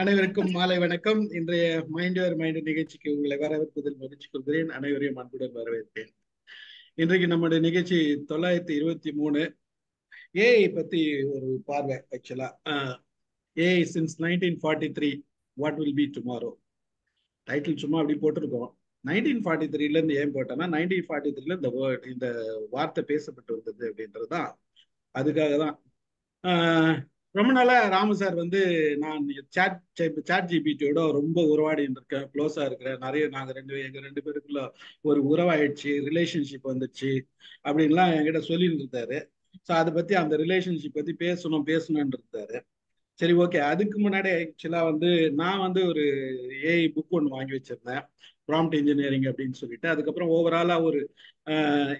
அனைவருக்கும் மாலை வணக்கம். இன்றைய மைண்ட் யுவர் மைண்ட் நிகழ்ச்சிக்கு உங்களை வரவேற்பதில் மகிழ்ச்சி கொள்கிறேன். அனைவரையும் அன்புடன் வரவேற்பேன். இன்றைக்கு நம்முடைய நிகழ்ச்சி 923 ஏஐ பத்தி ஒரு பார்வை. ஆக்சுவலா AI since 1943 what will be tomorrow. Title சும்மா அப்படி போட்டிருக்கோம். 1943ல இருந்து ஏன் போட்டோம்னா 1943ல இந்த வார்த்தை பேசப்பட்டு வந்தது அப்படின்றதுதான். அதுக்காக தான் ரொம்ப நாளா ராமு சார் நான் சாட் ஜிபிடியோட ரொம்ப உறவாடிட்டு இருக்கேன், க்ளோஸா இருக்கிறேன். நிறைய எங்க ரெண்டு பேருக்குள்ள ஒரு உறவாயிடுச்சு, ரிலேஷன்ஷிப் வந்துச்சு அப்படின்லாம் என்கிட்ட சொல்லிட்டு இருந்தாரு. ஸோ அதை பத்தி, அந்த ரிலேஷன்ஷிப் பத்தி பேசணும்னு இருந்தாரு. சரி, ஓகே. அதுக்கு முன்னாடி ஆக்சுவலா நான் ஒரு ஏஐ புக் ஒன்று வாங்கி வச்சிருந்தேன், ப்ராம்ப்ட் இன்ஜினியரிங் அப்படின்னு சொல்லிட்டு. அதுக்கப்புறம் ஓவராலா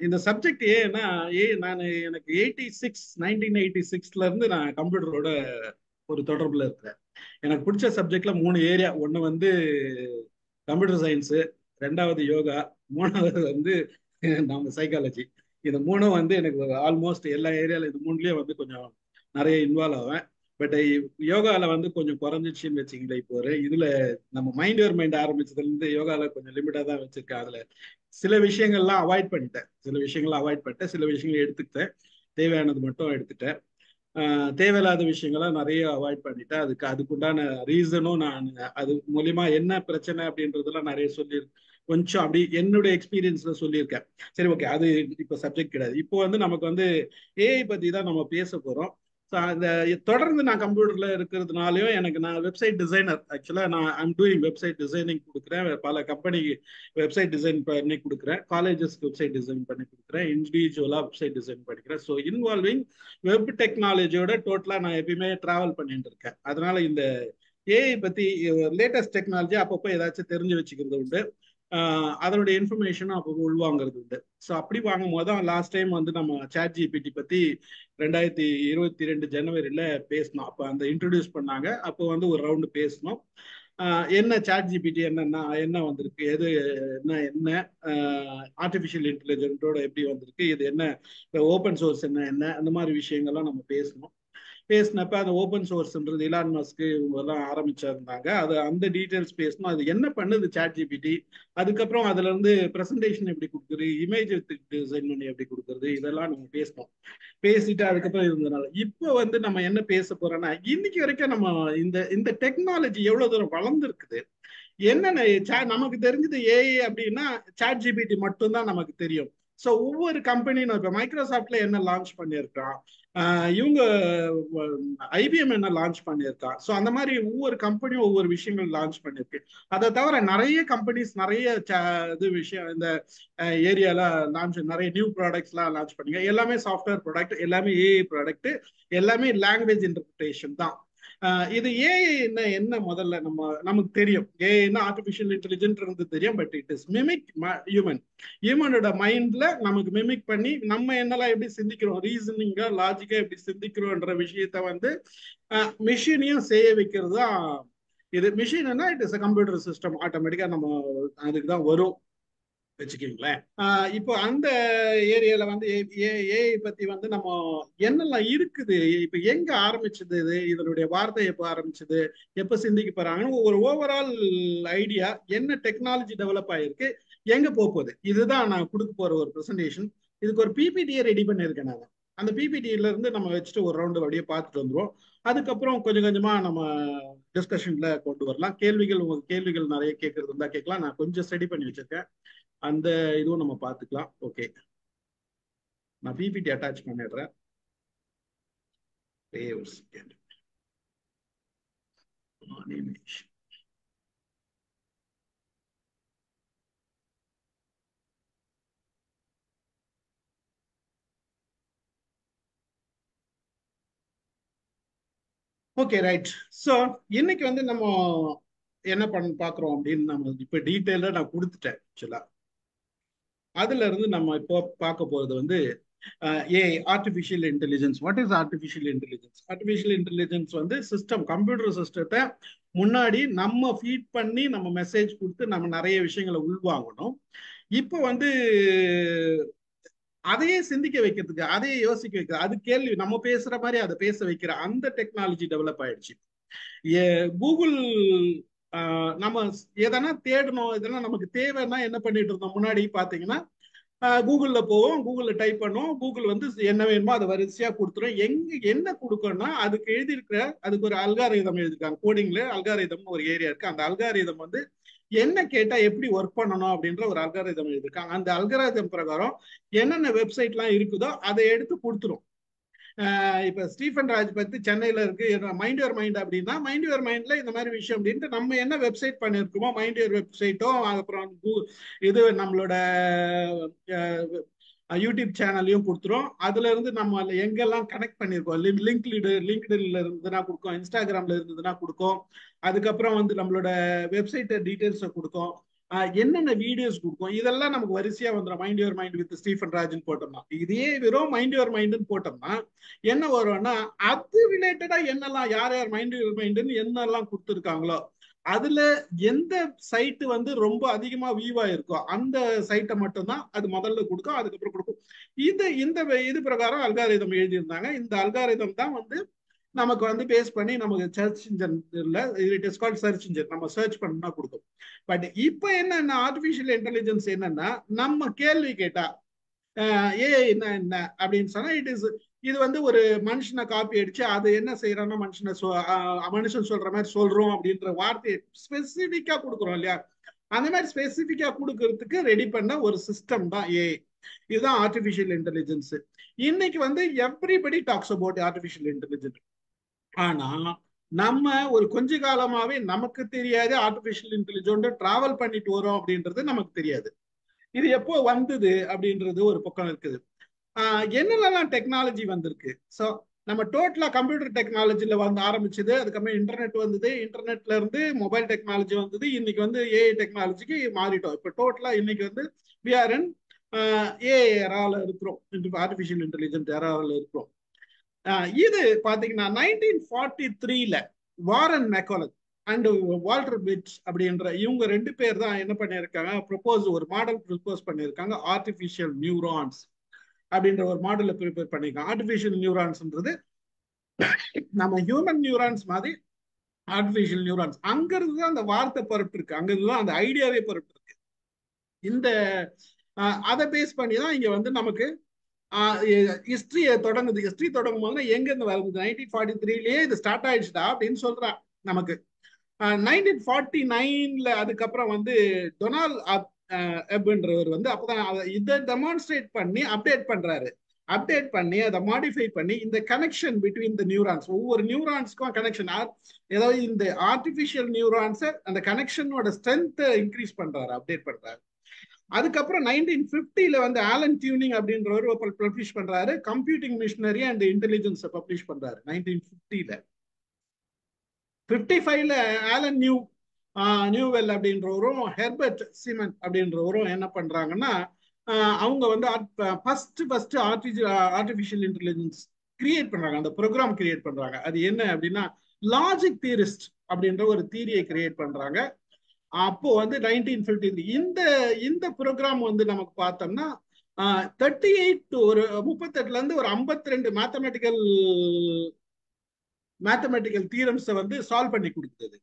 இந்த சப்ஜெக்ட் ஏன்னா நான் எனக்கு 1986ல இருந்து நான் கம்ப்யூட்டரோட ஒரு தொடர்புல இருக்கிறேன். எனக்கு பிடிச்ச சப்ஜெக்ட்ல 3 ஏரியா. ஒன்று கம்ப்யூட்டர் சயின்ஸு, ரெண்டாவது யோகா, மூணாவது நம்ம சைக்காலஜி. இந்த மூணும் எனக்கு ஆல்மோஸ்ட் எல்லா ஏரியால இந்த மூணுலயும் கொஞ்சம் நிறைய இன்வால்வ் ஆவேன். பட் யோகால கொஞ்சம் குறைஞ்சிச்சுன்னு வச்சுங்களேன். இப்போ இதுல நம்ம மைண்ட் யுவர் மைண்ட் ஆரம்பிச்சதுல இருந்து யோகால கொஞ்சம் லிமிட்டா தான் வச்சிருக்கேன். அதுல சில விஷயங்கள்லாம் அவாய்ட் பண்ணிட்டேன், சில விஷயங்கள் எடுத்துக்கிட்டேன், தேவையானது மட்டும் எடுத்துட்டேன். தேவையில்லாத விஷயங்கள்லாம் நிறைய அவாய்ட் பண்ணிட்டேன். அதுக்குண்டான ரீசனும் நான் அது மூலியமா என்ன பிரச்சனை அப்படின்றதெல்லாம் நிறைய கொஞ்சம் அப்படி என்னுடைய எக்ஸ்பீரியன்ஸ்ல சொல்லியிருக்கேன். சரி, ஓகே. அது இப்போ சப்ஜெக்ட் கிடையாது. இப்போ நமக்கு ஏஐ பத்தி தான் நம்ம பேச போறோம். அந்த தொடர்ந்து நான் கம்ப்யூட்டர்ல இருக்கிறதுனாலயும் நான் வெப்சைட் டிசைனர். ஆக்சுவலா நான் ஐம் டூயிங் வெப்சைட் டிசைனிங் கொடுக்குறேன், பல கம்பெனிக்கு வெப்சைட் டிசைன் பண்ணி கொடுக்குறேன், காலேஜஸ்க்கு வெப்சைட் டிசைன் பண்ணி கொடுக்குறேன், இண்டிவிஜுவலா வெப்சைட் டிசைன் பண்ணிக்கிறேன். ஸோ இன்வால்விங் வெப் டெக்னாலஜியோட டோட்டலா நான் எப்பயுமே டிராவல் பண்ணிட்டு இருக்கேன். அதனால இந்த ஏஐ பத்தி லேட்டஸ்ட் டெக்னாலஜி அப்பப்போ ஏதாச்சும் தெரிஞ்சு வச்சுக்கிறது உண்டு. அதனுடைய இன்ஃபர்மேஷனும் அப்போ உள்வாங்கிறது உண்டு. ஸோ அப்படி வாங்கும் போது தான் லாஸ்ட் டைம் நம்ம சாட் ஜிபிடி பத்தி 2022 ஜனவரியில பேசணும். அப்போ அந்த இன்ட்ரடியூஸ் பண்ணாங்க. அப்போ ஒரு ரவுண்டு பேசணும். என்ன சாட் ஜிபிடி என்ன வந்திருக்கு, எது என்ன என்ன ஆர்டிஃபிஷியல் இன்டெலிஜென்ட்டோட எப்படி வந்திருக்கு, இது என்ன ஓப்பன் சோர்ஸ் என்ன அந்த மாதிரி விஷயங்கள்லாம் நம்ம பேசினப்ப அந்த ஓப்பன் சோர்ஸ்ன்றது இலான் மஸ்க் இவங்க எல்லாம் ஆரம்பிச்சிருந்தாங்க. அது அந்த டீட்டெயில்ஸ் பேசணும். அது என்ன பண்ணுது சாட் ஜிபிடி, அதுக்கப்புறம் அதுல இருந்து பிரசன்டேஷன் எப்படி கொடுக்குறது, இமேஜ் டிசைன் பண்ணி எப்படி கொடுக்குறது, இதெல்லாம் நம்ம பேசணும். பேசிட்டு அதுக்கப்புறம் இருந்ததுனால இப்போ நம்ம என்ன பேச போறோம்னா, இன்னைக்கு வரைக்கும் நம்ம இந்த இந்த டெக்னாலஜி எவ்வளவு தூரம் வளர்ந்துருக்குது. என்னென்ன நமக்கு தெரிஞ்சது ஏஐ அப்படின்னா சாட் ஜிபிடி மட்டும்தான் நமக்கு தெரியும். ஸோ ஒவ்வொரு கம்பெனியும் இப்போ மைக்ரோசாஃப்ட்ல என்ன லான்ச் பண்ணியிருக்கான், இவங்க ஐபிஎம் என்ன லான்ச் பண்ணியிருக்கான். ஸோ அந்த மாதிரி ஒவ்வொரு கம்பெனியும் ஒவ்வொரு விஷயங்கள் லான்ச் பண்ணியிருக்கு. அதை தவிர நிறைய கம்பெனிஸ் நிறைய இது விஷயம் இந்த ஏரியால நிறைய நியூ ப்ராடக்ட்ஸ்லாம் லான்ச் பண்ணிங்க. எல்லாமே சாஃப்ட்வேர் ப்ராடக்ட், எல்லாமே ஏஐ ப்ராடக்ட், எல்லாமே லாங்குவேஜ் இன்டர்பிரிட்டேஷன் தான். இது ஏஐ என்ன முதல்ல நமக்கு தெரியும். ஏஐன்னா ஆர்டிபிஷியல் இன்டெலிஜென்ட் இருந்து தெரியும். பட் இட் இஸ் மிமிக் ஹியூமனோட மைண்ட்ல நமக்கு மிமிக் பண்ணி நம்ம என்னெல்லாம் எப்படி சிந்திக்கிறோம், ரீசனிங்கா லாஜிக்கா எப்படி சிந்திக்கிறோம்ன்ற விஷயத்த மிஷினையும் செய்ய வைக்கிறது தான் இது. மிஷின்னா இட் இஸ் கம்ப்யூட்டர் சிஸ்டம். ஆட்டோமேட்டிக்கா நம்ம அதுக்கு தான் வரும் வச்சுக்கீங்களேன். இப்போ அந்த ஏரியால ஏஐ பத்தி நம்ம என்னெல்லாம் இருக்குது, இப்ப எங்க ஆரம்பிச்சது, இதனுடைய வார்த்தை எப்போ ஆரம்பிச்சது, எப்ப சிந்திக்க போறாங்கன்னு ஒரு ஓவரால் ஐடியா, என்ன டெக்னாலஜி டெவலப் ஆயிருக்கு, எங்க போகுது, இதுதான் நான் கொடுக்க போற ஒரு ப்ரெசன்டேஷன். இதுக்கு ஒரு பிபிடியை ரெடி பண்ணியிருக்கேன் நான். அந்த பிபிடியில இருந்து நம்ம வச்சுட்டு ஒரு ரவுண்டு அப்படியே பார்த்துட்டு வந்துருவோம். அதுக்கப்புறம் கொஞ்சம் கொஞ்சமா நம்ம டிஸ்கஷன்ல கொண்டு வரலாம். உங்க கேள்விகள் நிறைய கேட்கறது இருந்தா கேட்கலாம். நான் கொஞ்சம் ஸ்டடி பண்ணி வச்சிருக்கேன், அந்த இதுவும் நம்ம பார்த்துக்கலாம். ஓகே, நான் பிபிடி அட்டாச் பண்ணிடுறேன். ஒரு செகண்ட். Okay, right. ஸோ இன்னைக்கு நம்ம என்ன பார்க்குறோம் அப்படின்னு நம்ம இப்போ டீட்டெயிலாக நான் கொடுத்துட்டேன். ஆக்சுவலா அதுல இருந்து நம்ம இப்போ பார்க்க போறது AI, artificial intelligence. What is artificial intelligence? Artificial intelligence system, computer சிஸ்டத்தை முன்னாடி நம்ம ஃபீட் பண்ணி நம்ம மெசேஜ் கொடுத்து நம்ம நிறைய விஷயங்களை உள்வாங்கணும். இப்போ அதையே சிந்திக்க வைக்கிறதுக்கு, அதையே யோசிக்க வைக்கிறது, அது கேள்வி நம்ம பேசுற மாதிரி அதை பேச வைக்கிற அந்த டெக்னாலஜி டெவலப் ஆயிடுச்சு. கூகுள் நம்ம எதனா தேடணும், இதெல்லாம் நமக்கு தேவைன்னா என்ன பண்ணிட்டு இருந்தோம் முன்னாடி பாத்தீங்கன்னா, கூகுள்ல போவோம், கூகுள்ல டைப் பண்ணுவோம், கூகுள் வந்து என்ன வேணுமோ அதை வரிசையா கொடுத்துரும். எங்க என்ன கொடுக்கணும்னா அதுக்கு எழுதியிருக்கிற, அதுக்கு ஒரு அல்காரிதம் எழுதிருக்காங்க, கோடிங்ல அல்காரிதம் ஒரு ஏரியா இருக்கு. அந்த அல்காரிதம் வந்து என்ன கேட்டா எப்படி ஒர்க் பண்ணணும் அப்படின்ற ஒரு அல்காரிதம் எழுதிருக்காங்க. அந்த அல்காரிதம் பிரகாரம் என்னென்ன வெப்சைட்லாம் இருக்குதோ அதை எடுத்து கொடுத்துரும். இப்ப ஸ்டீஃபன் ராஜ் பத்தி சென்னையில இருக்கு, மைண்ட் யுவர் மைண்ட் அப்படின்னா மைண்ட் யுவர் மைண்ட்ல இந்த மாதிரி விஷயம் அப்படின்ட்டு நம்ம என்ன வெப்சைட் பண்ணிருக்கோமோ மைண்ட் யுவர் வெப்சைட்டோ, அப்புறம் இது நம்மளோட யூடியூப் சேனல்லையும் கொடுத்துரும். அதுல இருந்து நம்ம எங்கெல்லாம் கனெக்ட் பண்ணிருக்கோம், லிங்க்டின்ல இருந்ததுன்னா கொடுக்கும், இன்ஸ்டாகிராம்ல இருந்ததுன்னா கொடுக்கும், அதுக்கப்புறம் வந்து நம்மளோட வெப்சைட் டீடைல்ஸை கொடுக்கும், என்னென்ன வீடியோஸ் கொடுக்கும், இதெல்லாம் நமக்கு வரிசையா வந்துடும். Mind your mind with Stephen ராஜ்னு போட்டோம்னா, இதே வெறும் மைண்ட் யுவர் மைண்ட்னு போட்டோம்னா என்ன வரும்னா அது ரிலேட்டடா என்னெல்லாம் யார் யார் மைண்ட் யுவர் மைண்ட்னு என்னெல்லாம் கொடுத்துருக்காங்களோ அதுல எந்த சைட்டு வந்து ரொம்ப அதிகமா வியூ ஆயிருக்கோ அந்த சைட்டை மட்டும்தான் அது முதல்ல கொடுக்கும், அதுக்கப்புறம் கொடுக்கும். இது பிரகாரம் அல்காரிதம் எழுதியிருந்தாங்க. இந்த அல்காரிதம் தான் வந்து நமக்கு வந்து பேஸ் பண்ணி நமக்கு சர்ச் இன்ஜின் இல்ல, it is called search engine, நம்ம சர்ச் பண்ணா கொடுக்கும். பட் இப்போ என்னன்னா ஆர்டிபிஷியல் இன்டெலிஜென்ஸ் என்னன்னா, நம்ம கேள்வி கேட்டா ஏஐ என்ன அப்படின்னு சொன்னா இது வந்து ஒரு மனுஷனை காப்பி அடிச்சு அது என்ன செய்யறான்னா மனுஷன் சொல்ற மாதிரி சொல்றோம் அப்படின்ற வார்த்தையை ஸ்பெசிபிக்கா கொடுக்குறோம் இல்லையா, அந்த மாதிரி ஸ்பெசிபிக்கா கொடுக்கறதுக்கு ரெடி பண்ண ஒரு சிஸ்டம் தான் ஏஐ. இதுதான் ஆர்டிபிஷியல் இன்டெலிஜென்ஸ். இன்னைக்கு வந்து everybody talks about artificial intelligence. ஆனா நம்ம ஒரு கொஞ்ச காலமாவே நமக்கு தெரியாது ஆர்டிபிஷியல் இன்டெலிஜென்ட் டிராவல் பண்ணிட்டு வரோம் அப்படின்றது நமக்கு தெரியாது. இது எப்போ வந்தது அப்படின்றது ஒரு பக்கம் இருக்குது. என்னெல்லாம் டெக்னாலஜி வந்திருக்கு. ஸோ நம்ம டோட்டலா கம்ப்யூட்டர் டெக்னாலஜில வந்து ஆரம்பிச்சது, அதுக்கப்புறம் இன்டர்நெட் வந்தது, இன்டர்நெட்ல இருந்து மொபைல் டெக்னாலஜி வந்தது, இன்னைக்கு வந்து ஏஐ டெக்னாலஜிக்கு மாறிட்டோம். இப்போ டோட்டலா இன்னைக்கு வந்து வி ஆர் இன் ஏஐ எரால இருக்கிறோம், ஆர்டிபிஷியல் இன்டெலிஜென்ட் எரால இருக்கிறோம். இது பாத்தீங்கன்னா 1943ல வாரன் மெக்காலத் அண்ட் வால்டர் பிட்ஸ் அப்படின்ற இவங்க ரெண்டு பேர் தான் என்ன பண்ணியிருக்காங்க, ஒரு மாடல் ப்ரப்போஸ் பண்ணியிருக்காங்க, ஆர்டிபிஷியல் நியூரான்ஸ் அப்படின்ற ஒரு மாடலை ப்ரிப்பேர் பண்ணியிருக்காங்க. ஆர்டிபிஷியல் நியூரான்ஸ்ன்றது நம்ம ஹியூமன் நியூரான்ஸ் மாதிரி ஆர்டிபிஷியல் நியூரான்ஸ். அங்கிருந்து தான் அந்த வார்த்தை பொறுப்பு இருக்கு, அங்கிருந்து தான் அந்த ஐடியாவே பொறுப்பு இருக்கு. இந்த அதை பேஸ் பண்ணி தான் இங்க வந்து நமக்கு ஹிஸ்டரியை தொடங்குது. ஹிஸ்டரி தொடங்கும் போது எங்க இருந்து வருது, 1943லயே இது ஸ்டார்ட் ஆயிடுச்சுடா அப்படின்னு சொல்றான் நமக்கு. 1949ல அதுக்கப்புறம் வந்து டொனால்ட் எப்ன்றவர் வந்து அப்பதான் இதை டெமான்ஸ்ட்ரேட் பண்ணி அப்டேட் பண்றாரு. அப்டேட் பண்ணி அதை மாடிஃபை பண்ணி இந்த கனெக்ஷன் பிட்வீன் த நியூரான்ஸ், ஒவ்வொரு நியூரான்ஸ்க்கும் கனெக்ஷன், ஏதாவது இந்த ஆர்டிபிஷியல் நியூரான்ஸ் அந்த கனெக்ஷனோட ஸ்ட்ரென்த் இன்க்ரீஸ் பண்றாரு, அப்டேட் பண்றாரு. அதுக்கப்புறம் 1950ல வந்து ஆலன் டியூனிங் அப்படின்றவர் பப்ளிஷ் பண்றாரு, computing machinery and intelligence publish பண்றாரு 1950ல. 55ல ஆலன் நியூவெல் அப்படின்றவரும் ஹெர்பர்ட் சீமன் அப்படின்றவரும் என்ன பண்றாங்கன்னா, அவங்க வந்து ஃபர்ஸ்ட் ஆர்டிபிஷியல் இன்டெலிஜென்ஸ் கிரியேட் பண்றாங்க, அந்த ப்ரோக்ராம் கிரியேட் பண்றாங்க. அது என்ன அப்படின்னா லாஜிக் தியரிஸ்ட் அப்படின்ற ஒரு தியரியை கிரியேட் பண்றாங்க. அப்போ வந்து 1953 இந்த ப்ரோக்ராம் வந்து நமக்கு பார்த்தோம்னா 38 ஒரு 38ல இருந்து ஒரு 52 மேத்தமெட்டிக்கல் தியரம்ஸை வந்து சால்வ் பண்ணி கொடுத்தது.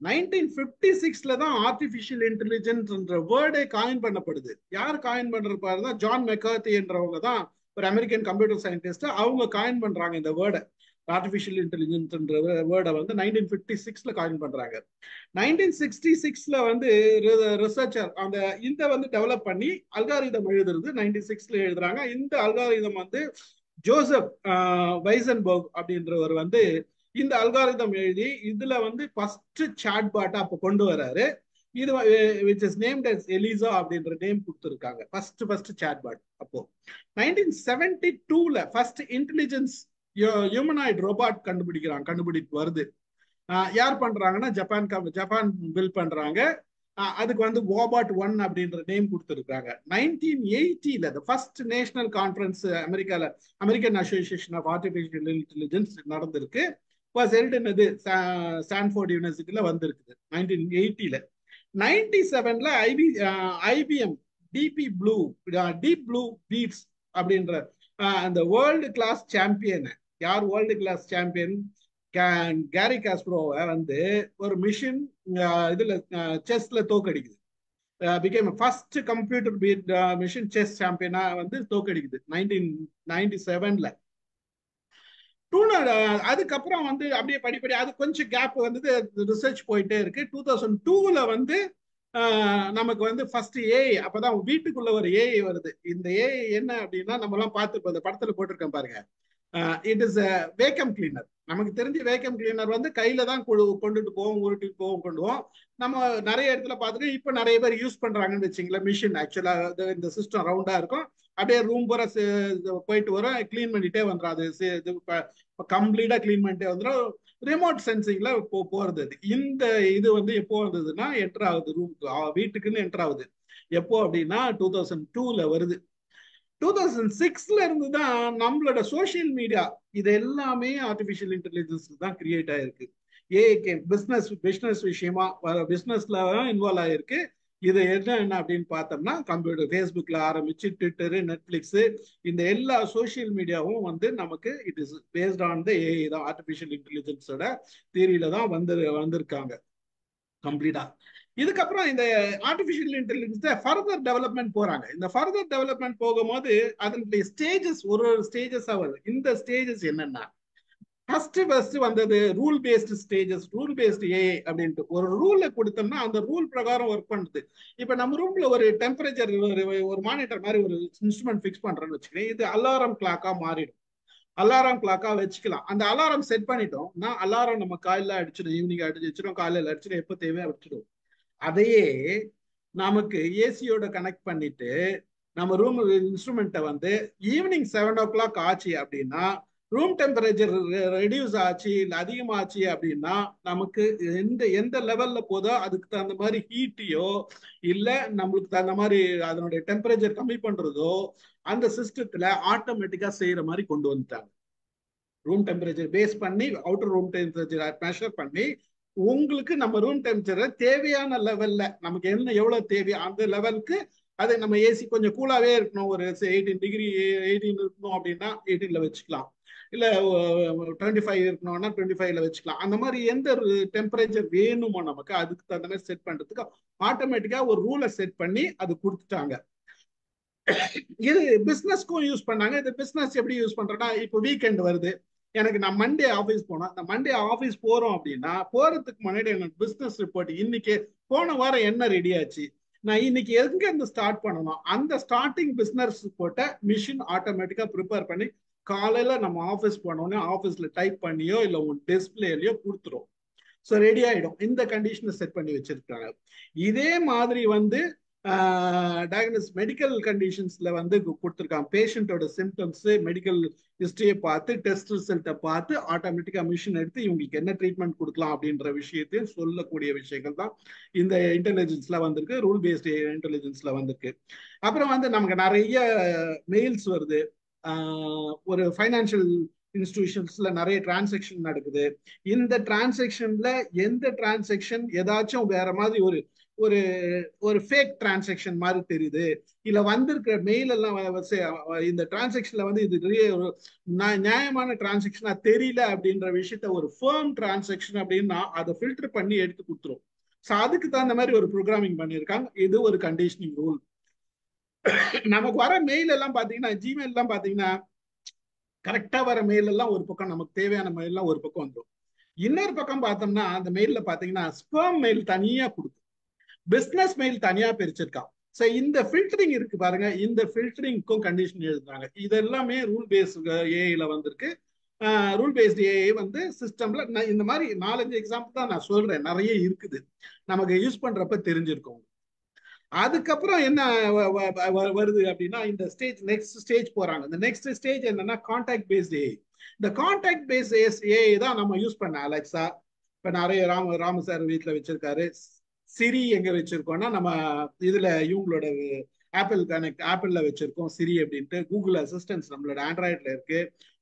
1956ல தான் ஆர்டிபிஷியல் இன்டெலிஜென்ஸ் வேர்டே காயின் பண்ணப்படுது. யார் காயின் பண்றதுனா ஜான் மெக்கார்த்தி என்றவங்க தான் ஒரு அமெரிக்கன் கம்ப்யூட்டர் சயின்டிஸ்ட். அவங்க காயின் பண்றாங்க இந்த வேர்டை, ஆர்டிபிஷியல் இன்டெலிஜென்ஸ் வேர்டை வந்து 1956ல காயின் பண்றாங்க. 1966ல வந்து ரிசர்ச்சர் இந்த வந்து டெவலப் பண்ணி அல்காரிதம் எழுதுறது 96ல எழுதுறாங்க. இந்த அல்காரிதம் வந்து ஜோசப் வைசன்பர்க் அப்படின்றவர் வந்து இந்த அல்காரிதம் எழுதி இதுல வந்து ஃபர்ஸ்ட் சாட்பாட்டை அப்ப கொண்டு வராரு. இது which is named as Eliza அப்படின்ற நேம் கொடுத்துருக்காங்க, ஃபர்ஸ்ட் சாட்பாட். அப்போ 1972ல ஃபர்ஸ்ட் இன்டெலிஜென்ஸ் ஹியூமனாய்டு ரோபாட் கண்டுபிடிப்பு வருது. யார் பண்றாங்கன்னா ஜப்பான் பில் பண்றாங்க. அதுக்கு வந்து வோபாட் 1 அப்படின்ற நேம் கொடுத்துருக்காங்க. 1980ல first national conference American association of artificial intelligence நடந்திருக்கு. ஸ்டான்ஃபோர்ட் யூனிவர்சிட்டியில வந்திருக்குது 1980ல. 97ல ஐபிஎம் டீப் ப்ளூ பீட்ஸ் அப்படின்ற அந்த வேர்ல்டு கிளாஸ் சாம்பியன். யார் வேர்ல்டு கிளாஸ் சாம்பியன்? கேரி காஸ்ப்ரோவை வந்து ஒரு மிஷின் இதுல செஸ்ல தோக்கடிக்குது. Became first computer beat machine chess சாம்பியனா வந்து தோக்கடிக்குது 1997ல. அதுக்கப்புறம் வந்து அப்படியே படிப்படி அது கொஞ்சம் கேப் வந்து ரிசர்ச் போயிட்டே இருக்கு. 2002ல வந்து நமக்கு வந்து ஃபர்ஸ்ட் ஏஐ, அப்பதான் வீட்டுக்குள்ள ஒரு ஏஐ வருது. இந்த ஏஐ என்ன அப்படின்னா, நம்ம எல்லாம் பார்த்து இந்த படத்துல போட்டிருக்கேன் பாருங்க. It is vacuum cleaner. நமக்கு தெரிஞ்ச வேக்கம் கிளீனர் வந்து கையில தான் கொண்டுட்டு போவோம், உருட்டிட்டு போவோம், கொண்டுவோம். நம்ம நிறைய இடத்துல பார்த்துட்டு இப்ப நிறைய பேர் யூஸ் பண்றாங்கன்னு வச்சுங்களேன். மிஷின் ஆக்சுவலா இந்த சிஸ்டம் ரவுண்டா இருக்கும், அப்படியே ரூம் பூரா போயிட்டு வரும், கிளீன் பண்ணிட்டே வந்துடும். அது கம்ப்ளீட்டா கிளீன் பண்ணிட்டே வந்துடும். ரிமோட் சென்சிங்ல போறது. இந்த இது வந்து எப்போ வந்ததுன்னா, என்டர் ஆகுது ரூமுக்கு, வீட்டுக்குன்னு என்டர் ஆகுது. எப்போ அப்படின்னா 2002ல வருது. 2006ல இருந்து தான் நம்மளோட சோசியல் மீடியா இது எல்லாமே ஆர்டிபிஷியல் இன்டெலிஜென்ஸ் தான் கிரியேட் ஆயிருக்கு. ஏஐகே பிசினஸ் விஷயமா பிசினஸ்ல இன்வால்வ் ஆயிருக்கு. இது என்ன அப்படின்னு பார்த்தோம்னா, கம்ப்யூட்டர், ஃபேஸ்புக்ல ஆரம்பிச்சு ட்விட்டரு, நெட்ஃபிளிக்ஸ், இந்த எல்லா சோசியல் மீடியாவும் வந்து நமக்கு it is based on the AI தான், ஆர்டிபிஷியல் இன்டெலிஜென்ஸோட தியரியில தான் வந்திருக்காங்க கம்ப்ளீட்டா. இதுக்கப்புறம் இந்த ஆர்டிபிஷியல் இன்டெலிஜென்ஸ் ஃபர்தர் டெவலப்மெண்ட் போறாங்க. இந்த ஃபர்தர் டெவலப்மெண்ட் போகும்போது அதனுடைய ஸ்டேஜஸ் ஒரு ஸ்டேஜஸா வருது. இந்த ஸ்டேஜஸ் என்னன்னா, ஃபர்ஸ்ட் வந்தது rule based stages, rule based AI அப்படின்ட்டு. ஒரு ரூலை கொடுத்தோம்னா அந்த ரூல் பிரகாரம் ஒர்க் பண்ணுது. இப்ப நம்ம ரூம்ல ஒரு டெம்பரேச்சர், ஒரு மானிட்டர் மாதிரி ஒரு இன்ஸ்ட்ருமெண்ட் ஃபிக்ஸ் பண்றோம்னு வச்சுக்கிறேன். இது அலாரம் கிளாக்கா மாறிடும். அலாரம் கிளாக்கா வச்சுக்கலாம். அந்த அலாரம் செட் பண்ணிட்டோம், நான் அலாரம் நம்ம காலையில அடிச்சிடும், ஈவினிங் அடிச்சிடும், காலையில அடிச்சிடும், எப்போ தேவையோ அடிச்சிடும். அதையே நமக்கு ஏசியோட கனெக்ட் பண்ணிட்டு நம்ம ரூம் இன்ஸ்ட்ருமெண்ட்டை வந்து ஈவினிங் 7 o'clock ஆச்சு அப்படின்னா, ரூம் டெம்பரேச்சர் ரெடியூஸ் ஆச்சு இல்லை அதிகமாச்சு அப்படின்னா, நமக்கு எந்த லெவல்ல போதோ அதுக்கு தகுந்த மாதிரி ஹீட்டையோ இல்லை நம்மளுக்கு தகுந்த மாதிரி அதனுடைய டெம்பரேச்சர் கம்மி பண்றதோ அந்த சிஸ்டத்துல ஆட்டோமேட்டிக்கா செய்யற மாதிரி கொண்டு வந்துட்டாங்க. ரூம் டெம்பரேச்சர் பேஸ் பண்ணி அவுட்டர் ரூம் டெம்பரேச்சர் மெஷர் பண்ணி உங்களுக்கு நம்ம ரூம் டெம்பரேச்சர் தேவையான லெவல்ல நமக்கு என்ன எவ்வளவு தேவையோ அந்த லெவலுக்கு, அதை நம்ம ஏசி கொஞ்சம் கூலாவே இருக்கணும், ஒரு 18 டிகிரி 18 இருக்கணும் அப்படின்னா 18ல வச்சுக்கலாம், இல்ல 25 இருக்கணும்னா 25ல வச்சுக்கலாம். அந்த மாதிரி எந்த டெம்பரேச்சர் வேணுமோ நமக்கு அதுக்கு தகுந்த மாதிரி செட் பண்றதுக்கு ஆட்டோமேட்டிக்கா ஒரு ரூலை செட் பண்ணி அது கொடுத்துட்டாங்க. இது பிசினஸ்க்கும் யூஸ் பண்ணாங்க. இது பிசினஸ் எப்படி யூஸ் பண்றேன்னா, இப்போ வீக்கெண்ட் வருது, எனக்கு நான் மண்டே ஆஃபீஸ் போனோம், அந்த மண்டே ஆஃபீஸ் போறோம் அப்படின்னா போறதுக்கு முன்னாடி எனக்கு பிசினஸ் ரிப்போர்ட், இன்னைக்கு போன வாரம் என்ன ரெடி ஆச்சு, நான் இன்னைக்கு எங்க இருந்து ஸ்டார்ட் பண்ணணும், அந்த ஸ்டார்டிங் பிசினஸ் ரிப்போர்ட்டை மிஷின் ஆட்டோமேட்டிக்கா ப்ரிப்பேர் பண்ணி காலையில நம்ம ஆஃபீஸ் போனோடனே ஆஃபீஸ்ல டைப் பண்ணியோ இல்லை உங்க டிஸ்பிளேலயோ கொடுத்துரும். ஸோ ரெடி ஆயிடும். இந்த கண்டிஷனை செட் பண்ணி வச்சிருக்காங்க. இதே மாதிரி வந்து டயக்னோஸ் மெடிக்கல் கண்டிஷன்ஸ்ல வந்து கொடுத்துருக்காங்க. பேஷண்டோட சிம்டம்ஸ், மெடிக்கல் ஹிஸ்டரியை பார்த்து, டெஸ்ட் ரிசல்ட்டை பார்த்து ஆட்டோமேட்டிக்கா மிஷின் எடுத்து இவங்களுக்கு என்ன ட்ரீட்மெண்ட் கொடுக்கலாம் அப்படின்ற விஷயத்தையும் சொல்லக்கூடிய விஷயங்கள் தான் இந்த இன்டெலிஜென்ஸ்ல வந்திருக்கு, ரூல் பேஸ்டு இன்டெலிஜென்ஸ்ல வந்திருக்கு. அப்புறம் வந்து நமக்கு நிறைய மெயில்ஸ் வருது. ஒரு ஃபைனான்சியல் இன்ஸ்டிடியூஷன்ஸ்ல நிறைய டிரான்சாக்ஷன் நடக்குது. இந்த டிரான்சாக்ஷன்ல எந்த டிரான்சாக்ஷன் ஏதாச்சும் வேற மாதிரி ஒரு ஒரு ஒரு ஃபேக் டிரான்சாக்ஷன் மாதிரி தெரியுது, இல்ல வந்திருக்கிற மெயில் எல்லாம் இந்த டிரான்சாக்ஷன்ல வந்து இது ஒரு நியாயமான டிரான்சாக்ஷனா தெரியல அப்படின்ற விஷயத்த ஒரு ஃபர்ம் டிரான்சாக்ஷன் அப்படின்னா அதை ஃபில்டர் பண்ணி எடுத்து கொடுத்துரும். ஸோ அதுக்கு தகுந்த மாதிரி ஒரு ப்ரோக்ராமிங் பண்ணியிருக்காங்க. இது ஒரு கண்டிஷனிங் ரூல். நமக்கு வர மெயில் எல்லாம் பாத்தீங்கன்னா, ஜிமெயில் எல்லாம் பாத்தீங்கன்னா கரெக்டா வர மெயில் எல்லாம் ஒரு பக்கம், நமக்கு தேவையான மெயில் எல்லாம் ஒரு பக்கம் வந்துடும். இன்னொரு பக்கம் பார்த்தோம்னா அந்த மெயில்ல பாத்தீங்கன்னா ஸ்பேம் மெயில் தனியா கொடுக்கும், பிசினஸ் மெயில் தனியா பிரிச்சிருக்கான். ஸோ இந்த ஃபில்டரிங் இருக்கு பாருங்க, இந்த ஃபில்டரிங்க்கும் கண்டிஷன் எழுதுறாங்க. இது எல்லாமே ரூல் பேஸ்டு ஏஐல வந்திருக்கு. ரூல் பேஸ்டு ஏஐ வந்து சிஸ்டம்ல இந்த மாதிரி 4-5 எக்ஸாம்பிள் தான் நான் சொல்றேன், நிறைய இருக்குது, நமக்கு யூஸ் பண்றப்ப தெரிஞ்சிருக்கும். அதுக்கப்புறம் என்ன வருது அப்படின்னா, இந்த ஸ்டேஜ் நெக்ஸ்ட் ஸ்டேஜ் போறாங்க. இந்த நெக்ஸ்ட் ஸ்டேஜ் என்னன்னா கான்டாக்ட் பேஸ்ட் ஏஐ. இந்த கான்டாக்ட் பேஸ்ட் ஏஐ தான் நம்ம யூஸ் பண்ண அலெக்சா. இப்ப நிறைய ராம சார் வீட்டுல வச்சிருக்காரு. சிரி எங்க வச்சிருக்கோம்னா நம்ம இதுல இவங்களோட ஆப்பிள் கனெக்ட், ஆப்பிள்ல வச்சிருக்கோம் சிரி அப்படின்ட்டு. கூகுள் அசிஸ்டன்ஸ் நம்மளோட ஆண்ட்ராய்ட்ல இருக்கு,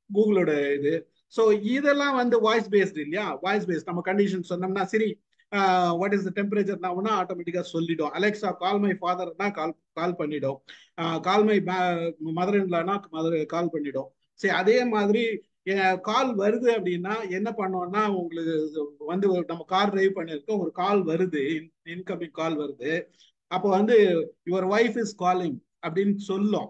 கூகுளோட இது. ஸோ இதெல்லாம் வந்து வாய்ஸ் பேஸ்டு இல்லையா, வாய்ஸ் பேஸ்ட். நம்ம கண்டிஷன் சொன்னோம்னா சிரி வாட் இஸ் த டெம்பரேச்சர்னா ஆட்டோமேட்டிக்கா சொல்லிடும். அலெக்சா கால் மை ஃபாதர்னா கால் பண்ணிடும். கால் மை மதர் இன்லானா மதர் கால் பண்ணிடும். சரி, அதே மாதிரி கால் வருது அப்படின்னா என்ன பண்ணோம்னா, உங்களுக்கு வந்து நம்ம கார் டிரைவ் பண்ணிருக்கோம், ஒரு கால் வருது, இன்கமிங் கால் வருது. அப்போ வந்து யுவர் ஒய்ஃப் இஸ் காலிங் அப்படின்னு சொல்லும்.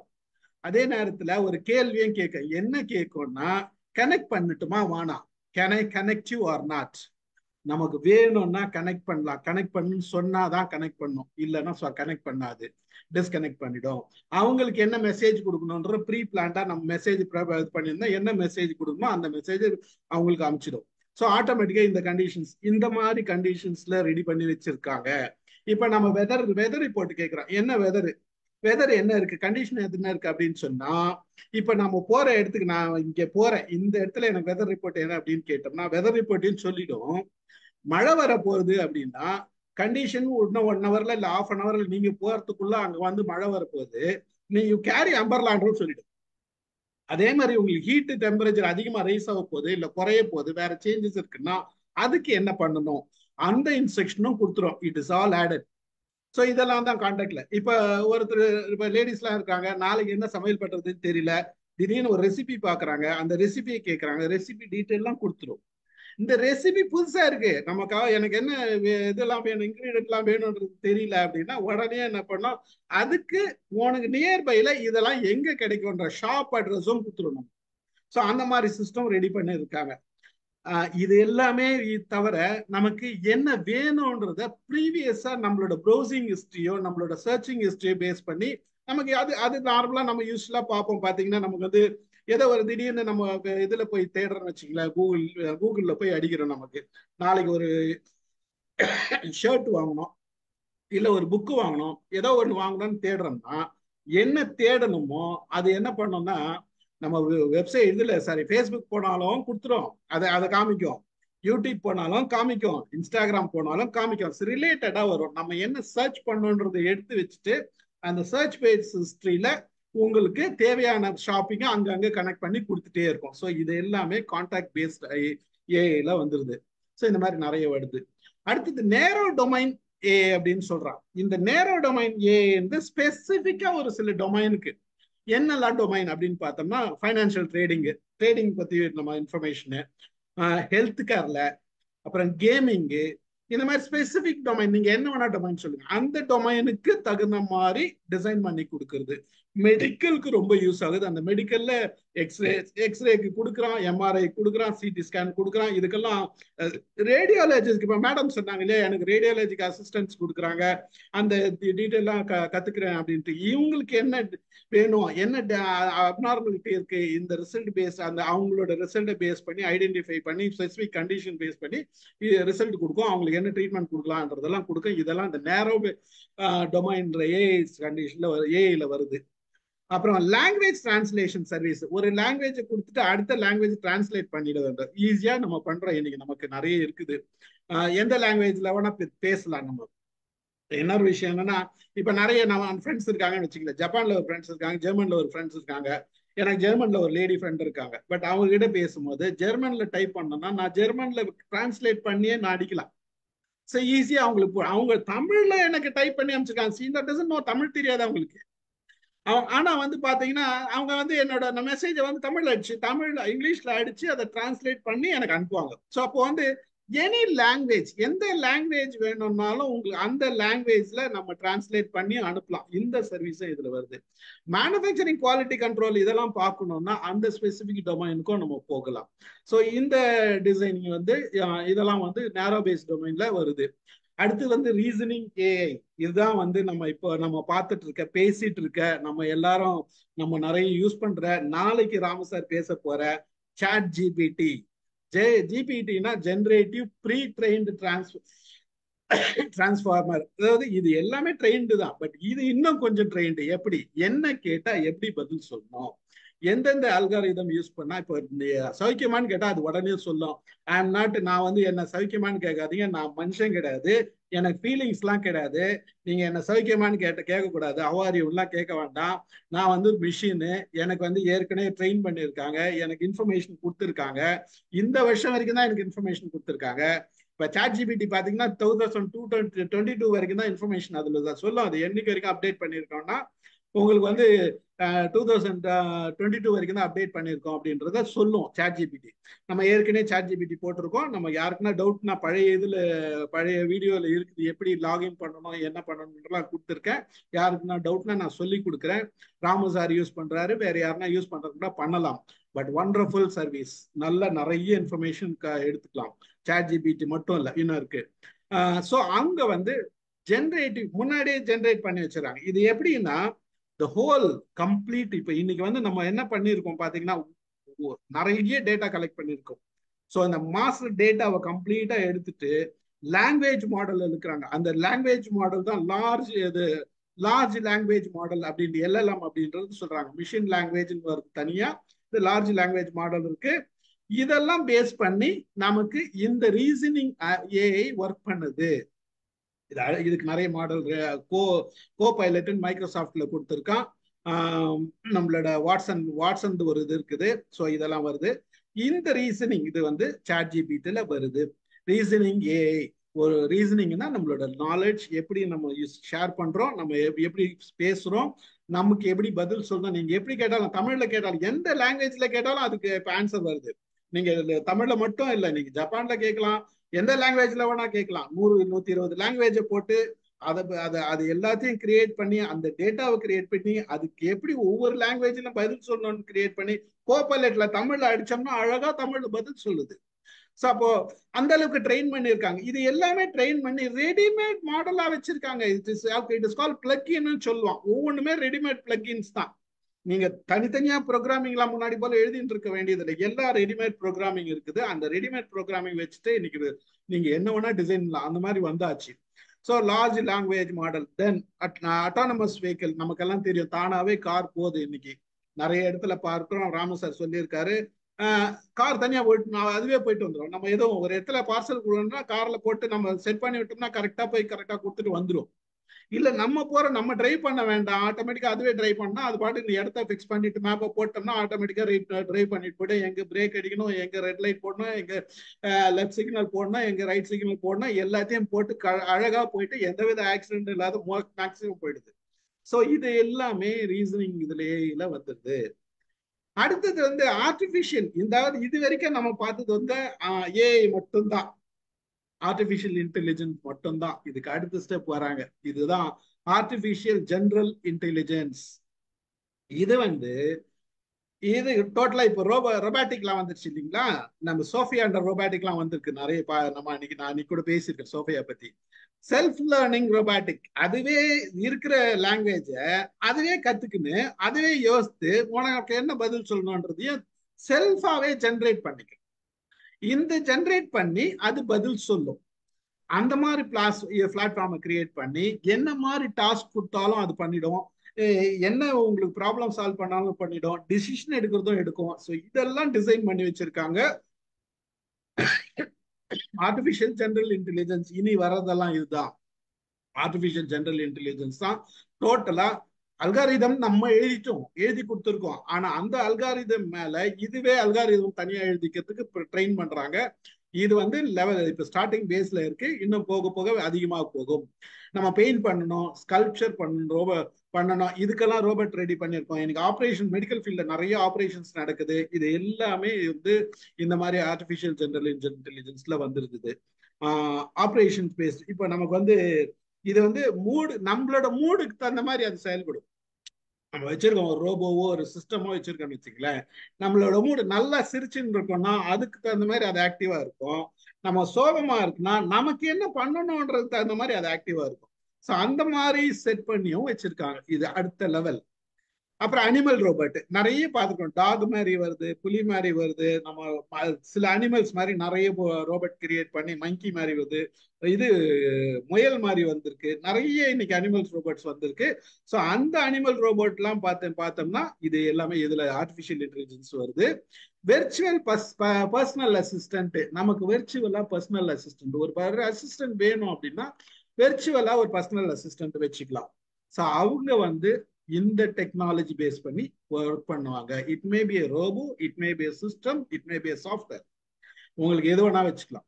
அதே நேரத்துல ஒரு கேள்வியும் கேட்க, என்ன கேட்கும்னா, கனெக்ட் பண்ணட்டுமா வேணாம், can I connect you are not. நமக்கு வேணும்னா கனெக்ட் பண்ணலாம், கனெக்ட் பண்ணுன்னு சொன்னாதான் கனெக்ட் பண்ணும், இல்லைன்னா கனெக்ட் பண்ணாது, டிஸ்கனெக்ட் பண்ணிடும். அவங்களுக்கு என்ன மெசேஜ் கொடுக்கணும்ன்ற ப்ரீ பிளான்டா நம்ம மெசேஜ் பண்ணியிருந்தா என்ன மெசேஜ் கொடுக்கணுமோ அந்த மெசேஜ் அவங்களுக்கு அனுப்பிச்சிடும். ஸோ ஆட்டோமேட்டிக்கா இந்த கண்டிஷன்ஸ், இந்த மாதிரி கண்டிஷன்ஸ்ல ரெடி பண்ணி வச்சிருக்காங்க. இப்ப நம்ம வெதர் ரிப்போர்ட் கேட்கிறோம், என்ன வெதர் என்ன இருக்கு, கண்டிஷன் என்ன இருக்கு அப்படின்னு சொன்னா, இப்ப நம்ம போற இடத்துக்கு, நான் இங்க போறேன், இந்த இடத்துல எனக்கு வெதர் ரிப்போர்ட் என்ன அப்படின்னு கேட்டோம்னா வெதர் ரிப்போர்ட்னு சொல்லிடும். மழை வர போகுது அப்படின்னா கண்டிஷன் இன்னும் 1 ஹவர்ல இல்ல ½ ஹவர்ல நீங்க போறதுக்குள்ள அங்க வந்து மழை வரப்போகுது, நீ கேரி அம்பர்லான்னு சொல்லிடும். அதே மாதிரி உங்களுக்கு ஹீட் டெம்பரேச்சர் அதிகமா ரைஸ் ஆக போகுது இல்ல குறைய போகுது, வேற சேஞ்சஸ் இருக்குன்னா அதுக்கு என்ன பண்ணணும், அந்த இன்ஸ்ட்ரக்ஷனும் கொடுத்துரும். It is all added. So இதெல்லாம் தான் கான்டாக்ட்ல. இப்ப ஒருத்தர், இப்ப லேடிஸ் எல்லாம் இருக்காங்க, நாளைக்கு என்ன சமையல் பண்றதுன்னு தெரியல, திடீர்னு ஒரு ரெசிபி பாக்குறாங்க, அந்த ரெசிபியை கேட்கறாங்க, ரெசிபி டீட்டெயில் எல்லாம் கொடுத்துரும். இந்த ரெசிபி புதுசா இருக்கு நமக்கா, எனக்கு என்ன இதெல்லாம் வேணும், இன்கிரீடியன்ட் எல்லாம் வேணும்ன்றது தெரியல அப்படின்னா உடனே என்ன பண்ணோம், அதுக்கு உனக்கு நியர்பைல இதெல்லாம் எங்க கிடைக்கும்ன்ற ஷாப் அட்ரஸும் கொடுத்துடணும். ஸோ அந்த மாதிரி சிஸ்டம் ரெடி பண்ணி இருக்காங்க. இது எல்லாமே தவிர நமக்கு என்ன வேணும்ன்றத ப்ரீவியஸா நம்மளோட ப்ரௌசிங் ஹிஸ்டரியோ நம்மளோட சர்ச்சிங் ஹிஸ்டரியோ பேஸ் பண்ணி நமக்கு அது அது நார்மலா நம்ம யூஸ்வலா பார்ப்போம். பாத்தீங்கன்னா நமக்கு வந்து ஏதோ ஒரு திடீர்னு நம்ம இதுல போய் தேடுறோம்னு வச்சுங்களேன், கூகுள்ல போய் அடிக்கிறோம், நமக்கு நாளைக்கு ஒரு ஷர்ட் வாங்கணும் இல்ல ஒரு புக்கு வாங்கணும், ஏதோ ஒன்று வாங்கணும்னு தேடுறோம்னா என்ன தேடணுமோ அது என்ன பண்ணோம்னா, நம்ம வெப்சைட் இதுல சாரி ஃபேஸ்புக் போனாலும் கொடுத்துரும், அதை காமிக்கும். யூடியூப் போனாலும் காமிக்கும், இன்ஸ்டாகிராம் போனாலும் காமிக்கும், ரிலேட்டடா வரும். நம்ம என்ன சர்ச் பண்ணணுன்றதை எடுத்து வச்சுட்டு அந்த சர்ச் பேஜ் ஹிஸ்டரியில உங்களுக்கு தேவையான ஷாப்பிங்க அங்கங்க கனெக்ட் பண்ணி கொடுத்துட்டே இருக்கும். ஸோ இது எல்லாமே கான்டாக்ட் பேஸ்ட் ஏஐல வந்துருது. ஸோ இந்த மாதிரி நிறைய வருது. அடுத்தது நேரோ டொமைன் ஏ அப்படின்னு சொல்றான். இந்த நேரோ டொமைன் ஏ வந்து ஸ்பெசிபிக்கா ஒரு சில டொமைனுக்கு, என்னெல்லாம் டொமைன் அப்படின்னு பார்த்தோம்னா, ஃபைனான்சியல் ட்ரேடிங் பத்தி நம்ம இன்ஃபர்மேஷனு, ஹெல்த் கேர்ல, அப்புறம் கேமிங்கு, இந்த மாதிரி ஸ்பெசிபிக் டொமைன், நீங்க என்ன வேணா டொமைன் சொல்லுங்க, அந்த டொமைனுக்கு தகுந்த மாதிரி டிசைன் பண்ணி கொடுக்கறது. மெடிக்கலுக்கு ரொம்ப யூஸ் ஆகுது. அந்த மெடிக்கல்ல எக்ஸ்ரேக்கு கொடுக்குறான், எம்ஆர்ஐ கொடுக்குறான், சிடி ஸ்கேன் கொடுக்குறான். இதுக்கெல்லாம் ரேடியாலஜிஸ்ட் இப்ப மேடம் சொன்னாங்க இல்லையா, எனக்கு ரேடியாலஜிக்கு அசிஸ்டன்ஸ் கொடுக்குறாங்க, அந்த டீட்டெயிலாம் கத்துக்கிறேன் அப்படின்ட்டு. இவங்களுக்கு என்ன வேணும், என்ன அப்நார்மலிட்டி இருக்கு, இந்த ரிசல்ட் பேஸ், அந்த அவங்களோட ரிசல்ட்டை பேஸ் பண்ணி ஐடென்டிஃபை பண்ணி ஸ்பெசிபிக் கண்டிஷன் பேஸ் பண்ணி ரிசல்ட் கொடுக்கும், அவங்களுக்கு என்ன ட்ரீட்மெண்ட் கொடுக்கலாம்ன்றதெல்லாம் கொடுக்கும். இதெல்லாம் இந்த நேரோ டொமைன்ல ஏஐ கண்டிஷன்ல ஏஐல வருது. அப்புறம் லாங்குவேஜ் டிரான்ஸ்லேஷன் சர்வீஸ், ஒரு லாங்குவேஜ் கொடுத்துட்டு அடுத்த லாங்குவேஜ் டிரான்ஸ்லேட் பண்ணிடுது. ஈஸியா நம்ம பண்றோம், இன்னைக்கு நமக்கு நிறைய இருக்குது. எந்த லாங்குவேஜ்ல வேணா பேசலாம் நம்ம. இன்னொரு விஷயம் என்னன்னா, இப்ப நிறைய நம்ம ஃப்ரெண்ட்ஸ் இருக்காங்கன்னு வச்சுக்கல, ஜப்பான்ல ஒரு ஃப்ரெண்ட்ஸ் இருக்காங்க, ஜெர்மன்ல ஒரு ஃப்ரெண்ட்ஸ் இருக்காங்க, எனக்கு ஜெர்மன்ல ஒரு லேடி ஃப்ரெண்ட் இருக்காங்க. பட் அவங்க கிட்ட பேசும்போது ஜெர்மன்ல டைப் பண்ணோம்னா நான் ஜெர்மன்ல டிரான்ஸ்லேட் பண்ணியே நான் அடிக்கலாம். ஸோ ஈஸியா அவங்களுக்கு அவங்க தமிழ்ல எனக்கு டைப் பண்ணி அமைச்சிருக்காங்க, தமிழ் தெரியாது அவங்களுக்கு. ஆனா வந்து பாத்தீங்கன்னா அவங்க வந்து என்னோட மெசேஜை வந்து தமிழ்ல அடிச்சு, தமிழ்ல இங்கிலீஷ்ல அடிச்சு அதை டிரான்ஸ்லேட் பண்ணி எனக்கு அனுப்புவாங்க. ஸோ அப்போ வந்து எனி லாங்குவேஜ், எந்த லாங்குவேஜ் வேணும்னாலும் உங்களுக்கு அந்த லாங்குவேஜ்ல நம்ம டிரான்ஸ்லேட் பண்ணி அனுப்பலாம். இந்த சர்வீஸும் இதுல வருது. மேனுஃபேக்சரிங் குவாலிட்டி கண்ட்ரோல் இதெல்லாம் பார்க்கணும்னா அந்த ஸ்பெசிபிக் டொமைனுக்கும் நம்ம போகலாம். ஸோ இந்த டிசைனிங் வந்து இதெல்லாம் வந்து நேரோ பேஸ் டொமைன்ல வருது. அடுத்து வந்து ரீசனிங் ஏஐ, இதுதான் வந்து நம்ம பார்த்துட்டு இருக்க, பேசிட்டு இருக்க, நம்ம எல்லாரும் நம்ம நிறைய யூஸ் பண்ற, நாளைக்கு ராம சார் பேச போற சாட் ஜிபிடி. ஜிபிடினா ஜெனரேட்டிவ் ப்ரீ ட்ரெயின்டு டிரான்ஸ்ஃபார்மர். அதாவது இது எல்லாமே ட்ரெயின்டு தான், பட் இது இன்னும் கொஞ்சம் ட்ரெயின்டு. எப்படி, என்ன கேட்டா எப்படி பதில் சொல்லணும், எந்தெந்த அல்காரிதம் யூஸ் பண்ணா, இப்போ சௌக்கியமானு கேட்டா அது உடனே சொல்லும். நான் வந்து என்ன சௌக்கியமானு கேட்காதீங்க, நான் மனுஷன் கிடையாது, எனக்கு ஃபீலிங்ஸ் எல்லாம் கிடையாது, நீங்க என்ன சௌக்கியமானு கேட்கக்கூடாது, அவாரியும்லாம் கேட்க வேண்டாம், நான் வந்து மிஷினு, எனக்கு வந்து ஏற்கனவே ட்ரெயின் பண்ணியிருக்காங்க, எனக்கு இன்ஃபர்மேஷன் கொடுத்துருக்காங்க, இந்த வருஷம் வரைக்கும் தான் எனக்கு இன்ஃபர்மேஷன் கொடுத்துருக்காங்க. இப்போ சாட் ஜிபிடி பார்த்தீங்கன்னா 2022 வரைக்கும் தான் இன்ஃபர்மேஷன் அதுல தான் சொல்லும். அது என்னைக்கு வரைக்கும் அப்டேட் பண்ணியிருக்கோம்னா உங்களுக்கு வந்து 2022 வரைக்கும் தான் அப்டேட் பண்ணியிருக்கோம் அப்படின்றத சொல்லும் ChatGPT. நம்ம ஏற்கனவே ChatGPT போட்டிருக்கோம். நம்ம யாருக்குன்னா டவுட்னா பழைய வீடியோல இருக்குது, எப்படி லாகின் பண்ணணும் என்ன பண்ணணும்லாம் கொடுத்துருக்கேன். யாருக்குன்னா டவுட்னா நான் சொல்லி கொடுக்குறேன். ராமு சார் யூஸ் பண்றாரு, வேற யாருன்னா யூஸ் பண்றதுன்னா பண்ணலாம். பட் ஒண்டர்ஃபுல் சர்வீஸ், நல்ல நிறைய இன்ஃபர்மேஷன் எடுத்துக்கலாம். ChatGPT மட்டும் இல்லை, இன்னும் இருக்கு. ஸோ அங்க வந்து ஜென்ரேட்டிவ் முன்னாடியே ஜென்ரேட் பண்ணி வச்சிடறாங்க. இது எப்படின்னா the whole complete, இப்ப இன்னைக்கு வந்து நம்ம என்ன பண்ணிருக்கோம் பாத்தீங்கன்னா, நிறைய டேட்டா கலெக்ட் பண்ணிருக்கோம். ஸோ அந்த மாஸ்டர் டேட்டாவை கம்ப்ளீட்டா எடுத்துட்டு லாங்குவேஜ் மாடல் இருக்கிறாங்க. அந்த லாங்குவேஜ் மாடல் தான் லார்ஜ் லாங்குவேஜ் மாடல் அப்படின்ட்டு LLM அப்படின்றது சொல்றாங்க. மிஷின் லாங்குவேஜ் வருது தனியா, இது லார்ஜ் லாங்குவேஜ் மாடல் இருக்கு. இதெல்லாம் பேஸ் பண்ணி நமக்கு இந்த ரீசனிங் AI ஒர்க் பண்ணுது. இதுக்கு நிறைய மாடல் கோ பைலட் மைக்ரோசாஃப்ட்ல கொடுத்துருக்கான். நம்மளோட வாட்சன் ஒரு இது இருக்குது. ஸோ இதெல்லாம் வருது. இந்த ரீசனிங் இது வந்து ChatGPT-ல வருது. ரீசனிங் AI, ஒரு ரீசனிங்னா நம்மளோட நாலேஜ் எப்படி நம்ம ஷேர் பண்றோம், நம்ம எப்படி பேசுறோம், நமக்கு எப்படி பதில் சொல்லணும். நீங்க எப்படி கேட்டாலும், தமிழ்ல கேட்டாலும், எந்த லாங்குவேஜ்ல கேட்டாலும் அதுக்கு இப்போ ஆன்சர் வருது. நீங்க தமிழ்ல மட்டும் இல்லை, நீங்க ஜப்பான்ல கேட்கலாம், எந்த லாங்குவேஜ்ல வேணா கேட்கலாம். 100-120 லாங்குவேஜை போட்டு அது எல்லாத்தையும் கிரியேட் பண்ணி, அந்த டேட்டாவை கிரியேட் பண்ணி, அதுக்கு எப்படி ஒவ்வொரு லாங்குவேஜ்ல பதில் சொல்லணும்னு கிரியேட் பண்ணி, கோபைலட்ல தமிழ்ல அடிச்சோம்னா அழகா தமிழ்ல பதில் சொல்லுது. ஸோ அப்போ அந்த அளவுக்கு ட்ரெயின் பண்ணியிருக்காங்க. இது எல்லாமே ட்ரெயின் பண்ணி ரெடிமேட் மாடலா வச்சிருக்காங்க. இட் இஸ் கால் பிளக்இன்னு சொல்லுவான். ஒவ்வொன்றுமே ரெடிமேட் பிளக்இன்ஸ் தான். நீங்க தனித்தனியா ப்ரோக்ராமிங்லாம் முன்னாடி போல எழுதிட்டு இருக்க வேண்டியதில்லை. எல்லா ரெடிமேட் ப்ரோக்ராமிங் இருக்குது. அந்த ரெடிமேட் ப்ரோக்ராமிங் வச்சுட்டு இன்னைக்கு நீங்க என்ன வேணா டிசைன் பண்ணலாம். அந்த மாதிரி வந்தாச்சு. So large language model. Then autonomous vehicle, நமக்கெல்லாம் தெரியும், தானாவே கார் போகுது. இன்னைக்கு நிறைய இடத்துல பார்க்கிறோம். ராமு சார் சொல்லியிருக்காரு, கார் தனியா போயிட்டு அதுவே போயிட்டு வந்துடும். நம்ம ஏதோ ஒரு இடத்துல பார்சல் கொடுக்கணும்னா கார்ல போட்டு நம்ம செட் பண்ணி விட்டோம்னா கரெக்டா போய் கரெக்டா கொடுத்துட்டு வந்துடும். இல்ல நம்ம டிரைவ் பண்ண வேண்டாம், ஆட்டோமேட்டிக்கா அதுவே டிரைவ் பண்ணா அது பாட்டு இந்த இடத்த பிக்ஸ் பண்ணிட்டு மேப்பை போட்டோம்னா ஆட்டோமேட்டிக்கா டிரைவ் பண்ணிட்டு போய்ட்டு எங்க பிரேக் அடிக்கணும், எங்க ரெட் லைட் போடணும், எங்க லெஃப்ட் சிக்னல் போடணும், எங்க ரைட் சிக்னல் போடணும், எல்லாத்தையும் போட்டு அழகா போயிட்டு எந்தவித ஆக்சிடென்ட் இல்லாத மேக்சிமம் போயிடுது. ஸோ இது எல்லாமே ரீசனிங் இதுல வந்துடுது. அடுத்தது வந்து ஆர்டிபிஷியல், இது வரைக்கும் நம்ம பார்த்தது வந்து AI மட்டும்தான், ஆர்டிபிஷியல் இன்டெலிஜென்ஸ் மட்டும்தான். இதுக்கு அடுத்த ஸ்டெப் வராங்க. இதுதான் ஆர்டிபிஷியல் ஜெனரல் இன்டெலிஜென்ஸ். இது வந்து இது டோட்டலா இப்போ ரொபாட்டிக்லாம் வந்துருச்சு இல்லைங்களா. நம்ம சோஃபியான்ற ரொபாட்டிக்லாம் வந்திருக்கு நிறைய. நம்ம நான் கூட பேசியிருக்கேன் சோஃபியா பத்தி. செல்ஃப் லேர்னிங் ரொபாட்டிக், அதுவே இருக்கிற லாங்குவேஜ அதுவே கத்துக்குன்னு அதுவே யோசித்து உனக்கு என்ன பதில் சொல்லணும்ன்றதையும் செல்ஃபாவே ஜென்ரேட் பண்ணிக்க. இந்த ஜென்ரேட் பண்ணி அது பதில் சொல்லும். அந்த மாதிரி பிளாட்ஃபார்மை கிரியேட் பண்ணி என்ன மாதிரி டாஸ்க் கொடுத்தாலும் அது பண்ணிடும். என்ன உங்களுக்கு ப்ராப்ளம் சால்வ் பண்ணாலும் பண்ணிடும். டிசிஷன் எடுக்கிறதும் எடுக்கும். ஸோ இதெல்லாம் டிசைன் பண்ணி வச்சிருக்காங்க. ஆர்டிபிஷியல் ஜெனரல் இன்டெலிஜென்ஸ் இனி வர்றதெல்லாம் இதுதான். ஆர்டிபிஷியல் ஜெனரல் இன்டெலிஜென்ஸ் தான் டோட்டலா. அல்காரிதம் நம்ம எழுதி கொடுத்துருக்கோம். ஆனா அந்த அல்காரிதம் மேல இதுவே அல்காரிதம் தனியா எழுதிக்கிறதுக்கு ட்ரெயின் பண்றாங்க. இது வந்து லெவல் இப்ப ஸ்டார்டிங் பேஸ்ல இருக்கு. இன்னும் போக போக அதிகமாக போகும். நம்ம பெயிண்ட் பண்ணணும், ஸ்கல்ப்சர் பண்ணணும், இதுக்கெல்லாம் ரோபோட் ரெடி பண்ணியிருக்கோம். எனக்கு ஆப்ரேஷன் மெடிக்கல் ஃபீல்ட்ல நிறைய ஆப்ரேஷன்ஸ் நடக்குது. இது எல்லாமே வந்து இந்த மாதிரி ஆர்டிபிஷியல் ஜெனரல் இன்டெலிஜென்ஸ்ல வந்துருக்குது. Operation based. இப்ப நமக்கு வந்து இது வந்து நம்மளோட மூடுக்கு தகுந்த மாதிரி அது செயல்படும். நம்ம வச்சிருக்கோம் ஒரு ரோபோவோ ஒரு சிஸ்டமோ வச்சிருக்கோம்னு வச்சுக்கலேன். நம்மளோட மூடு நல்லா சிரிச்சுன்னு இருக்கோம்னா அதுக்கு தகுந்த மாதிரி அது ஆக்டிவா இருக்கும். நம்ம சோகமா இருக்குன்னா நமக்கு என்ன பண்ணணும்ன்றது தகுந்த மாதிரி அது ஆக்டிவா இருக்கும். ஸோ அந்த மாதிரி செட் பண்ணியும் வச்சிருக்காங்க. இது அடுத்த லெவல். அப்புறம் அனிமல் ரோபோட் நிறைய பார்த்துக்கணும். டாக் மாதிரி வருது, புலி மாதிரி வருது, நம்ம சில அனிமல்ஸ் மாதிரி நிறைய ரோபோட் கிரியேட் பண்ணி மங்கி மாதிரி வருது, இது முயல் மாதிரி வந்திருக்கு. நிறைய இன்னைக்கு அனிமல்ஸ் ரோபோட்ஸ் வந்திருக்கு. ஸோ அந்த அனிமல் ரோபோட்லாம் பார்த்தோம்னா இது எல்லாமே இதுல ஆர்டிபிஷியல் இன்டெலிஜென்ஸ் வருது. வெர்ச்சுவல் பர்சனல் அசிஸ்டன்ட், நமக்கு வெர்ச்சுவலா பர்சனல் அசிஸ்டன்ட் ஒரு அசிஸ்டன்ட் வேணும் அப்படின்னா வெர்ச்சுவலா ஒரு பர்சனல் அசிஸ்டன்ட் வச்சுக்கலாம். ஸோ அவங்க வந்து இந்த டெக்னாலஜி பேஸ் பண்ணி ஒர்க் பண்ணுவாங்க. It may be a robot, it may be a system, it may be a software. உங்களுக்கு எது வேணா வச்சுக்கலாம்.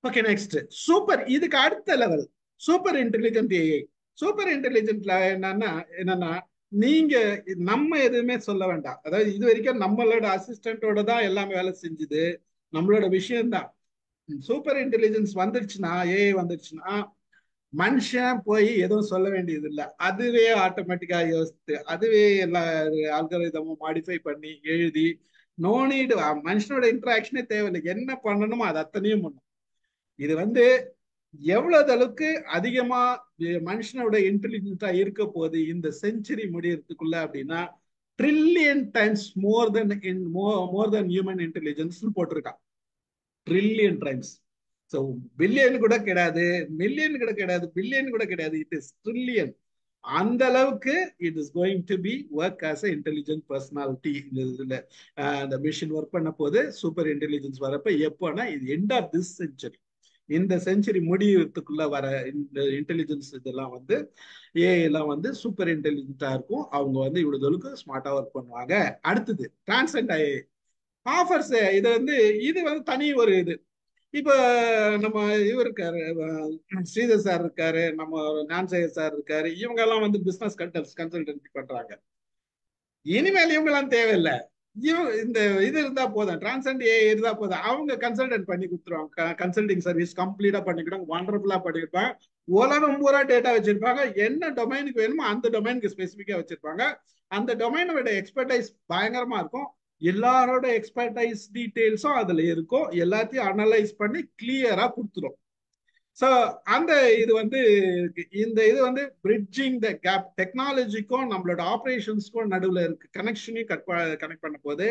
Okay, next super. இதுக்கு அடுத்த level super intelligent AI. Super இன்டெலிஜென்ட்ல என்னன்னா நீங்க நம்ம எதுவுமே சொல்ல வேண்டாம். அதாவது இது வரைக்கும் நம்மளோட அசிஸ்டன்டோட தான் எல்லாமே வேலை செஞ்சுது, நம்மளோட விஷயம்தான். சூப்பர் இன்டெலிஜென்ஸ் வந்துருச்சுன்னா, ஏஐ வந்துருச்சுன்னா மனுஷன் போய் எதுவும் சொல்ல வேண்டியது இல்லை. அதுவே ஆட்டோமேட்டிக்கா யோசித்து அதுவே எல்லா அல்காரிதமும் மாடிஃபை பண்ணி எழுதி நோ நீடு, மனுஷனோட இன்டராக்ஷனே தேவையில்லை. என்ன பண்ணணுமோ அது அத்தனையும் பண்ணும். இது வந்து எவ்வளவு அளவுக்கு அதிகமா மனுஷனோட இன்டெலிஜென்டா இருக்க போகுது இந்த செஞ்சுரி முடியறதுக்குள்ள அப்படின்னா, trillion times more then human intelligence போட்டிருக்கான். Trillion times. ஸோ பில்லியன் கூட கிடையாது, மில்லியன் கூட கிடையாது, பில்லியன் கூட கிடையாது, இட் இஸ் ட்ரில்லியன். அந்த அளவுக்கு it is going to be work as a intelligent personality. இந்த இதுல இந்த மிஷின் ஒர்க் பண்ண போது சூப்பர் இன்டெலிஜென்ஸ் வரப்ப எப்போனா இது எண்ட் ஆஃப் திஸ் செஞ்சுரி, இந்த செஞ்சுரி முடியறதுக்குள்ள வர இந்த இன்டெலிஜென்ஸ் இதெல்லாம் வந்து ஏஐ எல்லாம் வந்து சூப்பர் இன்டெலிஜென்ட்டா இருக்கும். அவங்க வந்து இவ்வளவு ஸ்மார்ட்டா ஒர்க் பண்ணுவாங்க. அடுத்தது டிரான்சென்ட் ஐஏ ஆஃபர்ஸ். இது வந்து தனி ஒரு இது. இப்ப நம்ம இவர் இருக்காரு, ஸ்ரீதர் சார் இருக்காரு, நம்ம ஞான்சேகர் சார் இருக்காரு, இவங்க எல்லாம் வந்து பிசினஸ் கன்சல்டன்சி பண்றாங்க. இனிமேல் இவங்க எல்லாம் தேவையில்லை. இந்த இது இருந்தா போதும், டிரான்சென்ட் ஏ இருந்தா போதும், அவங்க கன்சல்டன்ட் பண்ணி கொடுத்துருவாங்க. கன்சல்டிங் சர்வீஸ் கம்ப்ளீட்டா பண்ணிக்கிட்டாங்க, வண்டர்ஃபுல்லா பண்ணிருப்பாங்க. உலகம் பூரா டேட்டா வச்சிருப்பாங்க. என்ன டொமைனுக்கு வேணுமோ அந்த டொமைனுக்கு ஸ்பெசிபிக்கா வச்சிருப்பாங்க. அந்த டொமைனோட எக்ஸ்பர்டைஸ் பயங்கரமா இருக்கும். எல்லாரோட எக்ஸ்பர்டைஸ் டீடைல்ஸும் அதுல இருக்கும். எல்லாத்தையும் அனலைஸ் பண்ணி கிளியரா கொடுத்துரும். ஸோ அந்த இது வந்து இந்த இது வந்து பிரிட்ஜிங் த கேப், டெக்னாலஜிக்கும் நம்மளோட ஆப்ரேஷன்ஸ்க்கும் நடுவில் இருக்கு கனெக்ஷனையும் கனெக்ட் பண்ண போது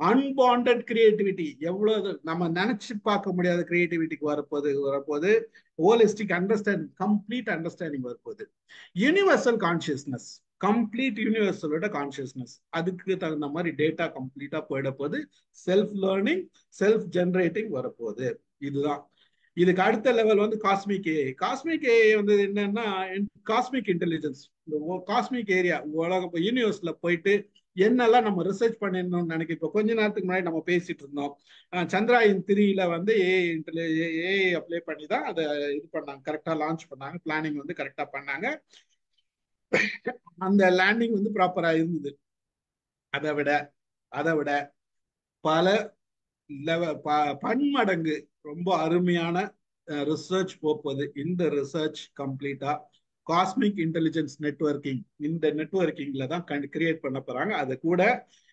அன்பாண்டட் கிரியேட்டிவிட்டி, எவ்வளவு நம்ம நினைச்சு பார்க்க முடியாத கிரியேட்டிவிட்டிக்கு வரப்போது ஹோலிஸ்டிக் அண்டர்ஸ்டாண்டிங், கம்ப்ளீட் அண்டர்ஸ்டாண்டிங் வரப்போகுது. யூனிவர்சல் கான்சியஸ்னஸ், கம்ப்ளீட் யூனிவர்சலோட கான்சியஸ்னஸ், அதுக்கு தகுந்த மாதிரி டேட்டா கம்ப்ளீட்டா போயிட போகுது. செல்ஃப் லேர்னிங், செல்ஃப் ஜெனரேட்டிங் வரப்போகுது. இதுதான். இதுக்கு அடுத்த லெவல் வந்து காஸ்மிக் ஏஐ. காஸ்மிக் ஏஐ வந்து என்னன்னா காஸ்மிக் இன்டெலிஜென்ஸ். இந்த காஸ்மிக் ஏரியா உலக யூனிவர்ஸ்ல போயிட்டு என்னெல்லாம் நம்ம ரிசர்ச் பண்ணிடணும்னு நினைக்க. இப்போ கொஞ்ச நேரத்துக்கு முன்னாடி நம்ம பேசிட்டு இருந்தோம், சந்திராயன் 3ல வந்து ஏஐ அப்ளை பண்ணி தான் அதை இது பண்ணாங்க, கரெக்டா லான்ச் பண்ணாங்க, பிளானிங் வந்து கரெக்டா பண்ணாங்க. அந்த லேண்டிங் வந்து ப்ராப்பரா இருந்தது. அதை விட பல பன்மடங்கு ரொம்ப அருமையான ரிசர்ச் போகுது. இந்த ரிசர்ச் கம்ப்ளீட்டா காஸ்மிக் இன்டெலிஜென்ஸ் நெட்வொர்க்கிங், இந்த நெட்வொர்க்கிங்ல தான் கிரியேட் பண்ண போறாங்க. அது கூட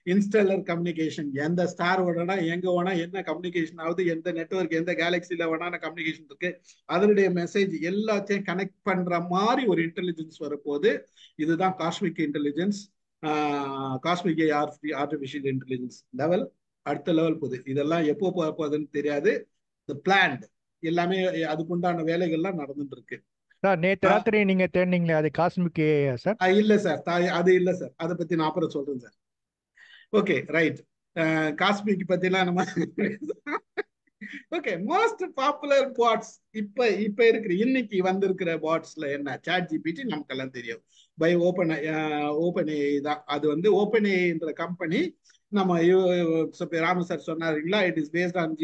இன்ஸ்டெல்லர் கம்யூனிகேஷன், எந்த ஸ்டார் வேணா எங்க வேணா என்ன கம்யூனிகேஷன் ஆகுது, எந்த நெட்வொர்க் எந்த கேலக்சில வேணா கம்யூனிகேஷன் இருக்கு, அதனுடைய மெசேஜ் எல்லாத்தையும் கனெக்ட் பண்ற மாதிரி ஒரு இன்டெலிஜென்ஸ் வரப்போகுது. இதுதான் cosmic intelligence, cosmic artificial intelligence level. அடுத்த லெவல் போகுது. இதெல்லாம் எப்போ போகுதுன்னு தெரியாது. பிளான்ட் எல்லாமே அதுக்குண்டான வேலைகள்லாம் நடந்துட்டு இருக்கு. சார் நேற்று ராத்திரி நீங்க தேடினீங்களே அது காஸ்மிக் ஏஐயா சார்? இல்ல சார், அது இல்ல சார். அதை பத்தி நான் அப்புறம் சொல்றேன் சார். Okay right. காஸ்மிக் பத்திலாம் நம்ம ஓகே. மோஸ்ட் பாப்புலர் பாட்ஸ் இப்ப இருக்கிற இன்னைக்கு வந்திருக்கிற பாட்ஸ்ல என்ன, சாட் ஜிபிடி நமக்கெல்லாம் தெரியும். பை ஓபன் ஏஐ தான். அது வந்து ஓபன் ஏஐன்ற கம்பெனி, நம்ம ராம சார் சொன்னாருங்களா, it is based on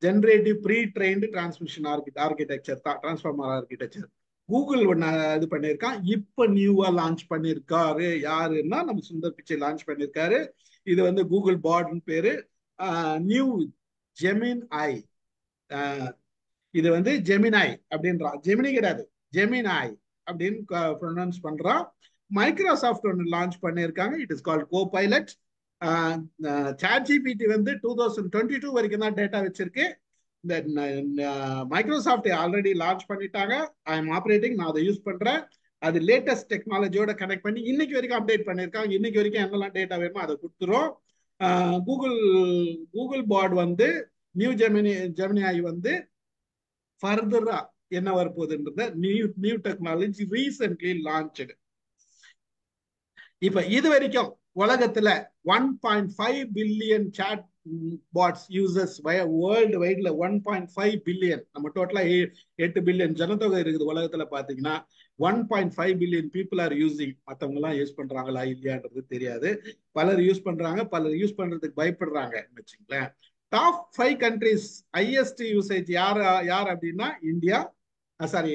generative pre trained transmission architecture தான், டிரான்ஸ்ஃபார்மர் ஆர்கிடெக்சர். கூகுள் இது பண்ணியிருக்கான், இப்ப நியூவா லான்ச் பண்ணிருக்காரு. யாருன்னா நம்ம சுந்தர் பிச்சை லான்ச் பண்ணிருக்காரு. இது வந்து கூகுள் பாட்னு பேரு. நியூ ஜெமின் ஐ, இது வந்து ஜெமினாய் அப்படின்றான், ஜெமினி கிடையாது, ஜெமினாய் அப்படின்னு ப்ரொனவுன்ஸ் பண்றான். மைக்ரோசாஃப்ட் ஒன்று லான்ச் பண்ணியிருக்காங்க, it is called Copilot. ChatGPT வந்து 2022 வரைக்கும் தான் டேட்டா வச்சிருக்கு. இந்த மைக்ரோசாஃப்ட் ஆல்ரெடி லான்ச் பண்ணிட்டாங்க, ஐ எம் ஆப்ரேட்டிங், நான் அதை யூஸ் பண்றேன். அது லேட்டஸ்ட் டெக்னாலஜியோட கனெக்ட் பண்ணி இன்னைக்கு வரைக்கும் அப்டேட் பண்ணியிருக்காங்க. இன்னைக்கு வரைக்கும் என்னெல்லாம் டேட்டா வேணுமோ அதை கொடுத்துரும். கூகுள் பாட் வந்து நியூ ஜெமினி வந்து ஃபர்தரா என்ன வரப்போகுதுன்றத நியூ டெக்னாலஜி ரீசென்ட்லி லான்ச்சு. இப்ப இது வரைக்கும் உலகத்துல 1.5 billion chat bots users world வைட்ல 1.5 பில்லியன். நம்ம டோட்டலா 8 பில்லியன் ஜனத்தொகை இருக்குது உலகத்துல. பாத்தீங்கன்னா 1.5 பில்லியன் பீப்புள் ஆர் யூசிங். மற்றவங்க எல்லாம் யூஸ் பண்றாங்களா இல்லையான்றது தெரியாது. பலர் யுனைடெட் பண்றாங்க, பலர் யூஸ் பண்றதுக்கு பயப்படுறாங்க வச்சுங்களேன். டாப் 5 கண்ட்ரிஸ் ஹையஸ்ட் யூசேஜ் யார் அப்படின்னா India, sorry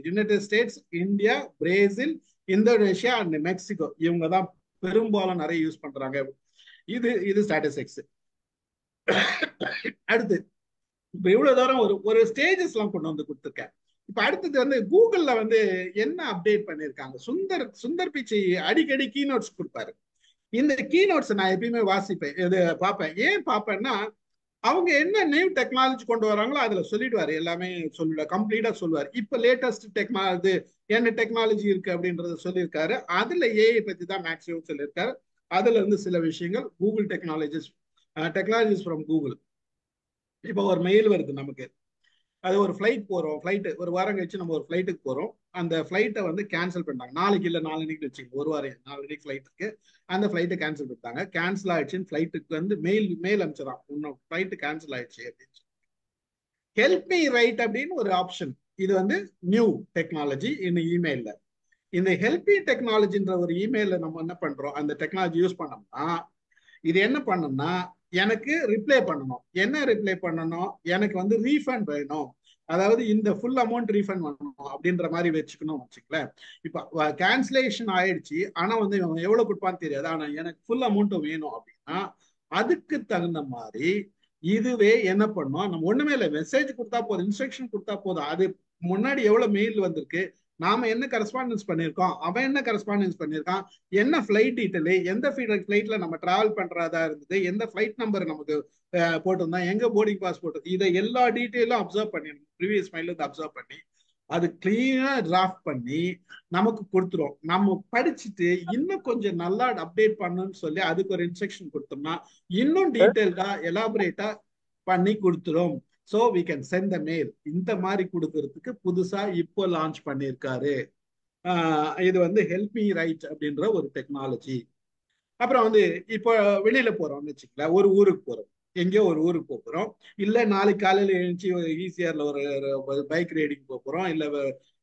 United states, India, Brazil, Indonesia and Mexico இவங்க தான் பெரும்பாலும் நிறைய யூஸ் பண்றாங்க. இது இது ஸ்டேட்டஸ் எக்ஸ். அடுத்து இப்ப இவ்வளவு தூரம் ஒரு ஒரு ஸ்டேஜஸ் எல்லாம் கொண்டு வந்து கொடுத்துருக்கேன். இப்ப அடுத்தது வந்து கூகுள்ல வந்து என்ன அப்டேட் பண்ணிருக்காங்க. சுந்தர் பிச்சை அடிக்கடி கீநோட்ஸ் கொடுப்பாரு. இந்த கீநோட்ஸ் நான் எப்பயுமே வாசிப்பேன், இது பார்ப்பேன். ஏன் பார்ப்பேன்னா அவங்க என்ன நியூ டெக்னாலஜி கொண்டு வராங்களோ அதுல சொல்லிடுவாரு, எல்லாமே சொல்லுவார், கம்ப்ளீட்டா சொல்லுவார். இப்ப லேட்டஸ்ட் டெக்னாலஜி என்ன டெக்னாலஜி இருக்கு அப்படின்றத சொல்லியிருக்காரு. அதுல ஏஐ பத்தி தான் மேக்ஸிமம் சொல்லியிருக்காரு. அதுல இருந்து சில விஷயங்கள் கூகுள் டெக்னாலஜிஸ் ஃப்ரம் கூகுள். இப்போ ஒரு மெயில் வருது நமக்கு, அது ஒரு ஃபிளைட் போறோம், ஃபிளைட் ஒரு வாரம் கழிச்சு நம்ம ஒரு ஃபிளைட்டுக்கு போறோம். அந்த ஃபிளைட்டை வந்து கேன்சல் பண்ணிட்டாங்க. நாளைக்கு இல்லை நாளைக்கு வச்சுக்கோங்க, ஒரு வாரம் 4 மணிக்கு ஃபிளைட் இருக்கு, அந்த ஃபிளைட்டை கேன்சல் பண்ணிட்டாங்க. கேன்சல் ஆயிடுச்சுன்னு ஃபிளைட்டுக்கு வந்து மெயில் அனுப்பிச்சிடறான், இன்னும் ஃபிளைட்டு கேன்சல் ஆயிடுச்சு அப்படின்னு. ஹெல்ப் மீ ரைட் அப்படின்னு ஒரு ஆப்ஷன், இது வந்து நியூ டெக்னாலஜி இந்த இமெயில்ல. இந்த ஹெல்ப் மீ டெக்னாலஜின்ற ஒரு இமெயில நம்ம என்ன பண்றோம், அந்த டெக்னாலஜி யூஸ் பண்ணோம்னா இது என்ன பண்ணணும்னா எனக்கு ரிப்ளை பண்ணணும். என்ன ரிப்ளை பண்ணணும், எனக்கு வந்து ரீஃபண்ட் வேணும், அதாவது இந்த ஃபுல் அமௌண்ட் ரீஃபண்ட் பண்ணணும் அப்படின்ற மாதிரி வச்சுக்கணும் வச்சுக்கலேன். இப்போ கேன்சலேஷன் ஆயிடுச்சு, ஆனா வந்து இவன் எவ்வளவு கொடுப்பான்னு தெரியாது, ஆனா எனக்கு ஃபுல் அமௌண்ட்டும் வேணும் அப்படின்னா அதுக்கு தகுந்த மாதிரி இதுவே என்ன பண்ணும், நம்ம ஒண்ணுமே இல்லை, மெசேஜ் கொடுத்தா போதும், இன்ஸ்ட்ரக்ஷன் கொடுத்தா போதும். அது முன்னாடி எவ்வளவு மெயில் வந்திருக்கு, நாம என்ன கரஸ்பாண்டன்ஸ் பண்ணியிருக்கோம், அவன் என்ன கரஸ்பாண்டன்ஸ் பண்ணியிருக்கான், என்ன ஃபிளைட் டீட்டெயிலு, எந்த ஃபிளைட்ல நம்ம டிராவல் பண்றதா இருந்தது, எந்த ஃபிளைட் நம்பர் நமக்கு போட்டிருந்தோம், எங்க போர்டிங் பாஸ் போட்டது, இதை எல்லா டீட்டெயிலும் அப்சர்வ் பண்ணி ப்ரீவியஸ் மெயில இருந்து அப்சர்வ் பண்ணி அது கிளீனா டிராஃப்ட் பண்ணி நமக்கு கொடுத்துரும். நம்ம படிச்சுட்டு இன்னும் கொஞ்சம் நல்லா அப்டேட் பண்ணணும்னு சொல்லி அதுக்கு ஒரு இன்ஸ்ட்ரக்ஷன் கொடுத்தோம்னா இன்னும் டீட்டெயில்டா எலாபரேட்டா பண்ணி கொடுத்துரும். So we can send the mail. இந்த மாதிரி கொடுக்கறதுக்கு புதுசா இப்போ லான்ச் பண்ணியிருக்காரு. இது வந்து ஹெல்ப் மீ ரைட் அப்படின்ற ஒரு டெக்னாலஜி. அப்புறம் வந்து இப்போ வெளியில போறோம்னு வச்சுக்கல, ஒரு ஊருக்கு போறோம், எங்கேயோ ஒரு ஊருக்கு போறோம், இல்ல நாளைக்கு காலையில எழுந்துச்சு ஈஸியர்ல ஒரு பைக் ரைடிங் போறோம், இல்ல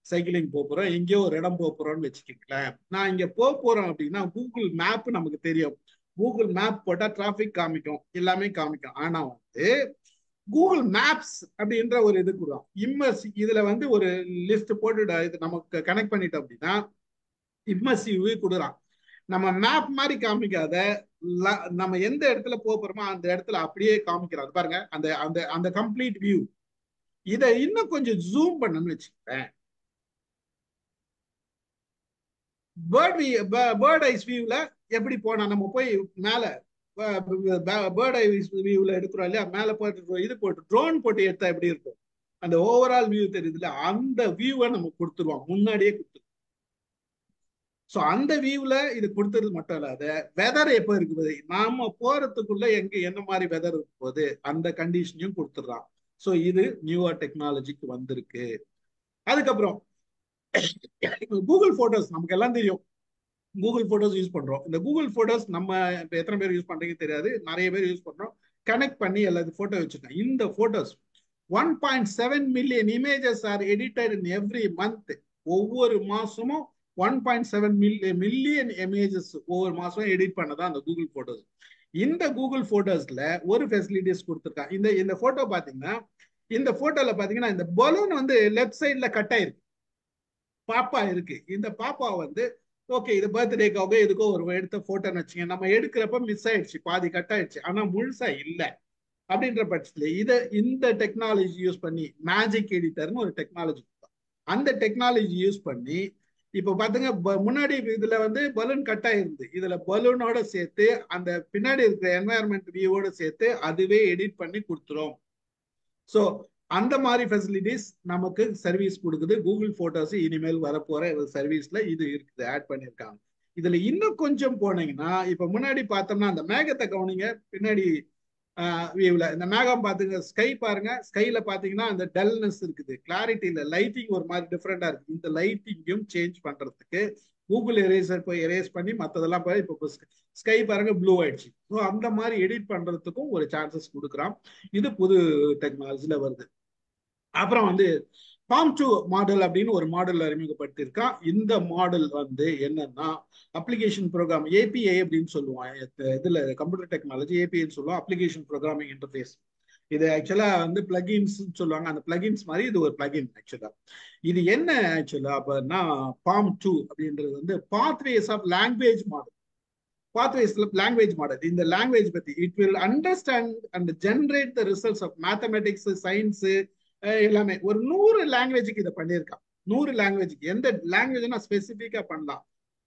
சைக்கிளிங் போறோம், எங்கேயோ ஒரு இடம் போறோம்னு வச்சுக்கீங்களேன். நான் இங்க போறோம் அப்படின்னா கூகுள் மேப் நமக்கு தெரியும். கூகுள் மேப் போட்டா டிராபிக் காமிக்கும், எல்லாமே காமிக்கும். ஆனா வந்து கூகுள் மேப்ஸ் அப்படின்ற ஒரு இது கொடுக்கும், இதுல வந்து ஒரு லிஸ்ட் போட்டு இது நமக்கு கனெக்ட் பண்ணிட்டோம் அப்படின்னா இம்மர்சிவ் கொடுக்குறான். நம்ம மேப் மாதிரி காமிக்காத, நம்ம எந்த இடத்துல போறோமோ அந்த இடத்துல அப்படியே காமிக்கிறாங்க பாருங்க, அந்த அந்த அந்த கம்ப்ளீட் வியூ. இதை இன்னும் கொஞ்சம் ஜூம் பண்ணணும்னு வச்சுக்கேன், பேர்ட் ஐஸ் வியூல எப்படி போனா நம்ம போய் மேல பேர்ட் ஐஸ் வியூல எடுக்கிறோம் இல்லையா, மேல போட்டு இது போட்டு ட்ரோன் போட்டு எடுத்தா எப்படி இருக்கும், அந்த ஓவரால் வியூ தெரியுதுல, அந்த வியூவை நம்ம கொடுத்துருவோம், முன்னாடியே கொடுத்துருவோம். ஸோ அந்த வியூல இது கொடுத்தது மட்டும் இல்லாத வெதர் எப்போ இருக்குது, நாம போறதுக்குள்ள எங்க என்ன மாதிரி வெதர் இருக்கும் போது அந்த கண்டிஷனையும் கொடுத்துடுறான். ஸோ இது நியூவா டெக்னாலஜிக்கு வந்திருக்கு. அதுக்கப்புறம் கூகுள் போட்டோஸ் நமக்கு எல்லாம் தெரியும், கூகுள் போட்டோஸ் யூஸ் பண்றோம். இந்த கூகுள் போட்டோஸ் நம்ம இப்ப எத்தனை பேர் யூஸ் பண்றீங்க தெரியாது, நிறைய பேர் யூஸ் பண்றோம். கனெக்ட் பண்ணி எல்லாத்தையும் போட்டோ வச்சிருக்கேன். இந்த photos 1.7 million images are edited in every month. ஒவ்வொரு மாசமும் 1.7 மில்லியன் இமேஜஸ் ஒவ்வொரு மாசம் எடிட் பண்ணதான் அந்த கூகுள் போட்டோஸ். இந்த கூகுள் போட்டோஸ்ல ஒரு ஃபெசிலிட்டிஸ் கொடுத்துருக்காங்க. இந்த போட்டோ பாத்தீங்கன்னா, இந்த போட்டோல பாத்தீங்கன்னா இந்த பலூன் வந்து லெஃப்ட் சைட்ல கட் ஆயிருக்கு, பாப்பா இருக்கு. இந்த பாப்பா வந்து ஓகே, இது பர்த்டேக்காக எதுக்கோ ஒரு எடுத்த போட்டோன்னு வச்சுங்க, நம்ம எடுக்கிறப்ப மிஸ் ஆயிடுச்சு, பாதி கட் ஆயிடுச்சு, ஆனா முழுசா இல்லை அப்படின்ற பட்சத்துல இந்த டெக்னாலஜி யூஸ் பண்ணி மேஜிக் எடிட்டர்னு ஒரு டெக்னாலஜி, அந்த டெக்னாலஜி யூஸ் பண்ணி இப்ப பாத்துங்க, முன்னாடி இதுல வந்து பலூன் கட் ஆயிருந்து, இதுல பலூனோட சேர்த்து அந்த பின்னாடி இருக்கிற என்வாயர்மெண்ட் வியூவோட சேர்த்து அதுவே எடிட் பண்ணி கொடுத்துரும். ஸோ அந்த மாதிரி ஃபெசிலிட்டிஸ் நமக்கு சர்வீஸ் கொடுக்குது கூகுள் போட்டோஸ். இனிமேல் வரப்போற சர்வீஸ்ல இது இருக்குது, ஆட் பண்ணியிருக்காங்க. இதுல இன்னும் கொஞ்சம் போனீங்கன்னா, இப்ப முன்னாடி பார்த்தோம்னா அந்த மேகத்தை கவனிங்க, பின்னாடி வியூல இந்த மேகம் பாத்துங்க, ஸ்கை பாருங்க, ஸ்கைல பாத்தீங்கன்னா அந்த டல்னஸ் இருக்குது, கிளாரிட்டி இல்ல, லைட்டிங் ஒரு மாதிரி டிஃப்ரெண்டா இருக்கு. இந்த லைட்டிங்கும் சேஞ்ச் பண்றதுக்கு கூகுள் எரேசர் போய் எரேஸ் பண்ணி மற்றதெல்லாம் போய் இப்போ ஸ்கை பாருங்க ப்ளூ ஆயிடுச்சு. ஸோ அந்த மாதிரி எடிட் பண்றதுக்கும் ஒரு சான்சஸ் கொடுக்குறான். இது புது டெக்னாலஜில வருது. அப்புறம் வந்து ஃபார்ம் 2 மாடல் அப்படின்னு ஒரு மாடல் அறிமுகப்படுத்தியிருக்கான். இந்த மாடல் வந்து என்னன்னா அப்ளிகேஷன் ப்ரோக்ராம், ஏபிஐ அப்படின்னு சொல்லுவான். இதுல கம்ப்யூட்டர் டெக்னாலஜி ஏபிஐன்னு சொல்லுவோம், அப்ளிகேஷன் ப்ரோக்ராமிங் இன்டர்ஃபேஸ். இது ஆக்சுவலா வந்து பிளகின்ஸ் சொல்லுவாங்க. அந்த பிளகின்ஸ் மாதிரி இது ஒரு பிளகின் ஆக்சுவலா. இது என்ன ஆக்சுவலா அப்படின்னா PaLM 2 அப்படின்றது வந்து pathways of language model. pathways language model. இந்த லாங்குவேஜ் பத்தி it will understand and generate the results of mathematics, science எல்லாமே. ஒரு 100 லாங்குவேஜுக்கு இதை பண்ணியிருக்கான். 100 லாங்குவேஜுக்கு எந்த லாங்குவேஜ்னா ஸ்பெசிஃபிக்கா பண்ணலாம்.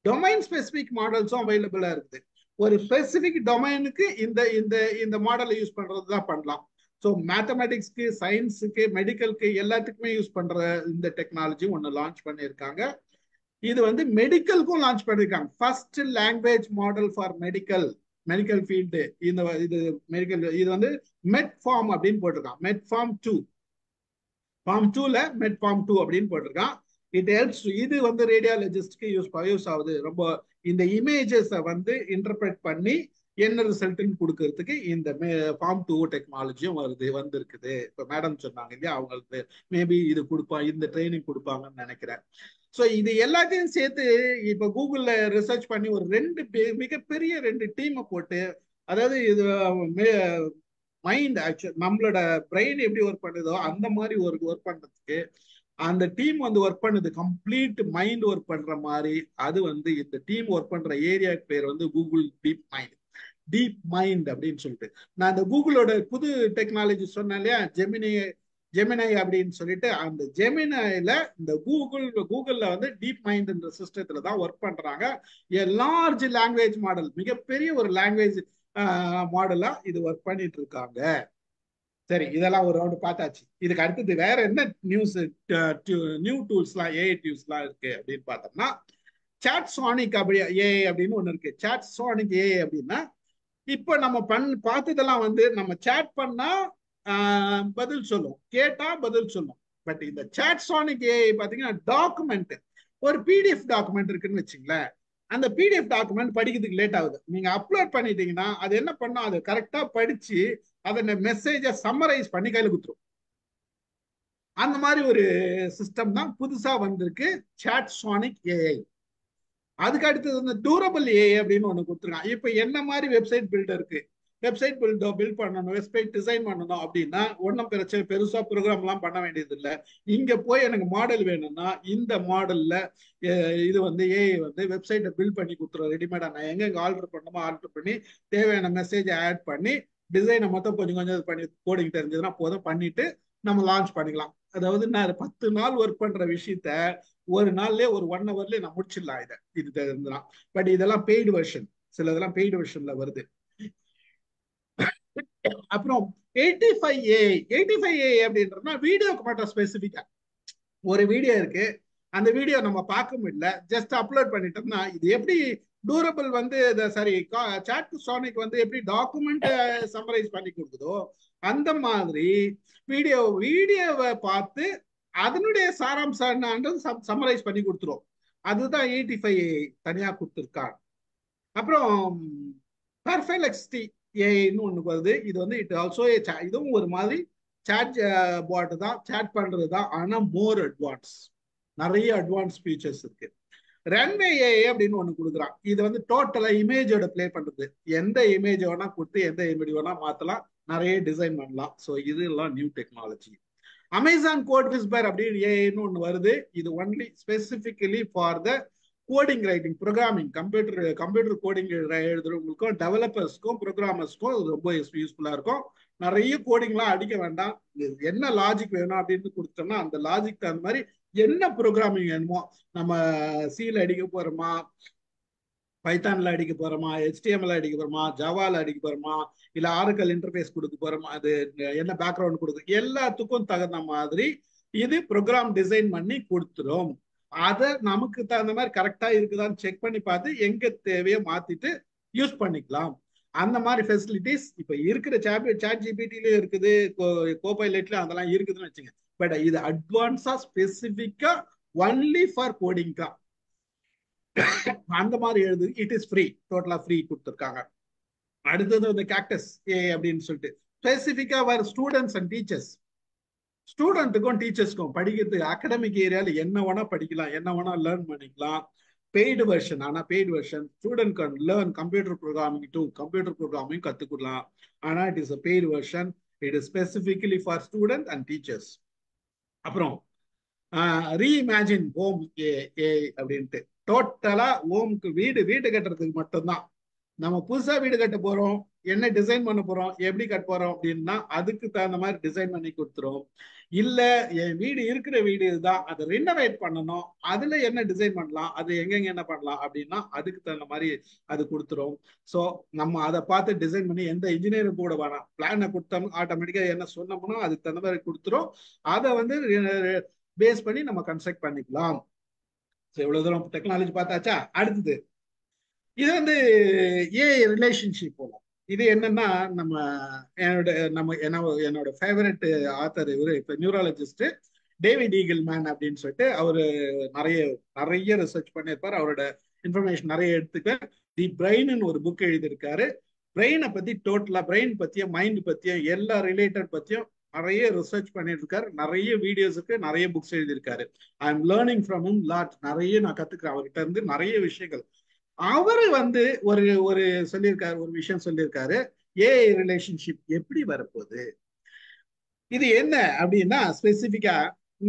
டொமைன் ஸ்பெசிபிக் மாடல்ஸும் அவைலபிளா இருக்குது. ஒரு ஸ்பெசிபிக் டொமைனுக்கு இந்த இந்த இந்த மாடலை யூஸ் பண்றது தான் பண்ணலாம். ஸோ மேத்தமெட்டிக்ஸ்க்கு, சயின்ஸுக்கு, மெடிக்கலுக்கு எல்லாத்துக்குமே யூஸ் பண்ற இந்த டெக்னாலஜி ஒன்று லான்ச் பண்ணியிருக்காங்க. இது வந்து மெடிக்கலுக்கும் லான்ச் பண்ணிருக்காங்க. First language model for medical field. இந்த இது மெடிக்கல், இது வந்து மெட்ஃபார்ம் அப்படின்னு போட்டிருக்கான். PaLM 2ல மெட்ஃபார்ம் 2 அப்படின்னு போட்டிருக்கான். It helps. இது வந்து ரேடியாலஜிஸ்ட்க்கு யூஸ் ஆகுது. ரொம்ப இந்த இமேஜஸை வந்து இன்டர்பிரட் பண்ணி என்ன ரிசல்ட்னு கொடுக்கறதுக்கு இந்த PaLM 2 டெக்னாலஜியும் வந்திருக்குது. இப்போ மேடம் சொன்னாங்க இல்லையா, அவங்களுக்கு மேபி இது கொடுப்பாங்க, இந்த ட்ரைனிங் கொடுப்பாங்கன்னு நினைக்கிறேன். ஸோ இது எல்லாத்தையும் சேர்த்து இப்போ கூகுள்ல ரிசர்ச் பண்ணி ஒரு மிகப்பெரிய 2 டீமை போட்டு, அதாவது இது மைண்ட் ஆக்சுவல் நம்மளோட பிரெயின் எப்படி ஒர்க் பண்ணுதோ அந்த மாதிரி ஒரு ஒர்க் பண்றதுக்கு அந்த டீம் வந்து ஒர்க் பண்ணுது. கம்ப்ளீட் மைண்ட் ஒர்க் பண்ற மாதிரி. அது வந்து இந்த டீம் ஒர்க் பண்ற ஏரியாக்கு பேர் வந்து கூகுள் டீப் மைண்ட் அப்படின்னு சொல்லிட்டு. நான் இந்த கூகுளோட புது டெக்னாலஜி சொன்னேன் இல்லையா, ஜெமினை அப்படின்னு சொல்லிட்டு, அந்த ஜெமினைல இந்த கூகுள்ல வந்து டீப் மைண்ட் சிஸ்டத்துல தான் ஒர்க் பண்றாங்க. லார்ஜ் லாங்குவேஜ் மாடல், மிகப்பெரிய ஒரு லாங்குவேஜ் மாடலா இது ஒர்க் பண்ணிட்டு இருக்காங்க. சரி, இதெல்லாம் ஒரு ரவுண்ட் பார்த்தாச்சு. இதுக்கு அடுத்தது வேற என்ன நியூ டூல்ஸ்லாம், ஏஐ டூல்ஸ்லாம் இருக்கு அப்படின்னு பார்த்தோம்னா, சாட்சானிக் ஏஐ அப்படின்னு ஒண்ணு இருக்கு. சாட்சானிக் ஏஐ அப்படின்னா, இப்ப நம்ம பார்த்ததெல்லாம் வந்து நம்ம சேட் பண்ணா பதில் சொல்லும், கேட்டா பதில் சொல்லும். பட் இந்த சாட்சானிக் ஏஐ பாத்தீங்கன்னா டாக்குமெண்ட், ஒரு பிடிஎஃப் டாக்குமெண்ட் இருக்குன்னு வச்சுங்களேன். அந்த பிடிஎஃப் டாக்குமெண்ட் படிக்கிறதுக்கு லேட் ஆகுது. நீங்க அப்லோட் பண்ணிட்டீங்கன்னா அது என்ன பண்ணும், அது கரெக்டா படிச்சு அதை மெசேஜை சம்மரைஸ் பண்ணி கையில கொடுத்துரும். அந்த மாதிரி ஒரு சிஸ்டம் தான் புதுசா வந்திருக்கு, சாட்சானிக் ஏஐ. அதுக்கு அடுத்தது வந்து டூரபிள் ஏஐ அப்படின்னு ஒண்ணு கொடுத்துருக்கான். இப்ப என்ன மாதிரி வெப்சைட் பில்டருக்கு வெப்சைட் பில்ட் பண்ணணும், வெப்சைட் டிசைன் பண்ணணும் அப்படின்னா ஒன்றும் பிரச்சனை, பெருசா ப்ரோக்ராம் எல்லாம் பண்ண வேண்டியது இல்லை. இங்க போய் எனக்கு மாடல் வேணும்னா இந்த மாடல்ல இது வந்து ஏஐ வந்து வெப்சைட்டை பில்ட் பண்ணி கொடுத்துரும் ரெடிமேடா. நான் எங்க ஆர்டர் பண்ணணுமோ ஆர்டர் பண்ணி தேவையான மெசேஜை ஆட் பண்ணி டிசைனை மொத்தம் கொஞ்சம் கொஞ்சம் பண்ணி கோடிங் தெரிஞ்சதுன்னா போதும், பண்ணிட்டு நம்ம லான்ச் பண்ணிக்கலாம். அதாவது நான் 10 நாள் ஒர்க் பண்ற விஷயத்த ஒரு நாள்லயே ஒரு 1 ஹவர்லயே நான் முடிச்சிடலாம் இது தெரிஞ்சுலாம். பட் இதெல்லாம் பெய்டு வெர்ஷன், சில இதெல்லாம் பெய்டு வெர்ஷன்ல வருது. அப்புறம் 85A அப்படின்றதுனா வீடியோக்கு மட்டும் ஸ்பெசிபிக்கா ஒரு வீடியோ இருக்கு, அந்த வீடியோ நம்ம பார்க்க முடியல, ஜஸ்ட் அப்லோட் பண்ணிட்டோம்னா இது எப்படி டூரபிள் வந்து சாரி சாட்சானிக் வந்து எப்படி டாக்குமெண்ட் சம்மரைஸ் பண்ணி கொடுக்குதோ அந்த மாதிரி வீடியோவை பார்த்து அதனுடைய சாராம்சம் சம்மரைஸ் பண்ணி கொடுத்துரும். அதுதான் 85A தனியா கொடுத்துருக்காங்க. அப்புறம் பெர்ஃபெக்ட் ஏஐன்னு ஒண்ணு வருது. இது வந்து இட் ஆல்சோ இதுவும் ஒரு மாதிரி சாட் பாட் தான், சாட் பண்றது தான், ஆனா மோர் அட்வான்ஸ், நிறைய அட்வான்ஸ் ஃபீச்சர்ஸ் இருக்கு. ரன்வே ஏஐ அப்படின்னு ஒண்ணு கொடுக்குறான். இது வந்து டோட்டலா இமேஜோட பிளே பண்றது. எந்த இமேஜ் வேணா கொடுத்து எந்த இமேஜ் வேணா மாத்தலாம், நிறைய டிசைன் பண்ணலாம். ஸோ இதெல்லாம் new technology. Amazon code whisper அப்படின்னு ஏஐன்னு ஒண்ணு வருது. இது only specifically for the coding writing, programming, computer coding எழுதுறவங்களுக்கும் டெவலப்பர்ஸ்க்கும் ப்ரோக்ராமர்ஸ்க்கும் ரொம்ப யூஸ்ஃபுல்லா இருக்கும். நிறைய கோடிங்லாம் அடிக்க வேண்டாம், என்ன லாஜிக் வேணும் அப்படின்னு கொடுத்தோம்னா அந்த லாஜிக் தகுந்த மாதிரி என்ன ப்ரோக்ராமிங் வேணுமோ, நம்ம சில அடிக்க போறோமா, பைத்தான்ல அடிக்க போறோமா, HTML அடிக்க போறோமா, ஜாவால அடிக்க போறோமா, இல்ல ஆரக்கல் இன்டர்ஃபேஸ் கொடுக்க போறோமா, அது என்ன பேக்ரவுண்ட் கொடுக்கு, எல்லாத்துக்கும் தகுந்த மாதிரி இது ப்ரோக்ராம் டிசைன் பண்ணி கொடுத்துரும். அதை நமக்கு தகுந்த மாதிரி கரெக்டா இருக்குதான்னு செக் பண்ணி பார்த்து எங்க தேவையோ மாத்திட்டு யூஸ் பண்ணிக்கலாம். அந்த மாதிரி ஃபெசிலிட்டிஸ் இப்ப இருக்கிற சாட் ஜிபிடிலயும் இருக்குது, கோபைலட்லயும் அதெல்லாம் இருக்குதுன்னு வச்சுங்க. பட் இது அட்வான்ஸா ஸ்பெசிபிக்கா ஒன்லி ஃபார் கோடிங்கா அந்த மாதிரி எழுது. இட் இஸ் ஃப்ரீ, டோட்டலா ஃப்ரீ கொடுத்துருக்காங்க. அடுத்தது வந்து கேக்டஸ் ஏஐ அப்படின்னு சொல்லிட்டு ஸ்பெசிபிக்கா வர ஸ்டூடெண்ட்ஸ் அண்ட் டீச்சர்ஸ், ஸ்டூடெண்ட்டுக்கும் டீச்சர்ஸ்க்கும் படிக்கிறதுக்கு அகடமிக் ஏரியால என்ன வேணா படிக்கலாம், என்ன வேணா லேர்ன் பண்ணிக்கலாம். பெய்டு வெர்ஷன், ஆனா paid version student can learn computer programming கத்துக்கலாம். ஆனா it is a paid version. It is specifically for student and teachers. அப்புறம் ரீஇமேஜின் ஹோம் ஏ அப்படின்ட்டு டோட்டலா ஹோம்க்கு வீடு கட்டுறதுக்கு மட்டும்தான். நம்ம புதுசா வீடு கட்ட போறோம், என்ன டிசைன் பண்ண போறோம், எப்படி கட்ட போறோம் அப்படின்னா அதுக்கு தகுந்த மாதிரி டிசைன் பண்ணி கொடுத்துரும். இல்ல என் வீடு இருக்கிற வீடு இதுதான், அதை ரினோவேட் பண்ணணும், அதுல என்ன டிசைன் பண்ணலாம், அது எங்கெங்க என்ன பண்ணலாம் அப்படின்னா அதுக்கு தகுந்த மாதிரி அது கொடுத்துரும். ஸோ நம்ம அதை பார்த்து டிசைன் பண்ணி எந்த இன்ஜினியரும் கூட வேணாம், பிளானை கொடுத்தோம் ஆட்டோமேட்டிக்கா என்ன சொன்னோம்னா அதுக்கு தகுந்த மாதிரி கொடுத்துரும். அதை வந்து பேஸ் பண்ணி நம்ம கன்ஸ்ட்ரக்ட் பண்ணிக்கலாம். இவ்வளவு தூரம் டெக்னாலஜி பார்த்தாச்சா. அடுத்தது இது வந்து ஏஐ ரிலேஷன்ஷிப் போல. இது என்னன்னா என்னோட ஃபேவரட் ஆத்தர் இவரு, இப்ப நியூராலஜிஸ்ட் டேவிட் ஈகிள்மேன் அப்படின்னு சொல்லிட்டு அவரு நிறைய நிறைய ரிசர்ச் பண்ணியிருப்பார். அவரோட இன்ஃபர்மேஷன் நிறைய எடுத்துக்க தி பிரெயின் ஒரு புக் எழுதியிருக்காரு. பிரெயினை பத்தி டோட்டலா, பிரெயின் பத்தியும் மைண்ட் பத்தியும் எல்லா ரிலேட்டட் பத்தியும் நிறைய ரிசர்ச் பண்ணிட்டு இருக்காரு. நிறைய வீடியோஸுக்கு நிறைய புக்ஸ் எழுதியிருக்காரு. I am learning from him lot. நிறைய நான் கத்துக்கிறேன் அவர்கிட்ட இருந்து நிறைய விஷயங்கள். அவரு வந்து ஒரு ஒரு சொல்லியிருக்காரு, ஒரு விஷயம் சொல்லியிருக்காரு, ஏஐ ரிலேஷன்ஷிப் எப்படி வரப்போகுது. இது என்ன அப்படின்னா ஸ்பெசிபிக்கா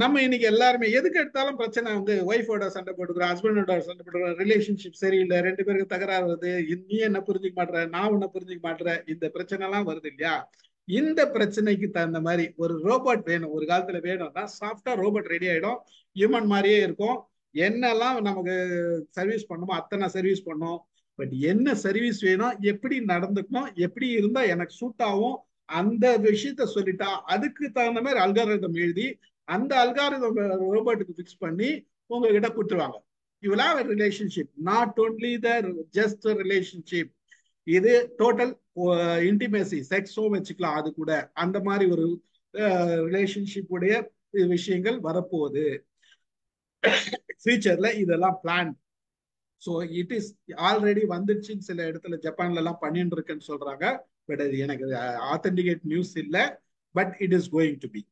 நம்ம இன்னைக்கு எல்லாருமே எதுக்கு எடுத்தாலும் பிரச்சனை வந்து ஒய்ஃபோட சண்டை போட்டுக்கிறோம், ஹஸ்பண்டோட சண்டை போட்டுக்கிறோம், ரிலேஷன்ஷிப் சரியில்லை, ரெண்டு பேருக்கு தகராறு வருது, நீ என்ன புரிஞ்சுக்க மாட்டேற, நான் உன்னை புரிஞ்சுக்க மாட்டேற, இந்த பிரச்சனை எல்லாம் வருது இல்லையா. இந்த பிரச்சனைக்கு தகுந்த மாதிரி ஒரு ரோபோட் வேணும். ஒரு காலத்துல வேணும்னா சாஃப்டா ரோபோட் ரெடி ஆயிடும், ஹியூமன் மாதிரியே இருக்கும், என்னெல்லாம் நமக்கு சர்வீஸ் பண்ணுமோ அத்தனை சர்வீஸ் பண்ணும். பட் என்ன சர்வீஸ் வேணும், எப்படி நடந்துக்கணும், எப்படி இருந்தா எனக்கு சூட் ஆகும், அந்த விஷயத்த சொல்லிட்டா அதுக்கு தகுந்த மாதிரி அல்காரிதம் எழுதி அந்த அல்காரிதம் ரோபோட்டுக்கு பிக்ஸ் பண்ணி உங்ககிட்ட கொடுத்துருவாங்க. You will have a relationship, not only the just a relationship, இது டோட்டல் இன்டிமேசி, செக்ஸும் வச்சுக்கலாம் அது கூட. அந்த மாதிரி ஒரு ரிலேஷன்ஷிப் உடைய விஷயங்கள் வரப்போகுது ஃபியூச்சர்ல. இதெல்லாம் plan. So it is already வந்துடுச்சுன்னு சில இடத்துல ஜப்பான்ல எல்லாம் பண்ணிட்டு இருக்குன்னு சொல்றாங்க. பட் அது எனக்கு ஆத்தென்டிகேட் நியூஸ் இல்லை. But it is going to be.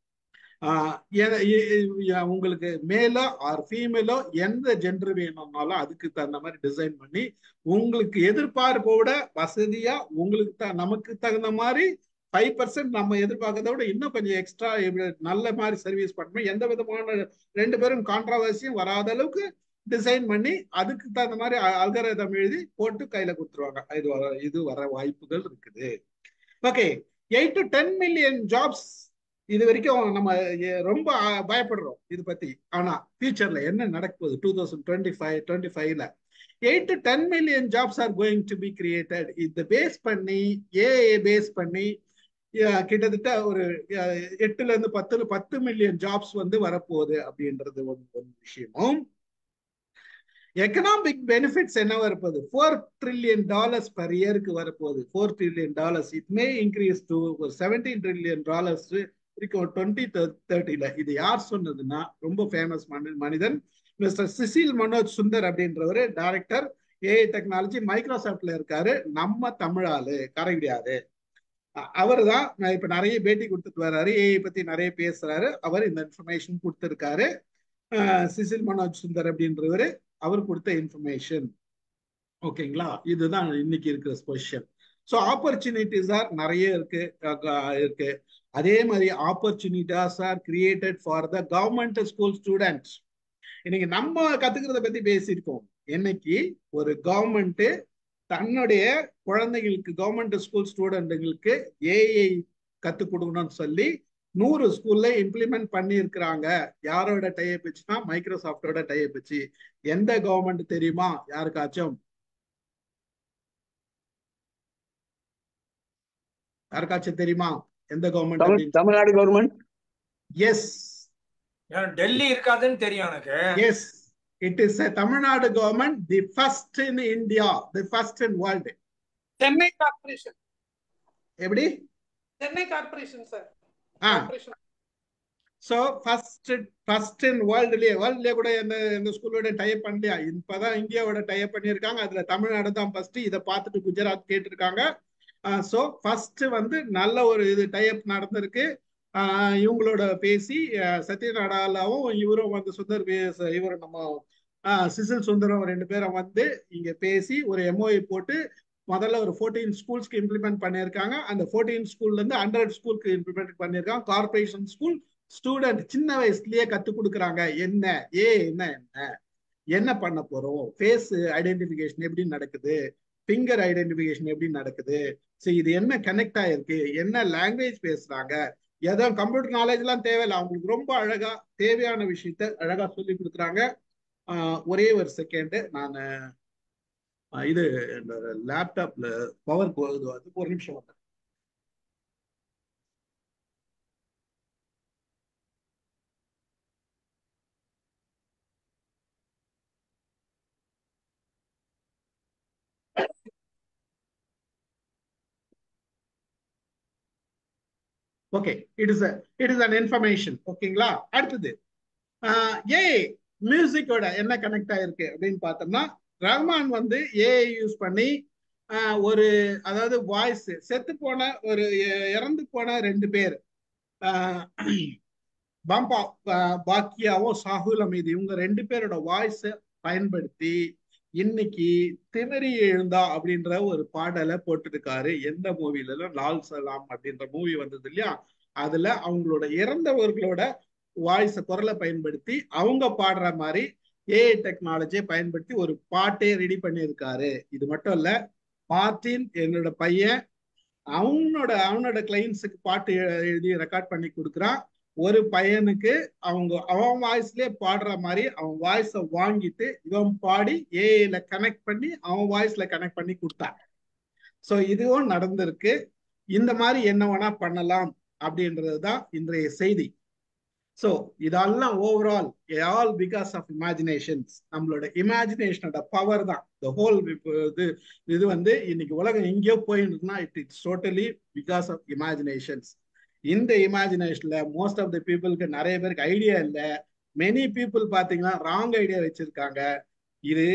உங்களுக்கு மேலோ ஆர் ஃபீமேலோ எந்த ஜெண்டர் வேணும்னாலும் அதுக்கு தகுந்த மாதிரி டிசைன் பண்ணி உங்களுக்கு எதிர்பார்ப்போட வசதியா உங்களுக்கு நமக்கு தகுந்த மாதிரி 5% நம்ம எதிர்பார்க்கறத விட இன்னும் கொஞ்சம் எக்ஸ்ட்ரா நல்ல மாதிரி சர்வீஸ் பண்ணணும். எந்த விதமான ரெண்டு பேரும் கான்ட்ராவர்சியும் வராத அளவுக்கு டிசைன் பண்ணி அதுக்கு தகுந்த மாதிரி அல்காரிதம் எழுதி போட்டு கையில கொடுத்துருவாங்க. இது வர வாய்ப்புகள் இருக்குது. ஓகே, 8 to 10 million ஜாப்ஸ் இது வரைக்கும் நம்ம ரொம்ப பயப்படுறோம் இது பத்தி. ஆனா ஃபியூச்சர்ல என்ன நடக்க போகுது 2025ல 8 to 10 million jobs are going to be created. இந்த பேஸ் பண்ணி ஏஐ பேஸ் பண்ணி கிட்டத்தட்ட ஒரு 8 ல இருந்து 10 மில்லியன் ஜாப்ஸ் வந்து வரப்போகுது அப்படின்றது ஒரு விஷயமும். எக்கனாமிக் பெனிஃபிட்ஸ் என்ன வரப்போகுது, $4 trillion per இயருக்கு வரப்போகுது. $4 trillion. It may increase to $17 trillion இருக்கும் 2030ல. இது யார் சொன்னதுன்னா ரொம்ப ஃபேமஸ் மனிதன் மிஸ்டர் சிசில் மனோஜ் சுந்தர் அப்படின்றவர், டைரக்டர் ஏஐ டெக்னாலஜி மைக்ரோசாப்ட்ல இருக்காரு. நம்ம தமிழாளு, கரை கிடையாது. அவர் தான் இப்ப நிறைய பேட்டி கொடுத்துட்டு வர்றாரு, ஏஐ பத்தி நிறைய பேசுறாரு. அவர் இந்த இன்ஃபர்மேஷன் கொடுத்திருக்காரு. சிசில் மனோஜ் சுந்தர் அப்படின்றவர் அவர் கொடுத்த இன்ஃபர்மேஷன். ஓகேங்களா, இதுதான் இன்னைக்கு இருக்கிற பொசிஷன். ஸோ ஆப்பர்ச்சுனிட்டிஸ் ஆர் நிறைய இருக்கு. அதே மாதிரி opportunities are created for the government school students. இன்னைக்கு நம்ம கத்துக்கிறத பத்தி பேசியிருக்கோம். இன்னைக்கு ஒரு கவர்மெண்ட் தன்னுடைய குழந்தைகளுக்கு, கவர்மெண்ட் ஸ்கூல் ஸ்டூடெண்ட்டுங்களுக்கு ஏஐ கத்துக் கொடுக்கணும்னு சொல்லி 100 ஸ்கூல்ல இம்ப்ளிமெண்ட் பண்ணி இருக்கிறாங்க. யாரோட டைப் வச்சுன்னா மைக்ரோசாப்டோட டைப் வச்சு. எந்த கவர்மெண்ட் தெரியுமா யாருக்காச்சும்? யாருக்காச்சும் தெரியுமா எந்த government? Tamil Nadu government. Yes, Delhi இருக்காதுன்னு தெரியும் எனக்கு. Yes, it is a Tamilnadu government, the first in India, the first in world. Chennai Corporation. எப்படி? Chennai Corporation sir. So first in worldலயே கூட இந்த ஸ்கூலோட டைப் பண்ணலையா? இப்பதான் இந்தியாவோட டைப் பண்ணியிருக்காங்க. அதுல தமிழ்நாடு தான் ஃபர்ஸ்ட். இதை பார்த்துட்டு குஜராத் கேட்டிருக்காங்க. ஸோ ஃபர்ஸ்ட் வந்து நல்ல ஒரு இது டைப் நடந்திருக்கு. இவங்களோட பேசி சத்யநாடாலாவும் இவரும் வந்து இவரும் நம்ம சிசில் சுந்தரம் ரெண்டு பேரும் வந்து இங்க பேசி ஒரு எம்ஓஐ போட்டு முதல்ல ஒரு 14 ஸ்கூல்ஸ்க்கு இம்ப்ளிமெண்ட் பண்ணியிருக்காங்க. அந்த 14 ஸ்கூல்ல இருந்து 100 ஸ்கூலுக்கு இம்ப்ளிமெண்ட் பண்ணியிருக்காங்க. கார்பரேஷன் ஸ்கூல் ஸ்டூடெண்ட் சின்ன வயசுலயே கத்து கொடுக்குறாங்க. என்ன என்ன என்ன பண்ண போறோம், ஃபேஸ் ஐடென்டிபிகேஷன் எப்படி நடக்குது, ஃபிங்கர் ஐடென்டிபிகேஷன் எப்படி நடக்குது, சரி இது என்ன கனெக்ட் ஆயிருக்கு, என்ன லாங்குவேஜ் பேசுறாங்க, ஏதோ கம்ப்யூட்டர் நாலேஜ் எல்லாம் தேவையில்லை, அவங்களுக்கு ரொம்ப அழகா தேவையான விஷயத்த அழகா சொல்லி கொடுக்குறாங்க. ஒரே ஒரு செகண்ட், நான் இது லேப்டாப்ல பவர் போகுது, அது ஒரு நிமிஷம் வந்து. Okay, it is an information. ஓகேங்களா? அடுத்தது ஏஐ மியூசிக்கோட என்ன கனெக்ட் ஆயிருக்கு அப்படின்னு பார்த்தோம்னா, ரஹ்மான் வந்து ஏஐ யூஸ் பண்ணி ஒரு, அதாவது வாய்ஸ் செத்து போன ஒரு இறந்து போன 2 பேர், பாம்பா பாக்கியாவும் சாகுல் அமீது, இவங்க 2 பேரோட வாய்ஸ் பயன்படுத்தி இன்னைக்கு திமிரி எழுந்தா அப்படின்ற ஒரு பாடலை போட்டிருக்காரு. எந்த மூவில? லால் சலாம் அப்படின்ற மூவி வந்தது இல்லையா, அதுல அவங்களோட இறந்தவர்களோட வாய்ஸ் குரலை பயன்படுத்தி அவங்க பாடுற மாதிரி ஏஐ டெக்னாலஜியை பயன்படுத்தி ஒரு பாட்டே ரெடி பண்ணியிருக்காரு. இது மட்டும் இல்ல, மார்டின் என்னோட பையன் அவனோட கிளைண்ட்ஸுக்கு பாட்டு எழுதி ரெக்கார்ட் பண்ணி கொடுக்குறான். ஒரு பையனுக்கு அவன் வாய்ஸ்லயே பாடுற மாதிரி அவன் வாய்ஸை வாங்கிட்டு இவன் பாடி ஏஐல கனெக்ட் பண்ணி அவன் வாய்ஸ்ல கனெக்ட் பண்ணி கொடுத்தான். ஸோ இதுவும் நடந்திருக்கு. இந்த மாதிரி என்ன வேணா பண்ணலாம் அப்படின்றதுதான் இன்றைய செய்தி. ஸோ இதெல்லாம் overall all because of imaginations. நம்மளோட இமேஜினேஷனோட பவர் தான் த ஹோல். இது வந்து இன்னைக்கு உலகம் எங்கேயோ போயிருந்துன்னா it's totally because of imaginations. இந்த இமேஜினேஷன்ல மோஸ்ட் ஆஃப் த பீப்புளுக்கு, நிறைய பேருக்கு ஐடியா இல்லை. மெனி பீப்புள் பார்த்தீங்கன்னா ராங் ஐடியா வச்சிருக்காங்க. இது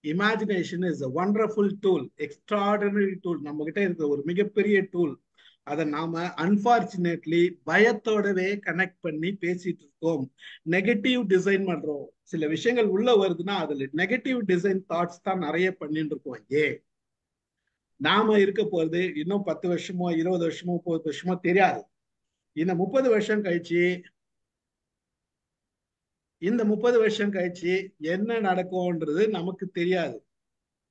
imagination is a wonderful tool, extraordinary tool, நம்ம கிட்ட இருக்கிற ஒரு மிகப்பெரிய டூல். அதை நாம அன்பார்ச்சுனேட்லி பயத்தோடவே கனெக்ட் பண்ணி பேசிட்டு இருக்கோம். நெகட்டிவ் டிசைன் பண்றோம். சில விஷயங்கள் உள்ள வருதுன்னா அதுல நெகட்டிவ் டிசைன் தாட்ஸ் தான் நிறைய பண்ணிட்டு இருக்கோம். நாம இருக்க போறது இன்னும் 10 வருஷமோ 20 வருஷமோ 30 வருஷமோ தெரியாது. இந்த 30 வருஷம் கழிச்சு என்ன நடக்கும்ன்றது நமக்கு தெரியாது.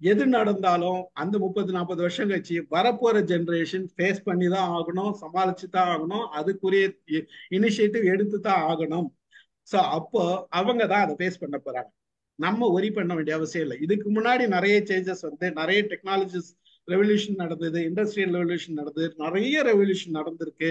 எது நடந்தாலும் அந்த 30-40 வருஷம் கழிச்சு வரப்போற ஜெனரேஷன் ஃபேஸ் பண்ணி தான் ஆகணும், சமாளிச்சு தான் ஆகணும், அதுக்குரிய இனிஷியேட்டிவ் எடுத்து தான் ஆகணும். ஸோ அப்போ அவங்க தான் அதை ஃபேஸ் பண்ண போறாங்க. நம்ம ஒரி பண்ண வேண்டிய அவசியம் இல்லை. இதுக்கு முன்னாடி நிறைய சேஞ்சஸ் வந்து நிறைய டெக்னாலஜிஸ் ரெவல்யூஷன் நடந்தது, இண்டஸ்ட்ரியல் ரெவல்யூஷன் நடந்தது, நிறைய ரெவல்யூஷன் நடந்திருக்கு.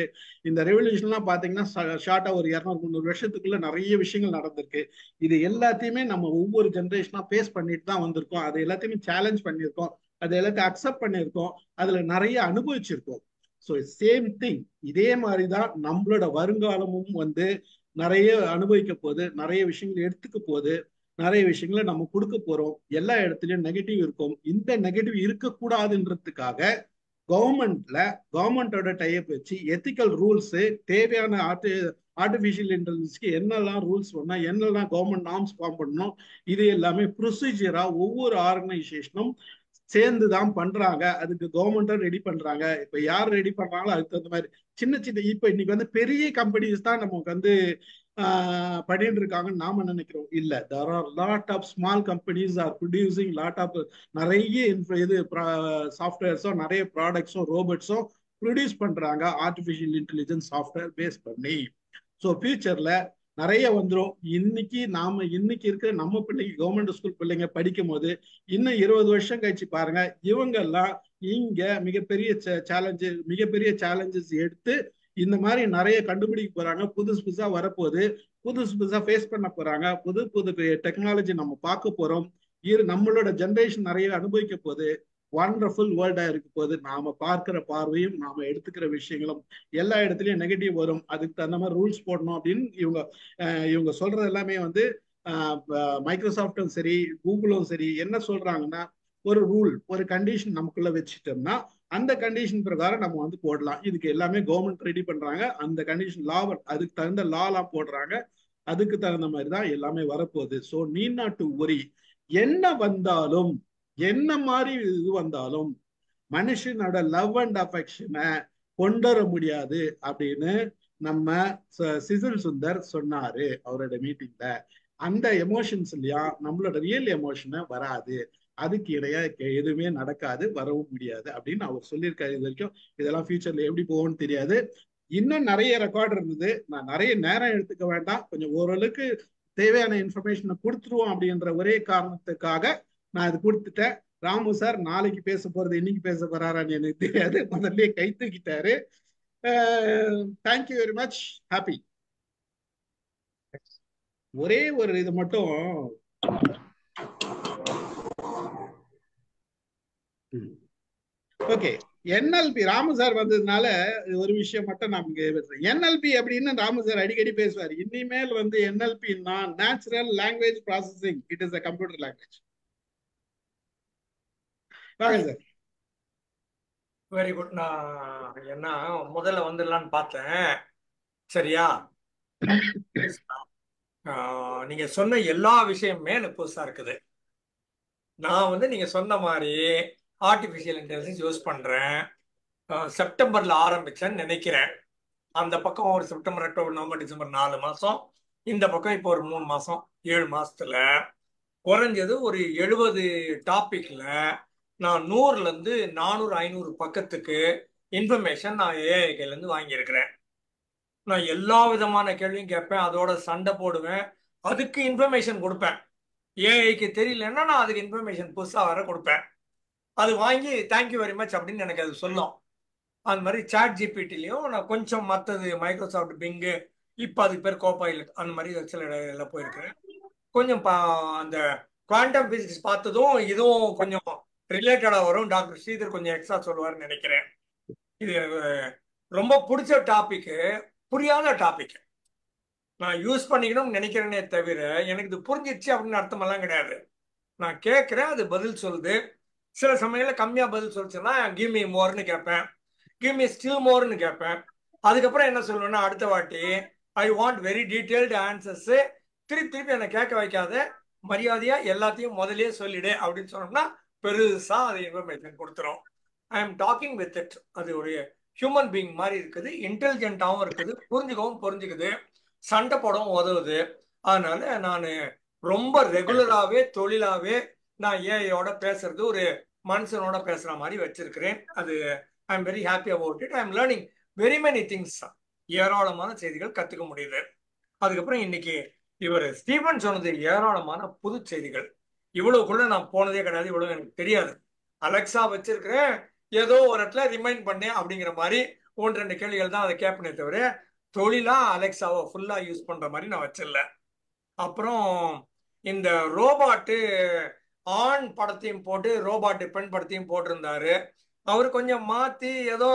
இந்த ரெவல்யூஷன்லாம் பார்த்தீங்கன்னா ஷார்ட்டா ஒரு 200-300 வருஷத்துக்குள்ள நிறைய விஷயங்கள் நடந்திருக்கு. இது எல்லாத்தையுமே நம்ம ஒவ்வொரு ஜென்ரேஷனா ஃபேஸ் பண்ணிட்டு தான் வந்திருக்கோம். அது எல்லாத்தையுமே சேலஞ்ச் பண்ணியிருக்கோம், அது எல்லாத்தையும் அக்செப்ட் பண்ணியிருக்கோம், அதுல நிறைய அனுபவிச்சிருக்கோம். ஸோ சேம் திங், இதே மாதிரிதான் நம்மளோட வருங்காலமும் வந்து நிறைய அனுபவிக்க போகுது, நிறைய விஷயங்கள் எடுத்துக்க போகுது, நிறைய விஷயங்களை நம்ம கொடுக்க போறோம். எல்லா இடத்துலயும் நெகட்டிவ் இருக்கும். இந்த நெகட்டிவ் இருக்கக்கூடாதுன்றதுக்காக கவர்மெண்டோட டைப் வச்சு எத்திக்கல் ரூல்ஸ், தேவையான ஆர்டிபிஷியல் இன்டெலிஜென்ஸ்க்கு என்னெல்லாம் ரூல்ஸ் பண்ணா, என்னெல்லாம் கவர்மெண்ட் நார்ம்ஸ் ஃபார்ம் பண்ணணும், இது எல்லாமே ப்ரொசீஜரா ஒவ்வொரு ஆர்கனைசேஷனும் சேர்ந்துதான் பண்றாங்க. அதுக்கு கவர்மெண்ட்டும் ரெடி பண்றாங்க. இப்ப யார் ரெடி பண்றாங்களோ அதுக்கு தகுந்த மாதிரி சின்ன இப்ப இன்னைக்கு வந்து பெரிய கம்பெனிஸ் தான் நமக்கு வந்து பண்ணிட்டு இருக்காங்கன்னு நாம நினைக்கிறோம். இல்ல, there are lot of small companies are producing lot of நிறைய இது சாஃப்ட்வேர்ஸோ நிறைய ப்ராடக்ட்ஸோ ரோபோட்ஸோ ப்ரொடியூஸ் பண்றாங்க ஆர்டிபிஷியல் இன்டெலிஜென்ஸ் சாஃப்ட்வேர் பேஸ் பண்ணி. ஸோ ஃபியூச்சர்ல நிறைய வந்துடும். இன்னைக்கு இருக்கிற நம்ம பிள்ளைங்க, கவர்மெண்ட் ஸ்கூல் பிள்ளைங்க படிக்கும் போது இன்னும் 20 வருஷம் கழிச்சு பாருங்க, இவங்க எல்லாம் இங்க மிகப்பெரிய சேலஞ்சஸ் எடுத்து இந்த மாதிரி நிறைய கண்டுபிடிக்க போறாங்க. புதுசா வரப்போகுது, புதுசா ஃபேஸ் பண்ண போறாங்க, புது டெக்னாலஜி நம்ம பார்க்க போறோம். நம்மளோட ஜெனரேஷன் நிறைய அனுபவிக்க போகுது. வண்டர்ஃபுல் வேர்ல்டா இருக்க போது. நாம பார்க்கிற பார்வையும் நாம எடுத்துக்கிற விஷயங்களும் எல்லா இடத்துலயும் நெகட்டிவ் வரும். அதுக்கு தகுந்த மாதிரி ரூல்ஸ் போடணும் அப்படின்னு இவங்க சொல்றது எல்லாமே வந்து மைக்ரோசாஃப்டும் சரி கூகுளும் சரி என்ன சொல்றாங்கன்னா, ஒரு ரூல், ஒரு கண்டிஷன் நமக்குள்ள வச்சுட்டோம்னா அந்த கண்டிஷன் பிரகாரம் நம்ம வந்து போடலாம். இதுக்கு எல்லாமே கவர்மெண்ட் ரெடி பண்றாங்க. அந்த கண்டிஷன் அதுக்கு தகுந்த லாலாம் போடுறாங்க. அதுக்கு தகுந்த மாதிரி தான் எல்லாமே வரப்போகுது. So need not to worry. என்ன வந்தாலும், என்ன மாதிரி இது வந்தாலும் மனுஷனோட லவ் அண்ட் அஃபெக்ஷனை கொண்டு வர முடியாது அப்படின்னு நம்ம சிசில் சுந்தர் சொன்னாரு அவரோட மீட்டிங்ல. அந்த எமோஷன்ஸ் இல்லையா நம்மளோட ரியல் எமோஷனை வராது, அதுக்கு இடையா எதுவுமே நடக்காது, வரவும் முடியாது அப்படின்னு அவர் சொல்லியிருக்காரு. இது வரைக்கும் இதெல்லாம் ஃபியூச்சர்ல எப்படி போகும்னு தெரியாது. இன்னும் நிறைய ரெக்கார்ட் இருந்தது. நான் நிறைய நேரம் எடுத்துக்க வேண்டாம், கொஞ்சம் ஓரளவுக்கு தேவையான இன்ஃபர்மேஷனை கொடுத்துருவோம் அப்படின்ற ஒரே காரணத்துக்காக நான் இது கொடுத்துட்டேன். ராமு சார் நாளைக்கு பேச போறது இன்னைக்கு பேச போறாரான்னு எனக்கு தெரியாது, முதல்ல கை தூக்கிட்டாரு. Thank you very much, happy. ஒரே ஒரு இது மட்டும், ஓகே, என்எல்பி ராமு சார் வந்ததுனால ஒரு விஷயம் மட்டும் நான் என்எல்பி அப்படின்னு ராமு சார் அடிக்கடி பேசுவார். இனிமேல் வந்து NLP natural language processing, it is a computer language. வாங்க சார். Very good. நான் என்ன முதல்ல வந்துடலான்னு பார்த்தேன். சரியா? நீங்க சொன்ன எல்லா விஷயமுமே எனக்கு புதுசா இருக்குது. நான் வந்து நீங்க சொன்ன மாதிரி ஆர்டிஃபிஷியல் இன்டெலிஜென்ஸ் யூஸ் பண்றேன். செப்டம்பர்ல ஆரம்பிச்சேன்னு நினைக்கிறேன். அந்த பக்கம் ஒரு செப்டம்பர், அக்டோபர், நவம்பர், டிசம்பர் 4 மாசம், இந்த பக்கம் இப்போ ஒரு 3 மாசம், 7 மாசத்துல குறைஞ்சது ஒரு 70 டாபிக்ல நான் 100ல இருந்து 400 500 பக்கத்துக்கு இன்ஃபர்மேஷன் நான் ஏஐல இருந்து வாங்கியிருக்கிறேன். நான் எல்லா விதமான கேள்வியும் கேட்பேன், அதோட சண்டை போடுவேன், அதுக்கு இன்ஃபர்மேஷன் கொடுப்பேன். ஏஐக்கு தெரியலன்னா நான் அதுக்கு இன்ஃபர்மேஷன் புதுசா வர கொடுப்பேன். அது வாங்கி தேங்க்யூ வெரி மச் அப்படின்னு எனக்கு அது சொல்லும். அந்த மாதிரி சாட் ஜிபிடிலையும் நான் கொஞ்சம் மற்றது மைக்ரோசாஃப்ட் பிங்கு, இப்போ அதுக்கு பேர் கோபைலட், அந்த மாதிரி சில இடையில போயிருக்கிறேன். கொஞ்சம் அந்த குவாண்டம் பிசிக்ஸ் பார்த்ததும் இதுவும் கொஞ்சம் ரிலேட்டடா வரும். டாக்டர் ஸ்ரீதர் கொஞ்சம் எக்ஸ்ட்ரா சொல்லுவாருன்னு நினைக்கிறேன். இது ரொம்ப பிடிச்ச டாபிக்கு, புரியாத டாபிக். நான் யூஸ் பண்ணிக்கணும்னு நினைக்கிறேனே தவிர எனக்கு இது புரிஞ்சிடுச்சு அப்படின்னு அர்த்தமெல்லாம் கிடையாது. நான் கேட்குறேன், அது பதில் சொல்லுது. சில சமயங்களில் கம்மியாக பதில் சொல்லிச்சுன்னா கிவ் மீ மோர்னு கேட்பேன், கிவ் மீ ஸ்டில் மோர்னு கேட்பேன். அதுக்கப்புறம் என்ன சொல்லுவேன்னா அடுத்த வாட்டி I want very detailed answers, திருப்பி என்னை கேட்க வைக்காத, மரியாதையா எல்லாத்தையும் முதலே சொல்லிடு அப்படின்னு சொன்னோம்னா பெருசா அது இன்ஃபர்மேஷன் கொடுத்துரும். I am talking with it. அது ஒரு ஹியூமன் பீயிங் மாதிரி இருக்குது, இன்டெலிஜென்ட்டாகவும் இருக்குது, புரிஞ்சுக்குது, சண்டை போடவும் உதவுது. அதனால நான் ரொம்ப ரெகுலராகவே தொழிலாகவே நான் ஏஐயோட பேசுறது ஒரு மனுஷனோட பேசுற மாதிரி வச்சிருக்கிறேன். அது I am very happy about it. I am learning very many things. ஏராளமான செய்திகள் கற்றுக்க முடியுது. அதுக்கப்புறம் இன்னைக்கு இவர் ஸ்டீபன் சொன்னது ஏராளமான புது செய்திகள். இவ்வளவுக்குள்ள நான் போனதே கிடையாது, இவ்வளவு எனக்கு தெரியாது. அலெக்சா வச்சிருக்கிறேன், ஏதோ ஒரு இடத்துல ரிமைண்ட் பண்ணேன் அப்படிங்கிற மாதிரி 1-2 கேள்விகள் தான் அதை கேட்பனே தவிர தொழிலா அலெக்சாவை ஃபுல்லா யூஸ் பண்ற மாதிரி நான் வச்சிடல. அப்புறம் இந்த ரோபாட்டு ஆண் படத்தையும் போட்டு ரோபாட்டு பெண் படத்தையும் போட்டிருந்தாரு. அவரு கொஞ்சம் மாத்தி ஏதோ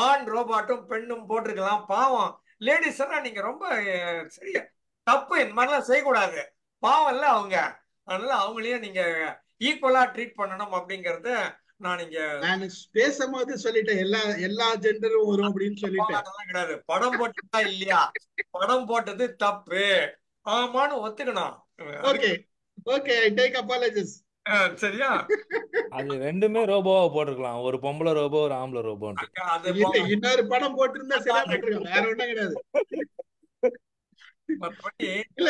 ஆண் ரோபாட்டும் பெண்ணும் போட்டிருக்கலாம். பாவம் லேடிஸ் எல்லாம் நீங்க ரொம்ப சரியா தப்பு, இந்த மாதிரிலாம் செய்யக்கூடாது, பாவம் இல்ல அவங்க. அதனால அவங்களையும் நீங்க ஈக்குவலா ட்ரீட் பண்ணணும் அப்படிங்கறத நான் இங்க பேசும்போது சொல்லிட்டேன். எல்லா ஜெண்டரும் வரும் அப்படின்னு சொல்லிட்டேன். கிடையாது, படம் போட்டதா இல்லையா, படம் போட்டது தப்பு, ஆமான்னு ஒத்துக்கணும். Okay okay, I take apologies. சரியா? அது ரெண்டுமே ரோபோவா போட்டிருக்கலாம், ஒரு பொம்பளை ரோபோ ஒரு ஆம்பளை ரோபோ. இன்னொரு படம் போட்டிருந்தா சரியா போட்டிருக்கோம், வேற ஒண்ணும் கிடையாது. இல்ல,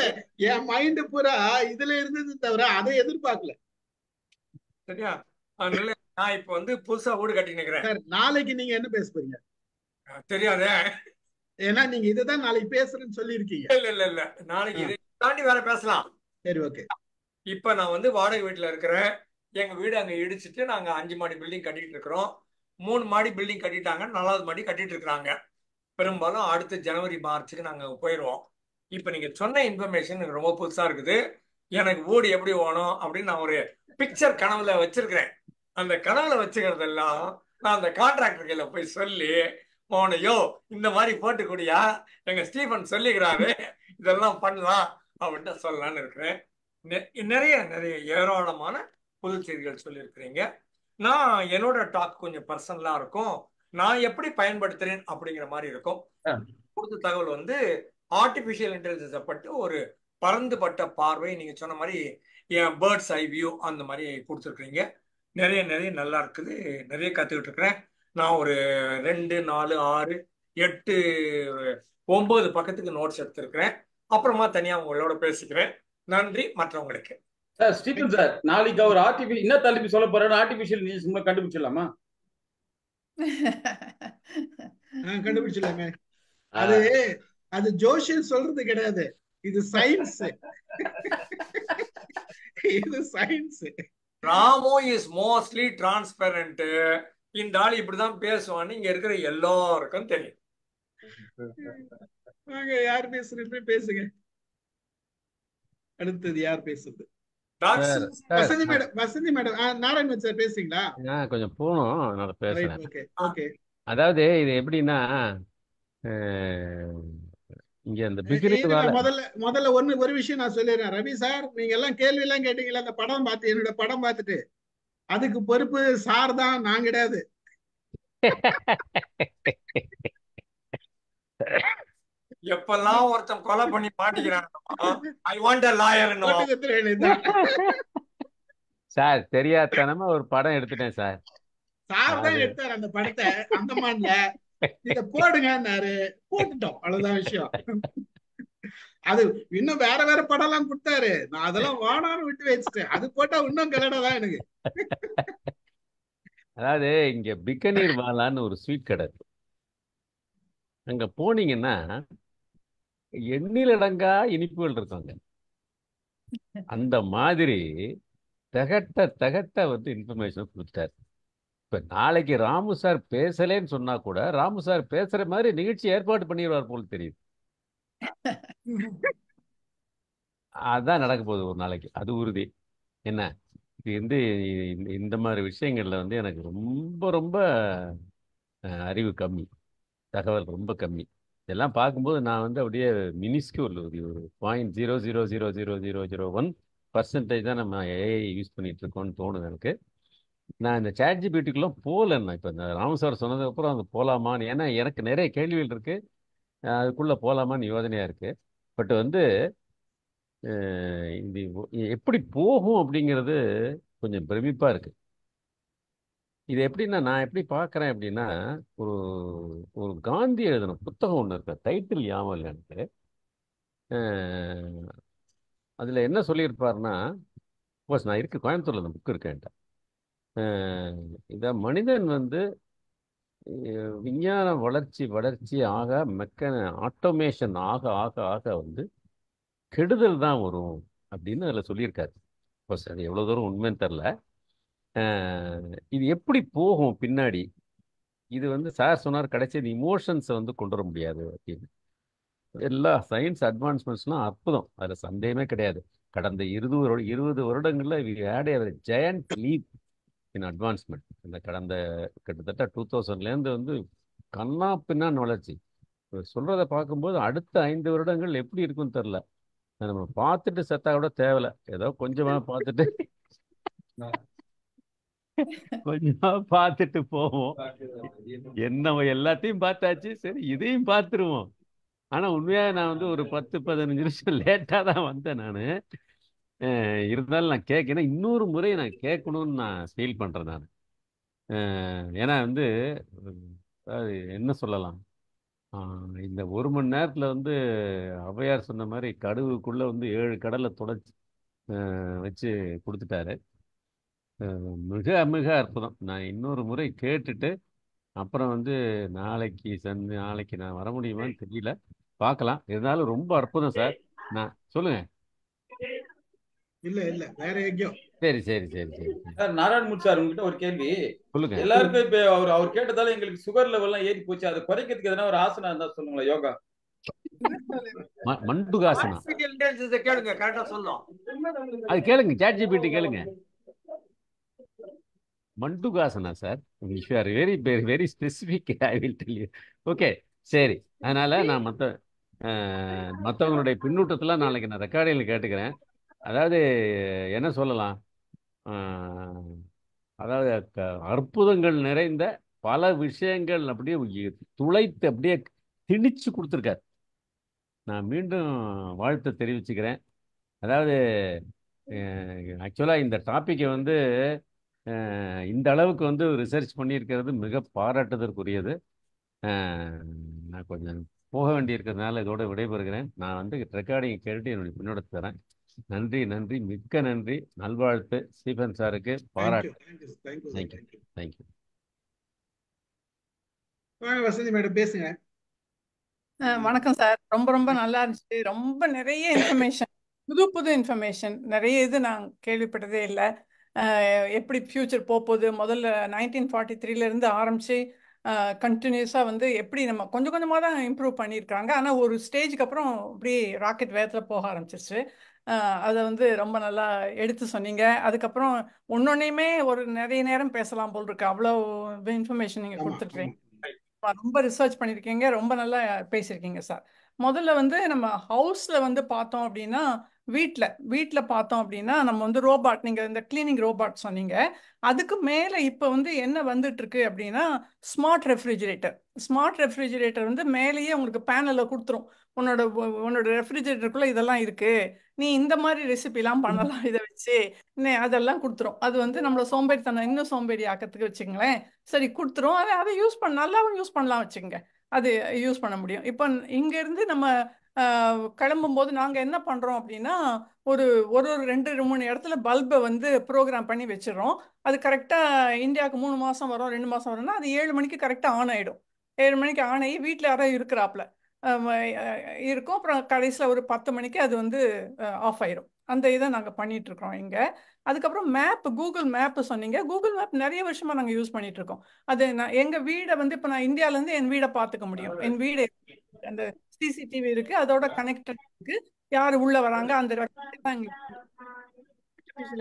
என் மைண்ட் பூரா இதுல இருந்தது தவிர அதை எதிர்பார்க்கல. சரியா? அதனால நான் இப்ப வந்து புதுசா வீடு கட்டி நிக்கிறேன். நாளைக்கு நீங்க என்ன பேச போறீங்க தெரியாதே, ஏன்னா நீங்க இதுதான் நாளைக்கு பேசுறேன்னு சொல்லி இருக்கீங்க. இல்ல நாளைக்கு இதை தாண்டி வேற பேசலாம். சரி, ஓகே. இப்ப நான் வந்து வாடகை வீட்டுல இருக்கிறேன். எங்க வீடு அங்க இடிச்சிட்டு நாங்க 5 மாடி பில்டிங் கட்டிட்டு இருக்கிறோம். 3 மாடி பில்டிங் கட்டிட்டாங்க, 4வது மாடி கட்டிட்டு இருக்கிறாங்க. பெரும்பாலும் அடுத்த ஜனவரி மார்ச்சுக்கு நாங்க போயிடுவோம். இப்ப நீங்க சொன்ன இன்ஃபர்மேஷன் எனக்கு ரொம்ப புதுசா இருக்குது. எனக்கு வீடு எப்படி வேணும் அப்படின்னு நான் ஒரு பிக்சர் கனவுல வச்சிருக்கிறேன். அந்த கனவுல வச்சுக்கிறதெல்லாம் நான் அந்த கான்ட்ராக்டர் கையில போய் சொல்லி, மோனையோ இந்த மாதிரி போட்டு கூடியா, எங்க ஸ்டீபன் சொல்லிக்கிறாரு, இதெல்லாம் பண்ணலாம் அப்படின்ட்டு சொல்லலான்னு இருக்கிறேன். நிறைய ஏராளமான புது செய்திகள் சொல்லியிருக்கிறீங்க. நான் என்னோட டாக் கொஞ்சம் பர்சனலா இருக்கும், நான் எப்படி பயன்படுத்துறேன் அப்படிங்கிற மாதிரி இருக்கும். கொடுத்த தகவல் வந்து ஆர்டிபிஷியல் இன்டெலிஜென்ஸை பற்றி ஒரு பறந்துபட்ட பார்வை, நீங்க சொன்ன மாதிரி என் பேர்ட்ஸ் ஐ வியூ அந்த மாதிரி கொடுத்துருக்கீங்க. நிறைய நிறைய நல்லா இருக்குது. நிறைய கற்றுக்கிட்டு இருக்கிறேன். நான் ஒரு 2, 4, 6, 8, 9 பக்கத்துக்கு நோட்ஸ் எடுத்திருக்கிறேன். அப்புறமா தனியாக உங்களோட பேசிக்கிறேன். நன்றி மற்றவங்களுக்கு. சார் ஸ்டீபன் சார், நாளைக்கு அவர் என்ன தலைப்பு சொல்ல போறாரு? ஆர்டிபிஷியல் இன்டெலிஜென்ஸ் கண்டுபிடிச்சிடலாமா? கண்டுபிடிச்சலாமே. அது அது ஜோஷியம் சொல்றது கிடையாது, இது சயின்ஸ். இது சயின்ஸ். ராமோ இஸ் மோஸ்ட்லி டிரான்ஸ்பெரண்ட். இந்த ஆள் இப்படிதான் பேசுவான்னு இங்க இருக்கிற எல்லாருக்கும் தெரியும். வாங்க, யார் பேசுறீங்க பேசுங்க. அடுத்தது யார் பேசுறது? Vasanthi madam. Vasanthi madam. Narayanan sir பேசுறீங்களா? கொஞ்சம் போகணும், அதனால பேசுறேன். Okay okay. அதாவது இது எப்படின்னா, இங்க அந்த முதல்ல ஒரு விஷயம் நான் சொல்லிடுறேன். ரவி சார், நீங்க எல்லாம் கேள்வி எல்லாம் கேட்டீங்களா? அந்த படம் பார்த்து, என்னோட படம் பார்த்துட்டு அதுக்கு பொறுப்பு சார் தான், நான் கிடையாது. எப்பெல்லாம் ஒருத்தன் கொலை பண்ணி மாட்டிக்கிறான், I want a lawyer. Sir தெரியாதனமா ஒரு படம் எடுத்துட்டேன் சார். சார் தான் எடுத்தார் அந்த படத்தை அந்தமான்ல. இத போடுங்கன்னாரு, போட்டுட்டோம், அவ்வளவுதான் விஷயம். அது இன்னும் வேற வேற படம் எல்லாம் கொடுத்தாரு, நான் அதெல்லாம் வானான்னு விட்டு வச்சுட்டேன். அது போட்டா இன்னும் கலடாதான் எனக்கு. அதாவது இங்க பிக்கனீர் வாலான்னு ஒரு ஸ்வீட் கடை இருக்கு. அங்க போனீங்கன்னா எண்ணிலடங்கா இனிப்புகள் இருக்காங்க. அந்த மாதிரி தகட்ட வந்து இன்ஃபர்மேஷன் கொடுத்தாரு. இப்ப நாளைக்கு ராமு சார் பேசலேன்னு சொன்னா கூட ராமு சார் பேசுற மாதிரி நிகழ்ச்சி ஏற்பாடு பண்ணிடுவார் போல தெரியுது. அதான் நடக்க போகுது ஒரு நாளைக்கு, அது உறுதி. என்ன இது வந்து இந்த மாதிரி விஷயங்கள்ல வந்து எனக்கு ரொம்ப ரொம்ப அறிவு கம்மி, தகவல் ரொம்ப கம்மி. இதெல்லாம் பார்க்கும்போது நான் வந்து அப்படியே மினிஸ்கியூர் ஒரு 0.0000001% தான் நம்ம ஏஐ யூஸ் பண்ணிட்டு இருக்கோம்னு தோணுது எனக்கு. நான் இந்த சாட் ஜிபிடிக்குள்ள போகலன்னா, இப்போ இந்த ராமு சார் சொன்னதுக்கு அப்புறம் அது போகலாமான்னு, ஏன்னா எனக்கு நிறைய கேள்விகள் இருக்கு, அதுக்குள்ள போகலாமான்னு யோசனையா இருக்கு. பட் வந்து இது எப்படி போகும் அப்படிங்கிறது கொஞ்சம் பிரமிப்பா இருக்கு. இது எப்படின்னா, நான் எப்படி பார்க்குறேன் அப்படின்னா, ஒரு ஒரு காந்தி எழுதின புத்தகம் ஒன்று இருக்கு, டைட்டில் ஞாபகம் இல்லை எனக்கு. அதில் என்ன சொல்லியிருப்பாருன்னா, சப்போஸ் நான் இருக்கு கோயம்புத்தூரில் அந்த புக்கு இருக்கேன்ட்ட, இதை மனிதன் வந்து விஞ்ஞான வளர்ச்சி ஆக ஆட்டோமேஷன் ஆக ஆக ஆக வந்து கெடுதல் தான் வரும் அப்படின்னு அதில் சொல்லியிருக்காரு. சப்போஸ் அது எவ்வளோ தூரம் உண்மைன்னு தெரில. இது எப்படி போகும் பின்னாடி, இது வந்து சார் சொன்னார் கடைசி இமோஷன்ஸை வந்து கொண்டு வர முடியாது அப்படின்னு. எல்லா சயின்ஸ் அட்வான்ஸ்மெண்ட்ஸ்லாம் அற்புதம், அதில் சந்தேகமே கிடையாது. கடந்த 20 வருடங்களில் ஜெயண்ட் லீப் இன் அட்வான்ஸ்மெண்ட். இந்த கடந்த கிட்டத்தட்ட 2000லேருந்து வந்து கண்ணா பின்னான்னு வளர்ச்சி. சொல்றதை பார்க்கும்போது அடுத்த 5 வருடங்கள் எப்படி இருக்குன்னு தெரில. நம்ம பார்த்துட்டு செத்தா கூட தேவையில்ல, ஏதோ கொஞ்சமா பார்த்துட்டு கொஞ்சமா பார்த்துட்டு போவோம். என்ன எல்லாத்தையும் பார்த்தாச்சு, சரி இதையும் பார்த்துருவோம். ஆனா உண்மையாக நான் வந்து ஒரு 10-15 நிமிஷம் லேட்டாக தான் வந்தேன் நான். இருந்தாலும் நான் கேட்கணும், இன்னொரு முறை நான் கேட்கணும்னு நான் ஃபீல் பண்றேன் நான். ஏன்னா வந்து அது என்ன சொல்லலாம், இந்த 1 மணி நேரத்துல வந்து ஔவையார் சொன்ன மாதிரி கடுவுக்குள்ள வந்து 7 கடலை தொடச்சி வச்சு கொடுத்துட்டாரு. மிக மிக அற்புதம். நான் இன்னொரு முறை கேட்டுட்டு அப்புறம் வந்து நாளைக்கு நான் வர முடியுமான்னு தெரியல, பார்க்கலாம். இருந்தாலும் ரொம்ப அற்புதம் சார். நான் சொல்லுங்க. இல்ல வேற எங்கேயோ. சரி சரி சரி சரி சார், நாராயணமூர்த்தி சார் உங்ககிட்ட ஒரு கேள்வி. சொல்லுங்க. எல்லாருக்கும் இப்ப அவர் கேட்டதால எங்களுக்கு சுகர் லெவல் எல்லாம் ஏறி போச்சு, அதை குறைக்கிறதுக்கு எதனா ஒரு ஆசனம் இருந்தா சொல்லுங்களா? யோகா, மண்டுகாசனா கேளுங்க, கரெக்டா சொல்லும். அது கேளுங்க, சாட் ஜிபிடி கேளுங்க. மண்டுகாசனா sir, you are very very very specific, I will tell you. Okay சரி. அதனால நான் மற்றவங்களுடைய பின்னூட்டத்தில் நாளைக்கு நான் ரெக்கார்டில் கேட்டுக்கிறேன். அதாவது என்ன சொல்லலாம், அதாவது அற்புதங்கள் நிறைந்த பல விஷயங்கள் அப்படியே துளைத்து அப்படியே திணிச்சு கொடுத்துருக்காரு. நான் மீண்டும் வாழ்த்து தெரிவிச்சுக்கிறேன். அதாவது ஆக்சுவலாக இந்த டாப்பிக்கை வந்து இந்த அளவுக்கு வந்து ரிசர்ச் பண்ணியிருக்கிறது மிக பாராட்டுதற்குரியது. நான் கொஞ்சம் போக வேண்டியிருக்கிறதுனால இதோட விடைபெறுகிறேன். நான் வந்து ரெக்கார்டிங் கேட்டுட்டு என்னுடைய பின்னோட்டத்தை தரேன். நன்றி, நன்றி, மிக்க நன்றி. நல்வாழ்த்து ஸ்டீபன் சாருக்கு, தேங்க்யூ, பாராட்டு. Thank you, thank you, thank you, thank you. Thank you. வாங்க வசந்தி மேடம் பேசுங்க. வணக்கம் சார். ரொம்ப ரொம்ப நல்லா இருந்துச்சு. ரொம்ப நிறைய இன்ஃபர்மேஷன், புது புது இன்ஃபர்மேஷன் நிறைய இது நான் கேள்விப்பட்டதே இல்லை. எப்படி ஃபியூச்சர் போகுது, முதல்ல 1943 இருந்து ஆரம்பிச்சு கண்டினியூஸாக வந்து எப்படி நம்ம கொஞ்சம் கொஞ்சமாக தான் இம்ப்ரூவ் பண்ணியிருக்காங்க. ஆனால் ஒரு ஸ்டேஜுக்கு அப்புறம் அப்படி ராக்கெட் வேகத்தில் போக ஆரம்பிச்சிருச்சு. அதை வந்து ரொம்ப நல்லா எடுத்து சொன்னீங்க. அதுக்கப்புறம் ஒன்னொன்னையுமே ஒரு நிறைய நேரம் பேசலாம் போல் இருக்கு, அவ்வளோ இன்ஃபர்மேஷன் நீங்கள் ஆமா, கொடுத்துட்றீங்க. ஆமா. ரொம்ப ரிசர்ச் பண்ணியிருக்கீங்க, ரொம்ப நல்லா பேசியிருக்கீங்க சார். முதல்ல வந்து நம்ம ஹவுஸ்ல வந்து பார்த்தோம் அப்படின்னா, வீட்டில் வீட்டில் பார்த்தோம் அப்படின்னா நம்ம வந்து ரோபாட், நீங்கள் இந்த கிளீனிங் ரோபாட் சொன்னீங்க. அதுக்கு மேலே இப்போ வந்து என்ன வந்துட்டு இருக்கு அப்படின்னா ஸ்மார்ட் ரெஃப்ரிஜிரேட்டர். ஸ்மார்ட் ரெஃப்ரிஜிரேட்டர் வந்து மேலேயே உங்களுக்கு பேனலில் கொடுத்துரும், உன்னோட ரெஃப்ரிஜிரேட்டருக்குள்ளே இதெல்லாம் இருக்கு, நீ இந்த மாதிரி ரெசிபிலாம் பண்ணலாம் இதை வச்சு, அதெல்லாம் கொடுத்துரும். அது வந்து நம்மளை சோம்பேறித்தனம் இன்னும் சோம்பேறி ஆக்கிறதுக்கு வச்சுங்களேன், சரி கொடுத்துரும். அதை யூஸ் பண்ண நல்லாவும் யூஸ் பண்ணலாம் வச்சுக்கோங்க, அது யூஸ் பண்ண முடியும். இப்போ இங்கேருந்து நம்ம கிளம்பும்போது நாங்கள் என்ன பண்ணுறோம் அப்படின்னா ஒரு ஒரு ஒரு 2-3 இடத்துல பல்பை வந்து ப்ரோக்ராம் பண்ணி வச்சிடறோம். அது கரெக்டாக இந்தியாவுக்கு 3 மாதம் வரும், 2 மாதம் வரும்னா அது 7 மணிக்கு கரெக்டாக ஆன் ஆகிடும். 7 மணிக்கு ஆன் ஆகி வீட்டில் யாரோ இருக்கிறாப்புல இருக்கும். அப்புறம் கடைசியில் ஒரு 10 மணிக்கு அது வந்து ஆஃப் ஆயிரும். அந்த இதை நாங்கள் பண்ணிட்டு இருக்கோம் இங்கே. அதுக்கப்புறம் மேப், கூகுள் மேப் சொன்னீங்க. கூகுள் மேப் நிறைய வருஷமா நாங்கள் யூஸ் பண்ணிட்டு இருக்கோம். அது நான் எங்கள் வீடை வந்து இப்போ நான் இந்தியாவிலேருந்து என் வீடை பார்த்துக்க முடியும். என் வீடு அந்த சிசிடிவி இருக்கு, அதோட கனெக்டட் இருக்கு, யார் உள்ள வராங்க, அந்த ஆர்டிஃபிஷியல்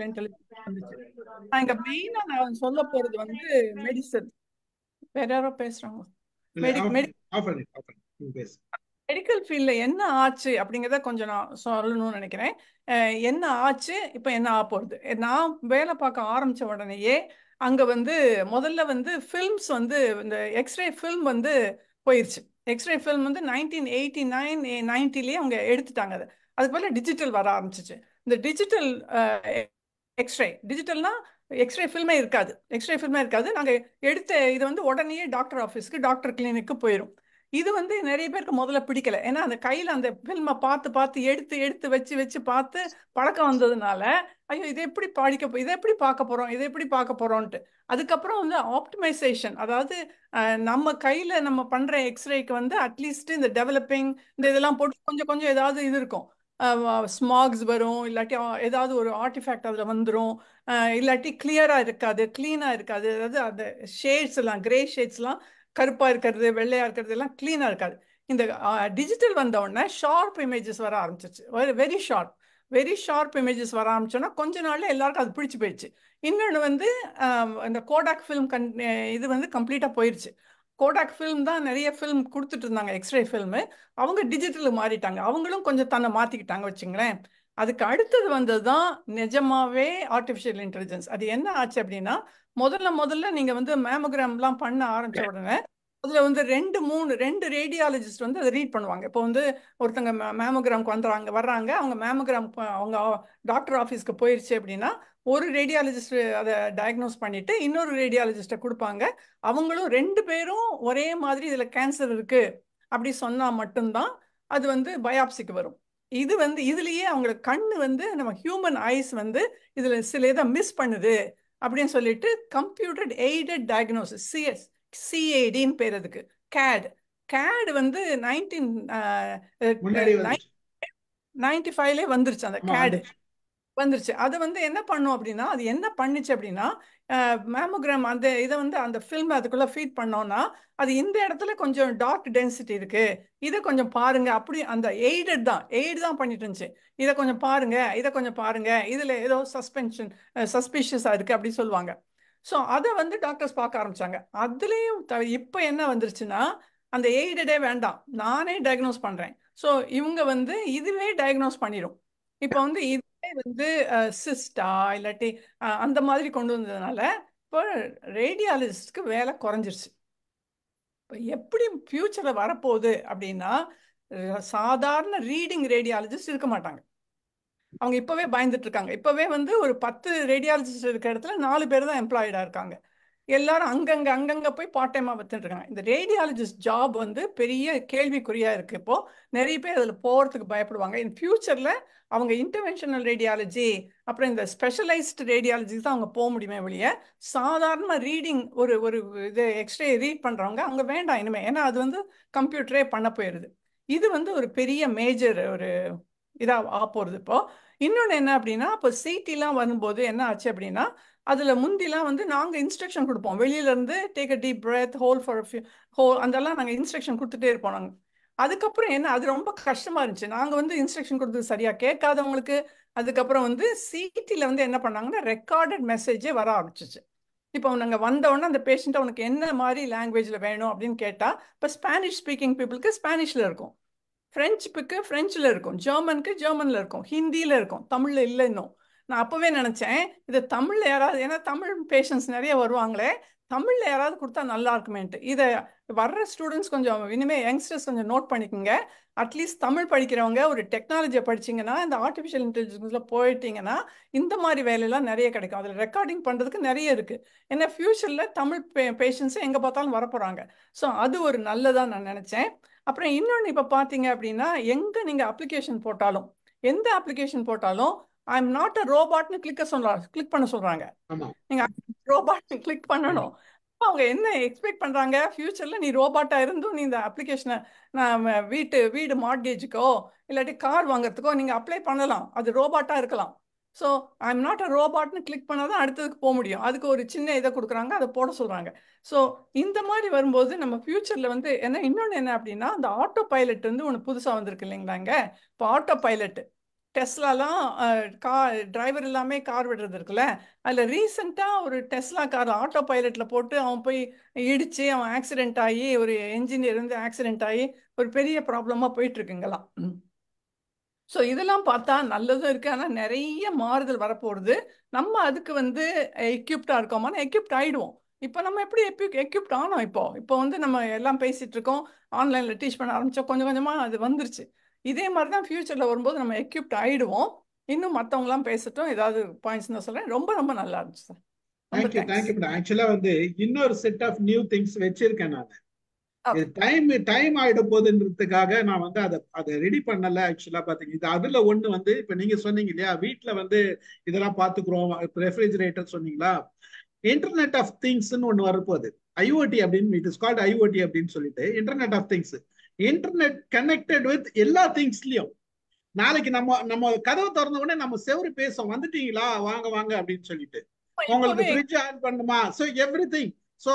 இன்டெலிஜென்ஸ் வந்துச்சு. நான் இங்க மெயினா நான் சொல்ல போறது வந்து மெடிசன். வேற யாரோ பேசுறாங்க. பேசு. மெடிக்கல் ஃபீல்ட்ல என்ன ஆச்சு அப்படிங்கிறத கொஞ்சம் நான் சொல்லணும்னு நினைக்கிறேன். என்ன ஆச்சு, இப்போ என்ன ஆக போகிறது. நான் வேலை பார்க்க ஆரம்பித்த உடனேயே அங்கே வந்து முதல்ல வந்து ஃபில்ம்ஸ் வந்து இந்த எக்ஸ்ரே ஃபில்ம் வந்து போயிடுச்சு. எக்ஸ்ரே ஃபில்ம் வந்து 1989 90லேயே அவங்க எடுத்துட்டாங்க. அதுக்கு பதிலா டிஜிட்டல் வர ஆரம்பிச்சிச்சு. இந்த டிஜிட்டல் டிஜிட்டல்னா எக்ஸ்ரே ஃபில்மே இருக்காது. எக்ஸ்ரே ஃபில்மே இருக்காது. நாங்கள் எடுத்த இது வந்து உடனே டாக்டர் ஆஃபீஸ்க்கு, டாக்டர் கிளினிக்கு போயிடும். இது வந்து நிறைய பேருக்கு முதல்ல பிடிக்கல. ஏன்னா அந்த கையில் அந்த ஃபில்மை பார்த்து பார்த்து எடுத்து எடுத்து வச்சு வச்சு பார்த்து பழக்கம் வந்ததுனால, ஐயோ இதை எப்படி இதை எப்படி பார்க்க போகிறோம், இதை எப்படி பார்க்க போகிறோன்ட்டு. அதுக்கப்புறம் வந்து ஆப்டிமைசேஷன், அதாவது நம்ம கையில் நம்ம பண்ணுற எக்ஸ்ரேக்கு வந்து அட்லீஸ்ட் இந்த டெவலப்பிங் இந்த இதெல்லாம் போட்டு கொஞ்சம் கொஞ்சம் ஏதாவது இது இருக்கும், ஸ்மாக்ஸ் வரும், இல்லாட்டி ஏதாவது ஒரு ஆர்டிஃபேக்ட் அதில் வந்துடும், இல்லாட்டி கிளியராக இருக்காது, க்ளீனாக இருக்காது. அதாவது அந்த ஷேட்ஸ் எல்லாம், கிரே ஷேட்ஸ்லாம், கருப்பாக இருக்கிறது, வெள்ளையாக இருக்கிறது எல்லாம் க்ளீனாக இருக்காது. இந்த டிஜிட்டல் வந்த உடனே ஷார்ப் இமேஜஸ் வர ஆரம்பிச்சிச்சு. வெரி ஷார்ப் இமேஜஸ் வர ஆரம்பிச்சோன்னா கொஞ்ச நாள்ல எல்லாருக்கும் அது பிடிச்சி போயிடுச்சு. இன்னொன்று வந்து இந்த கோடாக் ஃபில்ம் இது வந்து கம்ப்ளீட்டாக போயிடுச்சு. கோடாக் ஃபில்ம் தான் நிறைய ஃபில்ம் கொடுத்துட்டு இருந்தாங்க, எக்ஸ்ரே ஃபில்மு. அவங்க டிஜிட்டலுக்கு மாறிட்டாங்க, அவங்களும் கொஞ்சம் தன்னை மாற்றிக்கிட்டாங்க வச்சுங்களேன். அதுக்கு அடுத்தது வந்தது தான் நிஜமாவே ஆர்டிஃபிஷியல் இன்டெலிஜென்ஸ். அது என்ன ஆச்சு அப்படின்னா, முதல்ல நீங்கள் வந்து மேமோகிராம்லாம் பண்ண ஆரம்பித்த உடனே அதில் வந்து 2 ரேடியாலஜிஸ்ட் வந்து அதை ரீட் பண்ணுவாங்க. இப்போ வந்து ஒருத்தங்க மேமோகிராமுக்கு வர்றாங்க, அவங்க மேமோகிராம் அவங்க டாக்டர் ஆஃபீஸ்க்கு போயிடுச்சு அப்படின்னா ஒரு ரேடியாலஜிஸ்ட் அதை டயக்னோஸ் பண்ணிட்டு இன்னொரு ரேடியாலஜிஸ்ட்டை கொடுப்பாங்க. அவங்களும் 2 பேரும் ஒரே மாதிரி இதில் கேன்சர் இருக்கு அப்படி சொன்னால் மட்டும்தான் அது வந்து பயாப்சிக்கு வரும். இது வந்து இதுலேயே அவங்களுக்கு கண்ணு வந்து நம்ம ஹியூமன் ஐஸ் வந்து இதில் சில இதை மிஸ் பண்ணுது அப்படின்னு சொல்லிட்டு கம்ப்யூட்டர் எய்டட் டயக்னோசிஸ், சிஏடின்னு பேர் அதுக்கு. கேட் வந்து 1995 வந்துருச்சு. அந்த கேடு வந்துருச்சு. அது வந்து என்ன பண்ணும் அப்படின்னா, அது என்ன பண்ணுச்சு அப்படின்னா, மேமோகிராம் அந்த இதை வந்து அந்த ஃபில்ம் அதுக்குள்ளே ஃபீட் பண்ணோன்னா அது இந்த இடத்துல கொஞ்சம் டார்க் டென்சிட்டி இருக்கு, இதை கொஞ்சம் பாருங்க, அப்படி அந்த எய்டு தான் பண்ணிட்டு இருந்துச்சு. இதை கொஞ்சம் பாருங்க, இதில் ஏதோ சஸ்பிஷியஸாக இருக்கு அப்படி சொல்லுவாங்க. ஸோ அதை வந்து டாக்டர்ஸ் பார்க்க ஆரம்பிச்சாங்க. அதுலேயும் இப்போ என்ன வந்துருச்சுன்னா, அந்த எய்டடே வேண்டாம், நானே டயக்னோஸ் பண்ணுறேன். ஸோ இவங்க வந்து இதுவே டயக்னோஸ் பண்ணிடும். இப்போ வந்து இதுவே வந்து சிஸ்டா இல்லாட்டி அந்த மாதிரி கொண்டு வந்ததுனால இப்போ ரேடியாலஜிஸ்ட்க்கு வேலை குறைஞ்சிருச்சு. இப்போ எப்படி ஃபியூச்சரில் வரப்போகுது அப்படின்னா, சாதாரண ரீடிங் ரேடியாலஜிஸ்ட் இருக்க மாட்டாங்க. அவங்க இப்பவே பயந்துட்டு இருக்காங்க. இப்பவே வந்து ஒரு 10 ரேடியாலஜிஸ்ட் இருக்கிற இடத்துல 4 பேர் தான் எம்ப்ளாய்டா இருக்காங்க. எல்லாரும் அங்கங்க போய் பார்ட் டைமா வந்துட்டு இருக்காங்க. இந்த ரேடியாலஜிஸ்ட் ஜாப் வந்து பெரிய கேள்விக்குறியா இருக்கு. இப்போ நிறைய பேர் அதுல போறதுக்கு பயப்படுவாங்க. இன் ஃபியூச்சர்ல அவங்க இன்டர்வென்ஷனல் ரேடியாலஜி அப்புறம் இந்த ஸ்பெஷலைஸ்டு ரேடியாலஜி தான் அவங்க போக முடியுமே வெளிய சாதாரண ரீடிங் ஒரு ஒரு இது எக்ஸ்ரே ரீட் பண்றவங்க அவங்க வேண்டாம் இனிமே. ஏன்னா அது வந்து கம்ப்யூட்டரே பண்ண போயிருது. இது வந்து ஒரு பெரிய மேஜர் ஒரு இதா போறது. இப்போ இன்னொன்னு என்ன அப்படின்னா, இப்போ சிடிலாம் வரும்போது என்ன ஆச்சு அப்படின்னா, அதுல முந்திலாம் வந்து நாங்க இன்ஸ்ட்ரக்ஷன் கொடுப்போம். வெளியில இருந்து take a deep breadth, whole for whole அதெல்லாம் நாங்க இன்ஸ்ட்ரக்ஷன் கொடுத்துட்டே இருப்போம் நாங்க. அதுக்கப்புறம் என்ன அது ரொம்ப கஷ்டமா இருந்துச்சு. நாங்க வந்து இன்ஸ்ட்ரக்ஷன் கொடுத்தது சரியா கேட்காதவங்களுக்கு. அதுக்கப்புறம் வந்து சிடில வந்து என்ன பண்ணாங்கன்னா ரெக்கார்டட் மெசேஜே வர ஆரம்பிச்சிச்சு. இப்போ நாங்க வந்த உடனே அந்த பேஷண்ட் அவனுக்கு என்ன மாதிரி லாங்குவேஜ்ல வேணும் அப்படின்னு கேட்டா, இப்போ ஸ்பானிஷ் ஸ்பீக்கிங் பீப்புளுக்கு ஸ்பானிஷ்ல இருக்கும், ஃப்ரெஞ்சுக்கு ஃப்ரெஞ்சில் இருக்கும், ஜெர்மனுக்கு ஜெர்மனில் இருக்கும், ஹிந்தியில் இருக்கும், தமிழில் இல்லை இன்னும். நான் அப்போவே நினச்சேன் இதை தமிழில் யாராவது, ஏன்னா தமிழ் பேஷண்ட்ஸ் நிறைய வருவாங்களே, தமிழில் யாராவது கொடுத்தா நல்லா இருக்குமேன்ட்டு. இதை வர்ற ஸ்டூடெண்ட்ஸ் கொஞ்சம் இனிமேல் யங்ஸ்டர்ஸ் கொஞ்சம் நோட் பண்ணிக்கோங்க. அட்லீஸ்ட் தமிழ் படிக்கிறவங்க ஒரு டெக்னாலஜியை படிச்சிங்கன்னா, இந்த ஆர்டிஃபிஷியல் இன்டெலிஜென்ஸில் போயிட்டீங்கன்னா இந்த மாதிரி வேலையெல்லாம் நிறைய கிடைக்கும். அதில் ரெக்கார்டிங் பண்ணுறதுக்கு நிறைய இருக்குது. ஏன்னா ஃப்யூச்சரில் தமிழ் பேஷண்ட்ஸை எங்கே பார்த்தாலும் வரப்போகிறாங்க. ஸோ அது ஒரு நல்லதாக நான் நினச்சேன். அப்புறம் இன்னொன்று இப்போ பார்த்தீங்க அப்படின்னா, எங்கே நீங்கள் அப்ளிகேஷன் போட்டாலும், எந்த அப்ளிகேஷன் போட்டாலும் ஐ எம் நாட் அ ரோபாட்னு கிளிக் பண்ண சொல்கிறாங்க. நீங்கள் ரோபாட்னு கிளிக் பண்ணணும். அவங்க என்ன எக்ஸ்பெக்ட் பண்ணுறாங்க, ஃப்யூச்சரில் நீ ரோபாட்டாக இருந்தும் நீ இந்த அப்ளிகேஷனை நான் வீடு மார்ட்கேஜுக்கோ இல்லாட்டி கார் வாங்குறதுக்கோ நீங்கள் அப்ளை பண்ணலாம். அது ரோபாட்டாக இருக்கலாம். So I am not a ரோபாட்னு கிளிக் பண்ணால் தான் அடுத்ததுக்கு போக முடியும். அதுக்கு ஒரு சின்ன இதை கொடுக்குறாங்க, அதை போட சொல்கிறாங்க. ஸோ இந்த மாதிரி வரும்போது நம்ம ஃப்யூச்சரில் வந்து என்ன இன்னொன்று என்ன அப்படின்னா, அந்த ஆட்டோ பைலட் வந்து ஒன்று புதுசாக வந்திருக்கு இல்லைங்களாங்க. இப்போ ஆட்டோ பைலட்டு டெஸ்லாலாம் டிரைவர் எல்லாமே கார் விடுறது இருக்குல்ல, அதில் ரீசெண்டாக ஒரு டெஸ்லா கார் ஆட்டோ பைலட்டில் போட்டு அவன் போய் இடித்து அவன் ஆக்சிடென்ட் ஆகி ஒரு என்ஜினியர் வந்து ஆக்சிடென்ட் ஆகி ஒரு பெரிய ப்ராப்ளமாக போயிட்டுருக்குங்களாம். ஸோ இதெல்லாம் பார்த்தா நல்லதும் இருக்குது, ஆனால் நிறைய மாறுதல் வரப்போகுது. நம்ம அதுக்கு வந்து எக்யூப்டாக இருக்கோமான்னு எக்யூப்ட் ஆகிடுவோம். இப்போ நம்ம எப்படி எக்யூப்ட் ஆனோம். இப்போ வந்து நம்ம எல்லாம் பேசிகிட்டு இருக்கோம், ஆன்லைனில் டீச் பண்ண ஆரம்பித்தோம், கொஞ்சம் கொஞ்சமாக அது வந்துருச்சு. இதே மாதிரி தான் ஃப்யூச்சரில் வரும்போது நம்ம எக்யூப்ட் ஆகிடுவோம். இன்னும் மற்றவங்களாம் பேசட்டும், ஏதாவது பாயிண்ட்ஸ் தான் சொல்கிறேன். ரொம்ப ரொம்ப நல்லா இருந்துச்சு சார். Thank you madam. ஆக்சுவலா வந்து இன்னொரு செட் ஆஃப் நியூ திங்ஸ் வச்சிருக்கேன் நான். டைம் ஆயிட போகுதுன்றதுக்காக நான் வந்து அதை ரெடி பண்ணல. ஆக்சுவலா பாத்தீங்க இது அதுல ஒண்ணு வந்து இப்ப நீங்க சொன்னீங்க இல்லையா, வீட்டுல வந்து இதெல்லாம் பாத்துக்கிறோம், ரெஃப்ரிஜிரேட்டர் சொன்னீங்களா, இன்டர்நெட் ஆஃப் திங்ஸ்ன்னு ஒண்ணு வரப்போகுது. ஐஓடி அப்படின்னு, இட் இஸ் கால்ட் ஐஓடி அப்படின்னு சொல்லிட்டு, internet of things. Internet connected with எல்லா திங்ஸ்லயும். நாளைக்கு நம்ம கதவை திறந்த உடனே நம்ம செவரு பேசும், வந்துட்டீங்களா வாங்க வாங்க அப்படின்னு சொல்லிட்டு, உங்களுக்கு ஃப்ரிட்ஜ் ஆன் பண்ணுமா, சோ எவ்ரிதிங். சோ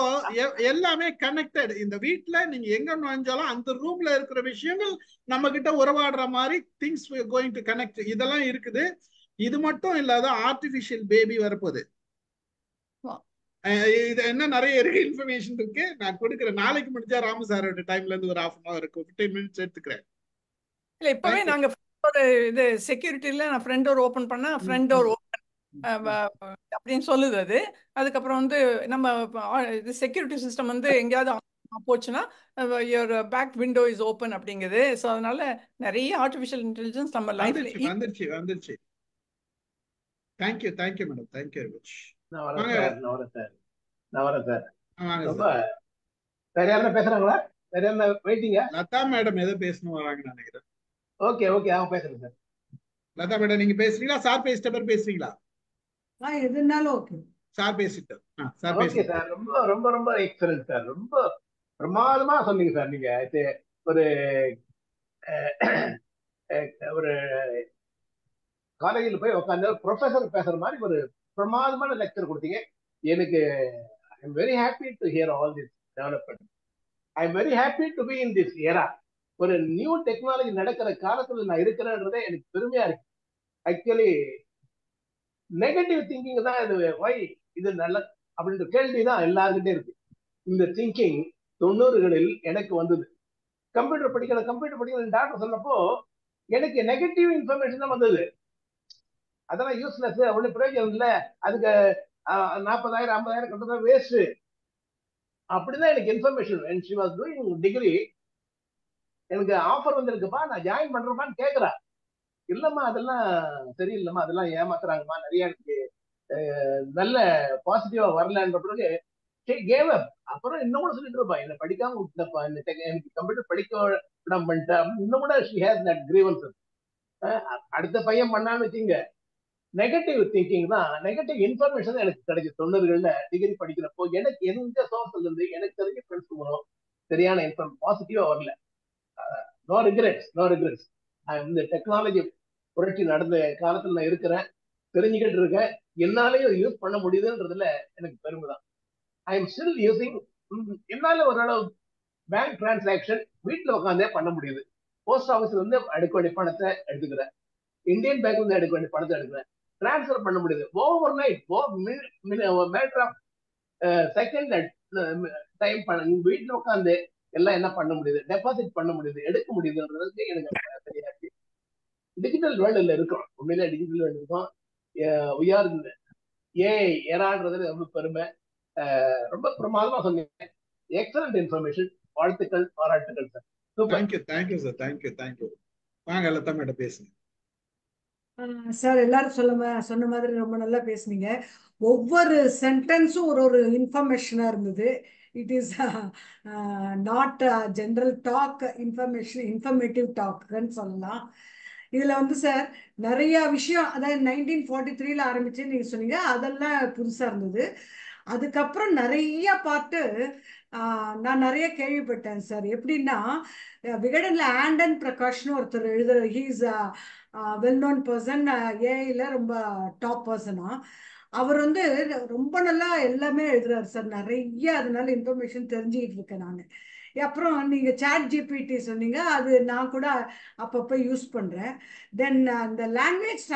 எல்லாமே கனெக்டட். இந்த வீட்டுல நீங்க எங்க நுழைஞ்சாலும் அந்த ரூம்ல இருக்கிற விஷயங்கள் நம்ம கிட்ட உறவாடுற மாதிரி திங்ஸ் கோயிங் டு கனெக்ட், இதெல்லாம் இருக்குது. இது மட்டும் இல்லாத ஆர்டிபிஷியல் பேபி வரப்போகுது. இது என்ன நிறைய இருக்கு, இன்ஃபர்மேஷன் இருக்கு, நான் கொடுக்குறேன். நாளைக்கு முடிஞ்சா ராமு சாரோட டைம்ல இருந்து ஒரு 1/2 hour இருக்கும், 15 minutes எடுத்துக்கிறேன். இல்ல இப்பவே நாங்க ஒரு இது செக்யூரிட்டில நான் ஃப்ரண்ட் டோர் ஓபன் பண்ணா ஃப்ரண்ட் டோர் ஓபன் அப்படின்னு சொல்லுது அது. அதுக்கப்புறம் வந்து நம்ம இது செக்யூரிட்டி சிஸ்டம் வந்து எங்கேயாவது போச்சுன்னா your back window is open அப்படிங்குது. ஸோ அதனால நிறைய ஆர்டிஃபிஷியல் இன்டெலிஜென்ஸ் நம்ம லைஃப்ல வந்துருச்சு. Thank you madam, thank you very much. நான் வரேன் சார். ரொம்ப வேற யாரும் பேசுறாங்களா? வேற என்ன வெயிட்டிங்க? லதா மேடம் ஏதோ பேசணும் வராங்கன்னு நினைக்கிறேன். ஓகே அவங்க பேசுறேன் சார். லதா மேடம் நீங்க பேசுறீங்களா, சார் பேசிட்ட பேசுறீங்களா? எதுனாலும் ஓகே சார் பேசிட்டு. ஓகே சார், ரொம்ப ரொம்ப ரொம்ப எக்ஸலன்ட் சார், ரொம்ப பிரமாதமா சொன்னீங்க சார். நீங்க ஒரு ஒரு காலேஜில் போய் உட்காந்து ப்ரொஃபஸர் பேசுற மாதிரி ஒரு பிரமாதமான லெக்சர் கொடுத்தீங்க. எனக்கு I am very happy to hear all this development. I am very happy to be in this era. ஒரு நியூ டெக்னாலஜி நடக்கிற காலத்துல நான் இருக்கிறேன்றதே எனக்கு பெருமையா இருக்கு. ஆக்சுவலி நெகட்டிவ் திங்கிங் தான் இது, வை இது நல்ல அப்படின்ற கேள்விதான் எல்லாருக்கிட்டே இருக்கு. இந்த திங்கிங் 90களில் எனக்கு வந்தது. கம்ப்யூட்டர் படிக்கிற டாக்டர் சொன்னப்போ எனக்கு நெகட்டிவ் இன்ஃபர்மேஷன் தான் வந்தது. அதெல்லாம் யூஸ்லெஸ், அவ்வளவு பிரயோஜனம் இல்லை, அதுக்கு 40,000 50,000 கட்டுறதா வேஸ்ட் அப்படிதான் எனக்கு information. She was doing degree, எனக்கு ஆஃபர் வந்திருக்குப்பா, நான் ஜாயின் பண்றேன்பான்னு கேட்கிறா. இல்லம்மா அதெல்லாம் சரியில்லைம்மா, அதெல்லாம் ஏமாத்துறாங்கம்மா, நிறைய எனக்கு நல்ல பாசிட்டிவா வரலன்ற பிறகு கேவ் அப். அப்புறம் இன்னும் கூட சொல்லிட்டு இருப்பா, என்ன படிக்காம விட்டப்பா, எனக்கு கம்ப்யூட்டர் படிக்க விடாம பண்ணிட்டா, இன்னும் கூட ஷி ஹேஸ் தட் கிரீவன்ஸ். அடுத்த பையன் பண்ணான்னு வச்சுங்க, நெகட்டிவ் திங்கிங் தான், நெகட்டிவ் இன்ஃபர்மேஷன் தான் எனக்கு கிடைக்கும். 90களில் டிகிரி படிக்கிறப்போ எனக்கு எந்த சோர்ஸ்ல இருந்து எனக்கு தெரிஞ்ச ஃப்ரெண்ட்ஸ் மூலம் சரியான இன்ஃபர்மேஷன் பாசிட்டிவா வரல. No regrets, no regrets. இந்த டெக்னாலஜி புரட்சி நடந்த காலத்துல நான் இருக்கிறேன், தெரிஞ்சுக்கிட்டு இருக்கேன், என்னாலேயும் யூஸ் பண்ண முடியுதுன்றதுல எனக்கு பெருமை தான். I am still using. என்னால ஓரளவு பேங்க் டிரான்சாக்ஷன் வீட்டில் உட்காந்தே பண்ண முடியுது. போஸ்ட் ஆஃபீஸ்ல இருந்து எடுக்க வேண்டிய பணத்தை எடுத்துக்கிறேன், இந்தியன் பேங்க்ல இருந்து எடுக்க வேண்டிய பணத்தை எடுக்கிறேன், டிரான்ஸ்ஃபர் பண்ண முடியுது. Overnight matter of second time வீட்டில் உட்காந்து எல்லாம் என்ன பண்ண முடியுது, டெபாசிட் பண்ண முடியுது, எடுக்க முடியுதுன்றது எனக்கு தெரியாது. டிஜிட்டல் வேர்ல்டுல இருக்கிறோம், உண்மையிலே டிஜிட்டல் வேர்ல்டு இருக்கோம். உயர் ஏஐ எரான்றதுல ரொம்ப பெருமை. ரொம்ப பிரமாதமா சொன்னீங்க. Excellent information. வாழ்த்துக்கள், பாராட்டுகள் sir. Super. Thank you sir, thank you. வாங்க லதா மேடம் பேசுங்க. சார் எல்லாரும் சொன்ன மாதிரி ரொம்ப நல்லா பேசுனீங்க. ஒவ்வொரு சென்டென்ஸும் ஒரு இன்ஃபர்மேஷனா இருந்தது. It is not general talk, informative டாக்னு சொல்லலாம். இதுல வந்து சார் நிறைய விஷயம், அதாவது 1943ல ஆரம்பிச்சு நீங்க சொன்னீங்க, அதெல்லாம் புதுசா இருந்தது. அதுக்கப்புறம் நிறைய பாட்டு நான் நிறைய கேள்விப்பட்டேன் சார். எப்படின்னா விகடன்ல ஆண்டன் பிரகாஷ்னு ஒருத்தர் எழுதுற, ஹீஸ் வெல் நோன் பர்சன், ஏஐல ரொம்ப டாப் பர்சனா. அவர் வந்து ரொம்ப நல்லா எல்லாமே எழுதுறாரு சார், நிறைய அதனால இன்ஃபர்மேஷன் தெரிஞ்சுக்கிட்டு இருக்கேன் நான். அப்புறம் நீங்க சாட் ஜிபிடி சொன்னீங்க, அது நான் கூட அப்பப்போ யூஸ் பண்றேன். தென் அந்த லாங்குவேஜ்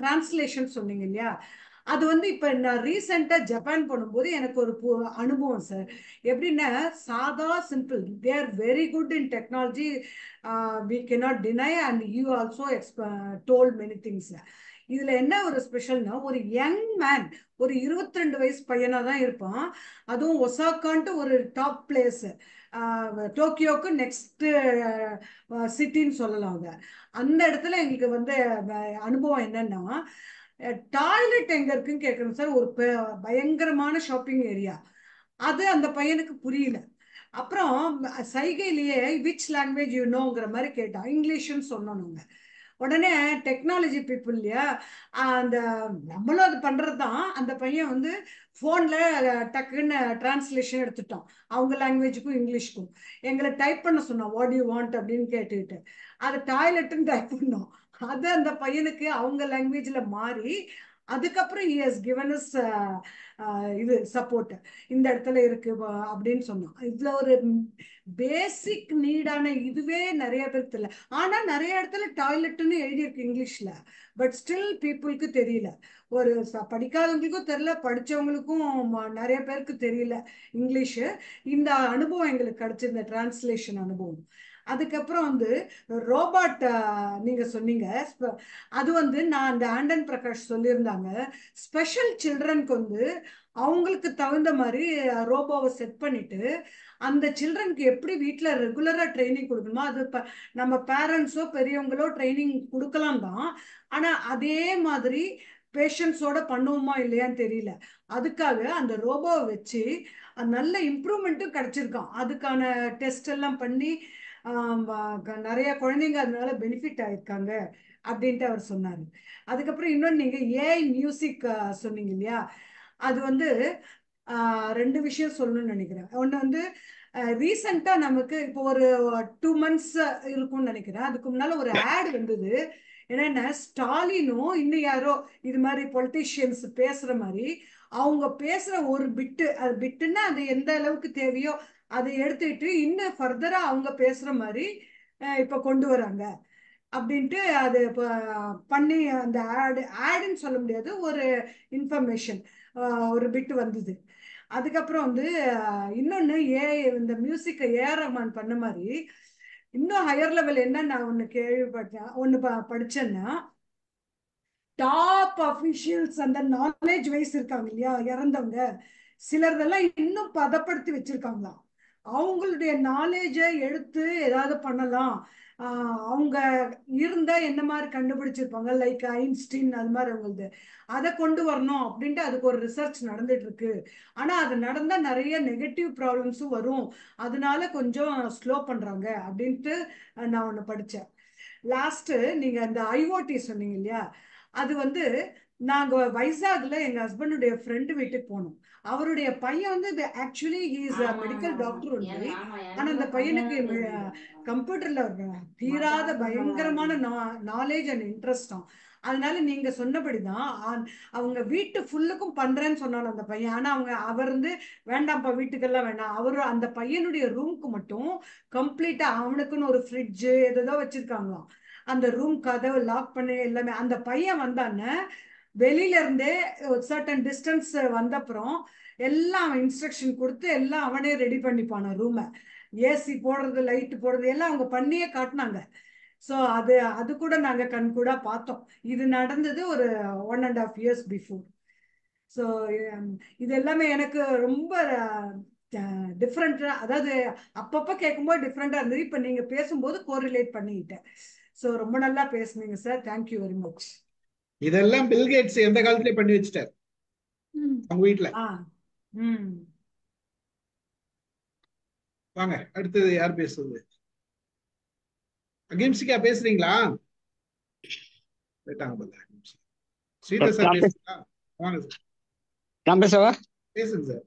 டிரான்ஸ்லேஷன் சொன்னீங்க இல்லையா, அது வந்து இப்போ நான் ரீசெண்டாக ஜப்பான் போகும்போது எனக்கு ஒரு அனுபவம் சார். எப்படின்னா சாதா simple, they are very good in technology, we cannot deny, and you also told many things. இதுல என்ன ஒரு ஸ்பெஷல்னா, ஒரு யங் மேன், ஒரு 22 வயசு பையனா தான் இருப்பான். அதுவும் ஒசாக்கான்ட்டு ஒரு டாப் பிளேஸ், டோக்கியோக்கு நெக்ஸ்ட் சிட்டின்னு சொல்லலாம். அந்த இடத்துல எங்களுக்கு வந்து அனுபவம் என்னன்னா, டாய்லெட் எங்க இருக்குன்னு கேட்கணும் சார். ஒரு பயங்கரமான ஷாப்பிங் ஏரியா, அது அந்த பையனுக்கு புரியல. அப்புறம் சைகையிலேயே விச் லாங்குவேஜ் யூ நோங்கிற மாதிரி கேட்டான். இங்கிலீஷ்னு சொன்னோம் நாங்க. உடனே டெக்னாலஜி பீப்புள் இல்லையா, அந்த நம்மளும் அது பண்றது தான். அந்த பையன் வந்து ஃபோன்ல டக்குன்னு டிரான்ஸ்லேஷன் எடுத்துட்டான், அவங்க லாங்குவேஜுக்கும் இங்கிலீஷ்க்கும். எங்களை டைப் பண்ண சொன்னோம், வாட் யூ வாண்ட் அப்படின்னு கேட்டுக்கிட்டு, அது டாய்லெட்டுன்னு டைப் பண்ணோம். அது அந்த பையனுக்கு அவங்க லாங்குவேஜ்ல மாறி, அதுக்கப்புறம் he has given us இது சப்போர்ட், இந்த இடத்துல இருக்கு அப்படின்னு சொன்னோம். இதுல ஒரு பேசிக் நீடான இதுவே நிறைய பேருக்கு தெரியல. ஆனா நிறைய இடத்துல டாய்லெட்னு எழுதியிருக்கு இங்கிலீஷ்ல, பட் ஸ்டில் பீப்புளுக்கு தெரியல. ஒரு படிக்காதவங்களுக்கும் தெரியல, படிச்சவங்களுக்கும் நிறைய பேருக்கு தெரியல இங்கிலீஷு. இந்த அனுபவம் எங்களுக்கு கிடைச்ச இந்த டிரான்ஸ்லேஷன் அனுபவம். அதுக்கப்புறம் வந்து ரோபாட் நீங்க சொன்னீங்க, அது வந்து நான் அந்த ஆண்டன் பிரகாஷ் சொல்லியிருந்தாங்க, ஸ்பெஷல் சில்ட்ரனுக்கு வந்து அவங்களுக்கு தகுந்த மாதிரி ரோபோவை செட் பண்ணிட்டு அந்த சில்ட்ரனுக்கு எப்படி வீட்டில் ரெகுலராக ட்ரைனிங் கொடுக்கணுமோ, அது நம்ம பேரண்ட்ஸோ பெரியவங்களோ ட்ரைனிங் கொடுக்கலாம் தான், ஆனால் அதே மாதிரி பேஷன்ஸோட பண்ணுவோமா இல்லையான்னு தெரியல. அதுக்காக அந்த ரோபோவை வச்சு நல்ல இம்ப்ரூவ்மெண்ட்டும் கிடைச்சிருக்கான். அதுக்கான டெஸ்ட் எல்லாம் பண்ணி நிறைய குழந்தைங்க அதனால பெனிஃபிட் ஆயிருக்காங்க அப்படின்ட்டு அவர் சொன்னாரு. அதுக்கப்புறம் இன்னொன்று, நீங்க ஏஐ மியூசிக் சொன்னீங்க இல்லையா, அது வந்து ரெண்டு விஷயம் சொல்லணும்னு நினைக்கிறேன். ஒன்று வந்து ரீசெண்டாக நமக்கு இப்போ ஒரு 2 months இருக்கும்னு நினைக்கிறேன், அதுக்கு முன்னால ஒரு ஆட் வந்தது. என்னன்னா ஸ்டாலினும் இன்னும் யாரோ இது மாதிரி பொலிட்டீஷியன்ஸ் பேசுற மாதிரி, அவங்க பேசுற ஒரு பிட்டு, அது பிட்டுன்னா அது எந்த அளவுக்கு தேவையோ அதை எடுத்துக்கிட்டு இன்னும் ஃபர்தரா அவங்க பேசுற மாதிரி இப்ப கொண்டு வராங்க அப்படின்ட்டு அது பண்ணி, அந்த ஆடுன்னு சொல்ல முடியாது, ஒரு இன்ஃபர்மேஷன், ஒரு பிட் வந்தது. அதுக்கப்புறம் வந்து இன்னொன்னு, இந்த மியூசிக்கை ஏஆர் ரஹ்மான் பண்ண மாதிரி இன்னும் ஹையர் லெவல் என்ன நான் ஒன்று கேள்விப்பட்டேன், ஒன்று படிச்சேன்னா, டாப் அஃபிஷியல்ஸ் அந்த நாலேஜ் வைஸ் இருக்காங்க இல்லையா, இறந்தவங்க சிலர்தெல்லாம் இன்னும் பதப்படுத்தி வச்சிருக்காங்களாம். அவங்களுடைய நாலேஜை எடுத்து ஏதாவது பண்ணலாம். அவங்க இருந்தா என்ன மாதிரி கண்டுபிடிச்சிருப்பாங்க, லைக் ஐன்ஸ்டீன் அது மாதிரி அவங்களது அதை கொண்டு வரணும் அப்படின்ட்டு அதுக்கு ஒரு ரிசர்ச் நடந்துட்டு இருக்கு. ஆனா அது நடந்தா நிறைய நெகட்டிவ் ப்ராப்ளம்ஸும் வரும், அதனால கொஞ்சம் ஸ்லோ பண்றாங்க அப்படின்ட்டு நான் ஒண்ணு படிச்சேன். லாஸ்ட் நீங்க அந்த ஐஓடி சொன்னீங்க இல்லையா, அது வந்து நாங்க வைசாக்ல எங்க ஹஸ்பண்டுடைய ஃப்ரெண்டு வீட்டுக்கு போனோம். அவருடைய பையன் வந்து actually he is a medical doctor only. ஆனா அந்த பையனுக்கு கம்ப்யூட்டர்ல தீராத பயங்கரமான நாலேஜ் அண்ட் இன்ட்ரெஸ்டும். அதனால நீங்க சொன்னபடிதான் அவங்க வீட்டு ஃபுல்லுக்கும் பண்றேன்னு சொன்னாலும் அந்த பையன். ஆனா அவர் வந்து வேண்டாம்ப்பா வீட்டுக்கெல்லாம் வேண்டாம், அவரு அந்த பையனுடைய ரூமுக்கு மட்டும் கம்ப்ளீட்டா அவனுக்குன்னு ஒரு ஃப்ரிட்ஜ் ஏதோ வச்சிருக்காங்களாம். அந்த ரூம் கதவை லாக் பண்ணி எல்லாமே அந்த பையன் வந்தானே வெளியில இருந்தே ஒரு சர்டன் டிஸ்டன்ஸ் வந்தப்புறம் எல்லாம் அவன் இன்ஸ்ட்ரக்ஷன் கொடுத்து எல்லாம் அவனே ரெடி பண்ணிப்பான ரூமை. ஏசி போடுறது, லைட் போடுறது எல்லாம் அவங்க பண்ணியே காட்டினாங்க. ஸோ அது கூட நாங்க கண்கூடா பார்த்தோம். இது நடந்தது ஒரு 1.5 years பிஃபோர். ஸோ இது எல்லாமே எனக்கு ரொம்ப டிஃப்ரெண்டா, அதாவது அப்பப்போ கேட்கும்போது டிஃப்ரெண்டா இருந்தது. இப்போ நீங்க பேசும்போது கோரிலேட் பண்ணிக்கிட்டேன். ஸோ ரொம்ப நல்லா பேசுனீங்க சார், தேங்க்யூ வெரி மச். இதெல்லாம் பில்கேட்ஸ் எந்த காலத்திலே பண்ணி வச்சுட்டார் அவங்க வீட்டுல. வாங்க அடுத்தது யார் பேசுறது? அகிம்சிகா பேசுறீங்களா? ஸ்ரீதர் சார் பேசுறீங்களா? வாங்க சார். நான் பேசவா? பேசுங்க சார்.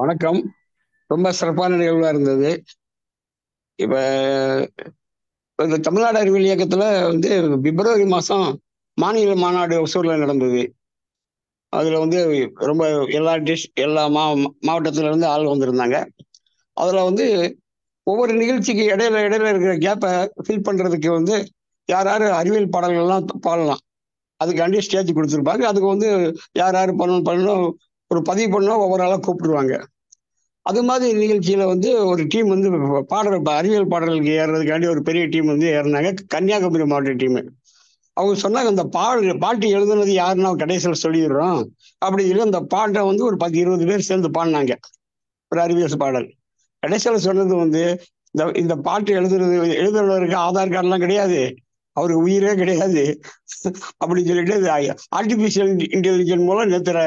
வணக்கம். ரொம்ப சிறப்பான நிகழ்வா இருந்தது. இப்ப இந்த தமிழ்நாடு அறிவியல் இயக்கத்துல வந்து பிப்ரவரி மாசம் மாநில மாநாடு ஒசூர்ல நடந்தது. அதுல வந்து ரொம்ப எல்லா மாவட்டத்துல இருந்து ஆள் வந்திருந்தாங்க. அதுல வந்து ஒவ்வொரு நிகழ்ச்சிக்கு இடையில இருக்கிற கேப்பை ஃபில் பண்றதுக்கு வந்து யார் அறிவியல் பாடல்கள்லாம் பாடலாம், அதுக்காண்டி ஸ்டேஜ் கொடுத்துருப்பாங்க. அதுக்கு வந்து யார் பண்ணணும் ஒரு பதிவு பண்ணோம், ஒவ்வொரு ஆளாக கூப்பிடுவாங்க. அது மாதிரி நிகழ்ச்சியில வந்து ஒரு டீம் வந்து அறிவியல் பாடல்களுக்கு ஏறுறதுக்காண்டி ஒரு பெரிய டீம் வந்து ஏறினாங்க, கன்னியாகுமரி மாவட்ட டீம். அவங்க சொன்னாங்க இந்த பாட்டு எழுதுனது யாருன்னா கடைசியில் சொல்லிடுறோம் அப்படி சொல்லி அந்த பாட்டை வந்து ஒரு 10-20 பேர் சேர்ந்து பாடினாங்க, ஒரு அறிவியல் பாடல். கடைசியில் சொன்னது வந்து இந்த பாட்டு எழுதுனவருக்கு ஆதார் கார்டுலாம் கிடையாது, அவருக்கு உயிரே கிடையாது அப்படின்னு சொல்லிட்டு ஆர்டிபிஷியல் இன்டெலிஜென்ஸ் மூலம் நேற்று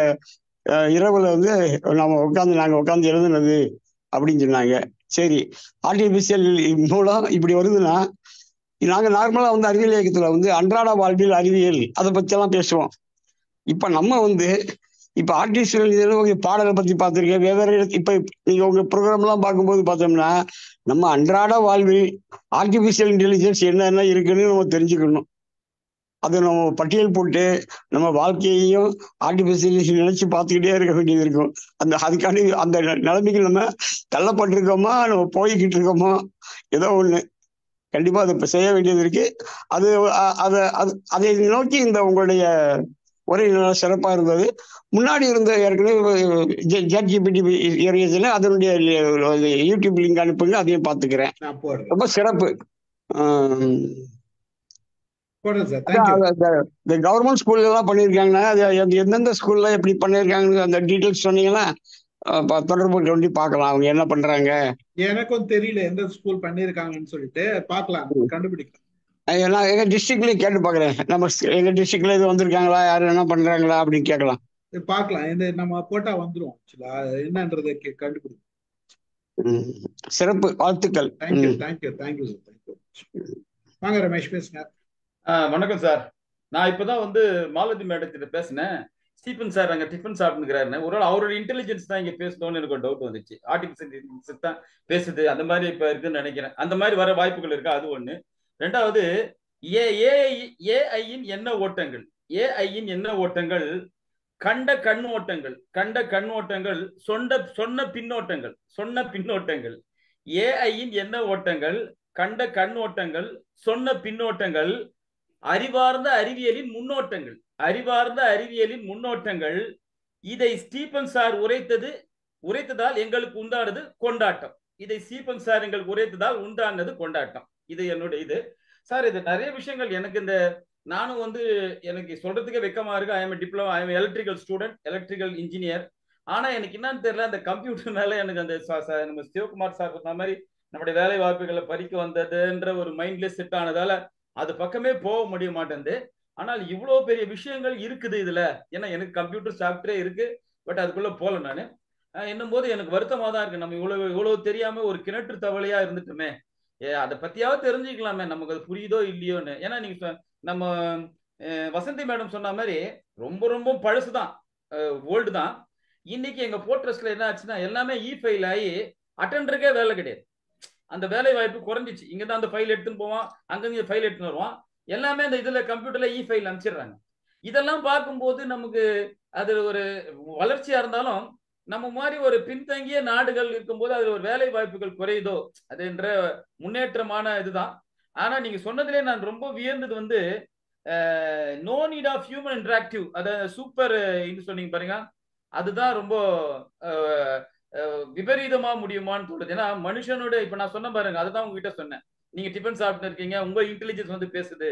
இரவுல வந்து நாங்க உட்காந்து எழுதுனது அப்படின்னு சொன்னாங்க. சரி, ஆர்டிபிஷியல் மூலம் இப்படி வருதுன்னா நாங்க நார்மலா வந்து அறிவியல் இயக்கத்துல வந்து அன்றாட வாழ்வில் அறிவியல் அதை பத்தி எல்லாம் பேசுவோம். இப்ப நம்ம வந்து இப்ப ஆர்டிபிஷியல் பாடலை பத்தி பார்த்திருக்கேன், வெவ்வேறு. இப்ப நீங்க உங்க ப்ரோக்ராம் எல்லாம் பார்க்கும்போது பார்த்தோம்னா நம்ம அன்றாட வாழ்வில் ஆர்டிபிஷியல் இன்டெலிஜென்ஸ் என்னென்ன இருக்குன்னு நம்ம தெரிஞ்சுக்கணும். அதை நம்ம பட்டியல் போட்டு நம்ம வாழ்க்கையையும் ஆர்டிபிஷியல் நினைச்சு பார்த்துக்கிட்டே இருக்க வேண்டியது இருக்கும். அதுக்காண்டி அந்த நிலைமைக்கு நம்ம தள்ளப்பட்டிருக்கோமா, நம்ம போய்கிட்டு இருக்கோமோ, ஏதோ ஒண்ணு கண்டிப்பா அதை செய்ய வேண்டியது இருக்கு. அதை நோக்கி இந்த உங்களுடைய உரை நல்லா சிறப்பா இருந்தது. முன்னாடி இருந்த ஏற்கனவே ChatGPT அதனுடைய யூடியூப் லிங்க் அனுப்புங்க, அதையும் பார்த்துக்கிறேன். ரொம்ப சிறப்பு. இந்த கவர்மெண்ட் ஸ்கூல்ல எல்லாம் பண்ணிருக்காங்கன்னா எந்தெந்த ஸ்கூல்ல எப்படி பண்ணிருக்காங்க அந்த டீட்டெயில்ஸ் சொன்னீங்கன்னா தொடர்பு கொண்டு பார்க்கலாம் அவங்க என்ன பண்றாங்க. எனக்கும் தெரியல எந்த ஸ்கூல் பண்ணிருக்காங்கன்னு சொல்லிட்டு பார்க்கலாம், கண்டுபிடிக்கலாம். நான் எங்க டிஸ்ட்ரிக்ட்லயே கேட்டு பாக்குறேன், நம்ம எங்க டிஸ்ட்ரிக்ட்ல இது வந்திருக்காங்களா, யாரு என்ன பண்றாங்களா அப்படின்னு கேட்கலாம். பார்க்கலாம், இந்த நம்ம போட்டா வந்துரும் என்னன்றதை கண்டுபிடிக்கும். சிறப்பு, வாழ்த்துக்கள். Thank you thank you thank you sir, thank you. வாங்க ரமேஷ் பேசுங்க. வணக்கம் சார். நான் இப்பதான் வந்து மாலதி மேடத்திட்ட பேசினேன். ஸ்டீபன் சார் அங்க டிஃபன் சாப்பிட்டுக்கிறாருன்னு, ஒரு நாள் அவரோட இன்டெலிஜென்ஸ் தான் இங்க பேசணும்னு எனக்கு ஒரு டவுட் வந்துச்சு. ஆர்டிபிஷியல் இன்டெலிஜென்ஸ் தான் பேசுது அந்த மாதிரி இப்ப இருக்குன்னு நினைக்கிறேன். அந்த மாதிரி வர வாய்ப்புகள் இருக்கா, அது ஒண்ணு. ரெண்டாவது, ஏஐயின் என்ன ஓட்டங்கள், ஏஐயின் என்ன ஓட்டங்கள், கண்ட கண்ணோட்டங்கள் சொன்ன பின்னோட்டங்கள், ஏஐயின் என்ன ஓட்டங்கள், கண்ட கண்ணோட்டங்கள், சொன்ன பின்னோட்டங்கள், அறிவார்ந்த அறிவியலின் முன்னோட்டங்கள். இதை ஸ்டீபன் சார் உரைத்ததால் எங்களுக்கு உண்டானது கொண்டாட்டம். இதை ஸ்டீபன் சார் எங்களுக்கு உரைத்ததால் உண்டானது கொண்டாட்டம். இது என்னுடைய இது சார். இது நிறைய விஷயங்கள் எனக்கு நானும் வந்து எனக்கு சொல்றதுக்கே வெக்கமா இருக்கு. I am electrical student, electrical engineer. ஆனா எனக்கு என்னன்னு தெரியல, அந்த கம்ப்யூட்டர்னால எனக்கு அந்த நம்ம சிவகுமார் சார் சொன்ன மாதிரி நம்முடைய வேலை வாய்ப்புகளை பறிக்க வந்ததுன்ற ஒரு மைண்ட்ல செட் ஆனதால அது பக்கமே போக முடிய மாட்டேங்குது. ஆனால் இவ்வளவு பெரிய விஷயங்கள் இருக்குது இதுல. ஏன்னா எனக்கு கம்ப்யூட்டர் சாஃப்ட்வேர் இருக்கு, பட் அதுக்குள்ள போல நானு என்னும் போது எனக்கு வருத்தமா தான் இருக்கு. நம்ம இவ்வளவு தெரியாம ஒரு கிணற்று தவளையா இருந்துட்டுமே. அதை பத்தியாவது தெரிஞ்சுக்கலாமே, நமக்கு அது புரியுதோ இல்லையோன்னு. ஏன்னா நீங்க நம்ம வசந்தி மேடம் சொன்ன மாதிரி ரொம்ப ரொம்ப பழசுதான், ஓல்டு தான். இன்னைக்கு எங்க போர்ட்ரஸ்ட்ல என்ன ஆச்சுன்னா எல்லாமே ஃபைல் ஆகி அட்டெண்டருக்கே வேலை கிடையாது. அந்த வேலை வாய்ப்பு குறைஞ்சிச்சு. இங்கதான் அந்த ஃபைல் எடுத்துன்னு போவான், அங்கங்க ஃபைல் எடுத்துன்னு வருவான். எல்லாமே அந்த இதுல கம்ப்யூட்டர்ல ஃபைல் அனுப்பிச்சிடுறாங்க. இதெல்லாம் பார்க்கும்போது நமக்கு அது ஒரு வளர்ச்சியா இருந்தாலும் நம்ம மாதிரி ஒரு பின்தங்கிய நாடுகள் இருக்கும்போது அதுல ஒரு வேலை வாய்ப்புகள் குறையுதோ அதுன்ற முன்னேற்றமான இதுதான். ஆனா நீங்க சொன்னதுலேயே நான் ரொம்ப வியந்தது வந்து no need of human interactive, அதாவது சூப்பர் சொன்னீங்க பாருங்க, அதுதான் ரொம்ப விபரீதமா முடியுமான்னு தோணுது. ஏன்னா மனுஷனோட இப்ப நான் சொன்ன பாருங்க, அதுதான் உங்ககிட்ட சொன்னேன். நீங்க டிஃபன் சாப்பிட்டு இருக்கீங்க, உங்க இன்டெலிஜென்ஸ் வந்து பேசுது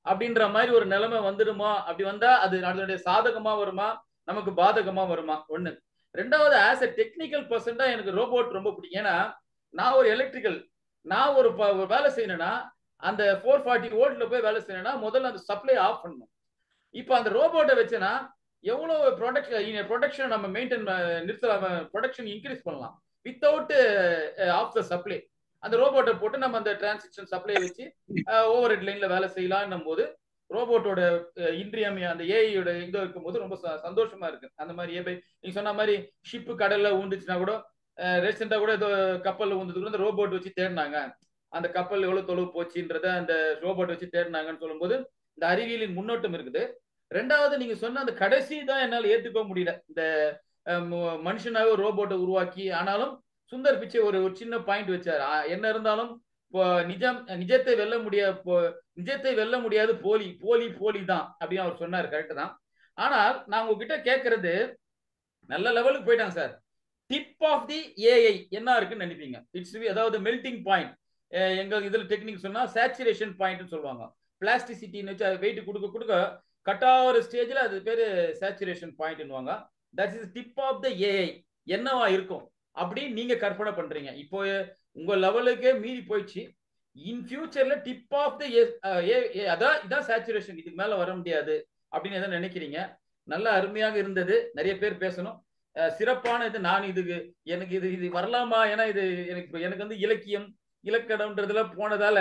அப்படின்ற மாதிரி ஒரு நிலைமை வந்துடுமா? அப்படி வந்தா அது அதனுடைய சாதகமா வருமா, நமக்கு பாதகமா வருமா? ஒண்ணு. ரெண்டாவது, ஆஸ் எ டெக்னிக்கல் பர்சன் தான் எனக்கு ரோபோட் ரொம்ப பிடிக்கும். ஏன்னா நான் ஒரு எலக்ட்ரிக்கல், நான் ஒரு வேலை செய்யணும்னா அந்த 440 வோல்ட்ல போய் வேலை செய்யணும்னா முதல்ல அந்த சப்ளை ஆஃப் பண்ணணும். இப்போ அந்த ரோபோட்டை வச்சுன்னா எவ்வளவு ப்ரொடக்ஷன் நம்ம மெயின்டைன் நிறுத்தலாம், ப்ரொடக்ஷன் இன்க்ரீஸ் பண்ணலாம் வித்தவுட் ஆஃப் த சப்ளை. அந்த ரோபோட்டை போட்டு நம்ம அந்த டிரான்சிஷன் சப்ளையை வச்சு ஓவர் ஹெட் லைன்ல வேலை செய்யலாம்னும் போது ரோபோட்டோட இன்றியமைய அந்த ஏஐயோட இது இருக்கும்போது ரொம்ப சந்தோஷமா இருக்கு. அந்த மாதிரி நீங்க சொன்ன மாதிரி ஷிப்பு கடல்ல ஊந்துச்சுன்னா கூட, ரீசெண்டா கூட ஏதோ கப்பல்ல ஊந்தது கூட அந்த ரோபோட் வச்சு தேடினாங்க. அந்த கப்பல் எவ்வளவு தொலைவு போச்சுன்றத அந்த ரோபோட் வச்சு தேடினாங்கன்னு சொல்லும்போது இந்த அறிவியலின் முன்னோட்டம் இருக்குது. ரெண்டாவது, நீங்க சொன்ன அந்த கடைசி தான் என்னால் ஏற்றுக்க முடியல. இந்த மனுஷனாவே ஒரு ரோபோட்டை உருவாக்கி, ஆனாலும் சுந்தர் பிச்சை ஒரு சின்ன பாயிண்ட் வச்சாரு. என்ன இருந்தாலும் நிஜத்தை வெல்ல முடியாது, போலி தான் அப்படின்னு அவர் சொன்னார். கரெக்ட் தான். ஆனால் நான் உங்ககிட்ட கேட்கறது, நல்ல லெவலுக்கு போயிட்டாங்க sir. Tip of the AI என்ன இருக்குன்னு நினைப்பீங்க? இட்ஸ் அதாவது மெல்டிங் பாயிண்ட். எங்க இதுல டெக்னிக் சொன்னா சேச்சுரேஷன் பாயிண்ட் சொல்லுவாங்க. பிளாஸ்டிசிட்டின்னு வச்சு வெயிட் கொடுக்க கட்டாகிற ஸ்டேஜ்ல அது பேரு சேச்சுரேஷன் பாயிண்ட்னுவாங்க. That is tip of the AI. என்னவா இருக்கும் அப்படின்னு நீங்க கற்பனை பண்றீங்க? இப்போ உங்க லெவலுக்கே மீறி போயிடுச்சு. இன் ஃபியூச்சர்ல டிப் ஆஃப் த இதான் சேச்சுரேஷன், இதுக்கு மேல வர முடியாது அப்படின்னு எதாவது நினைக்கிறீங்க? நல்ல அருமையாக இருந்தது. நிறைய பேர் பேசணும். சிறப்பான இது. நான் எனக்கு இது வரலாமா? ஏன்னா இது எனக்கு வந்து இலக்கணம்ன்றதுல போனதால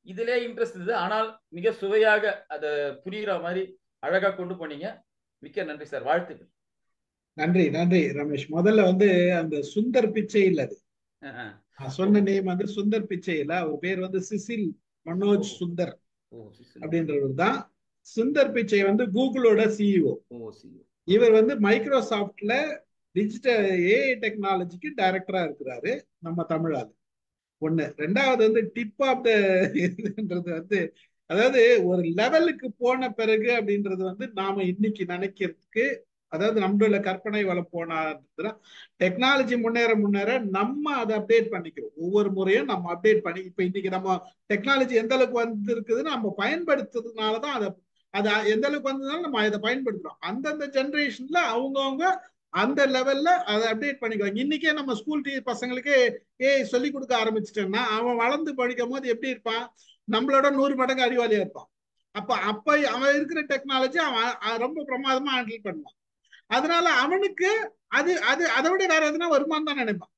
இதுல இன்ட்ரெஸ்ட் இருந்தது. ஆனால் மிக சுவையாக அதை புரிகிற மாதிரி அழகா கொண்டு போனீங்க. மிக்க நன்றி சார், வாழ்த்துக்கள். நன்றி நன்றி ரமேஷ். முதல்ல வந்து அந்த சுந்தர் பிச்சை இல்ல, அது சொன்ன நேம் வந்து சுந்தர் பிச்சை இல்ல. அவர் பேர் வந்து சிசில் மனோஜ் சுந்தர் அப்படின்றவர் தான். சுந்தர் பிச்சை வந்து கூகுளோட சிஇஓ. இவர் வந்து மைக்ரோசாஃப்ட்ல டிஜிட்டல் ஏஐ டெக்னாலஜிக்கு டைரக்டரா இருக்கிறாரு, நம்ம தமிழால். ஒண்ணு. ரெண்டாவது வந்து டிப் ஆஃப் இதுன்றது வந்து, அதாவது ஒரு லெவலுக்கு போன பிறகு அப்படின்றது வந்து நாம இன்னைக்கு நினைக்கிறதுக்கு, அதாவது நம்மளோட கற்பனை வளம் போனா டெக்னாலஜி முன்னேற நம்ம அதை அப்டேட் பண்ணிக்கிறோம். ஒவ்வொரு முறையும் நம்ம அப்டேட் பண்ணி, இப்ப இன்னைக்கு நம்ம டெக்னாலஜி எந்த அளவுக்கு வந்து இருக்குதுன்னு நம்ம பயன்படுத்துறதுனாலதான் அது எந்த அளவுக்கு வந்ததுனால நம்ம அதை பயன்படுத்துறோம். அந்தந்த ஜெனரேஷன்ல அவங்கவுங்க அந்த லெவல்ல அதை அப்டேட் பண்ணிக்குவாங்க. இன்னைக்கே நம்ம ஸ்கூல் பசங்களுக்கு சொல்லி கொடுக்க ஆரம்பிச்சிட்டோம்னா அவன் வளர்ந்து படிக்கும் போது எப்படி இருப்பான்? நம்மளோட 100 மடங்கு அறிவாளியா இருப்பான். அப்ப அவன் இருக்கிற டெக்னாலஜி அவன் ரொம்ப பிரமாதமா ஹேண்டில் பண்ணுவான். அதனால அவனுக்கு அதை விட வேற எதுனா வருமானம் தான் நினைப்பான்.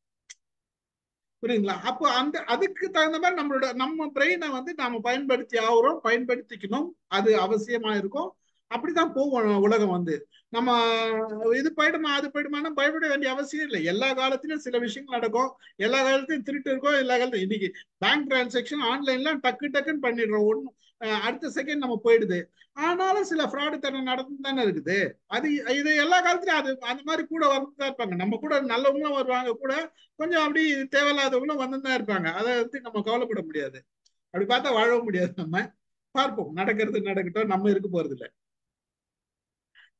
புரியுங்களா? அப்போ அதுக்கு தகுந்த மாதிரி நம்ம பிரெயினை வந்து நாம பயன்படுத்திக்கணும். அது அவசியமா இருக்கும். அப்படிதான் போவோம் உலகம் வந்து. நம்ம இது போயிடுமா அது போயிடுமானா பயப்பட வேண்டிய அவசியம் இல்லை. எல்லா காலத்திலும் சில விஷயங்கள் நடக்கும், எல்லா காலத்திலும் திருட்டு இருக்கும், எல்லா காலத்திலும். இன்னைக்கு பேங்க் டிரான்சாக்சன் ஆன்லைன்ல டக்குன்னு பண்ணிடுறோம், அடுத்த செகண்ட் நம்ம போயிடுது. ஆனாலும் சில ஃப்ராடு தனம் நடந்து தானே இருக்குது. இது எல்லா காலத்திலும் அந்த மாதிரி கூட வந்துதான் இருப்பாங்க. நம்ம கூட நல்லவங்களும் வருவாங்க, கூட கொஞ்சம் அப்படி தேவையில்லாதவங்களும் வந்துதான் இருப்பாங்க. அதை வந்து நம்ம கவலைப்பட முடியாது. அப்படி பார்த்தா வாழவும் முடியாது. நம்ம பார்ப்போம், நடக்கட்டும், நம்ம இருக்க போறது இல்லை.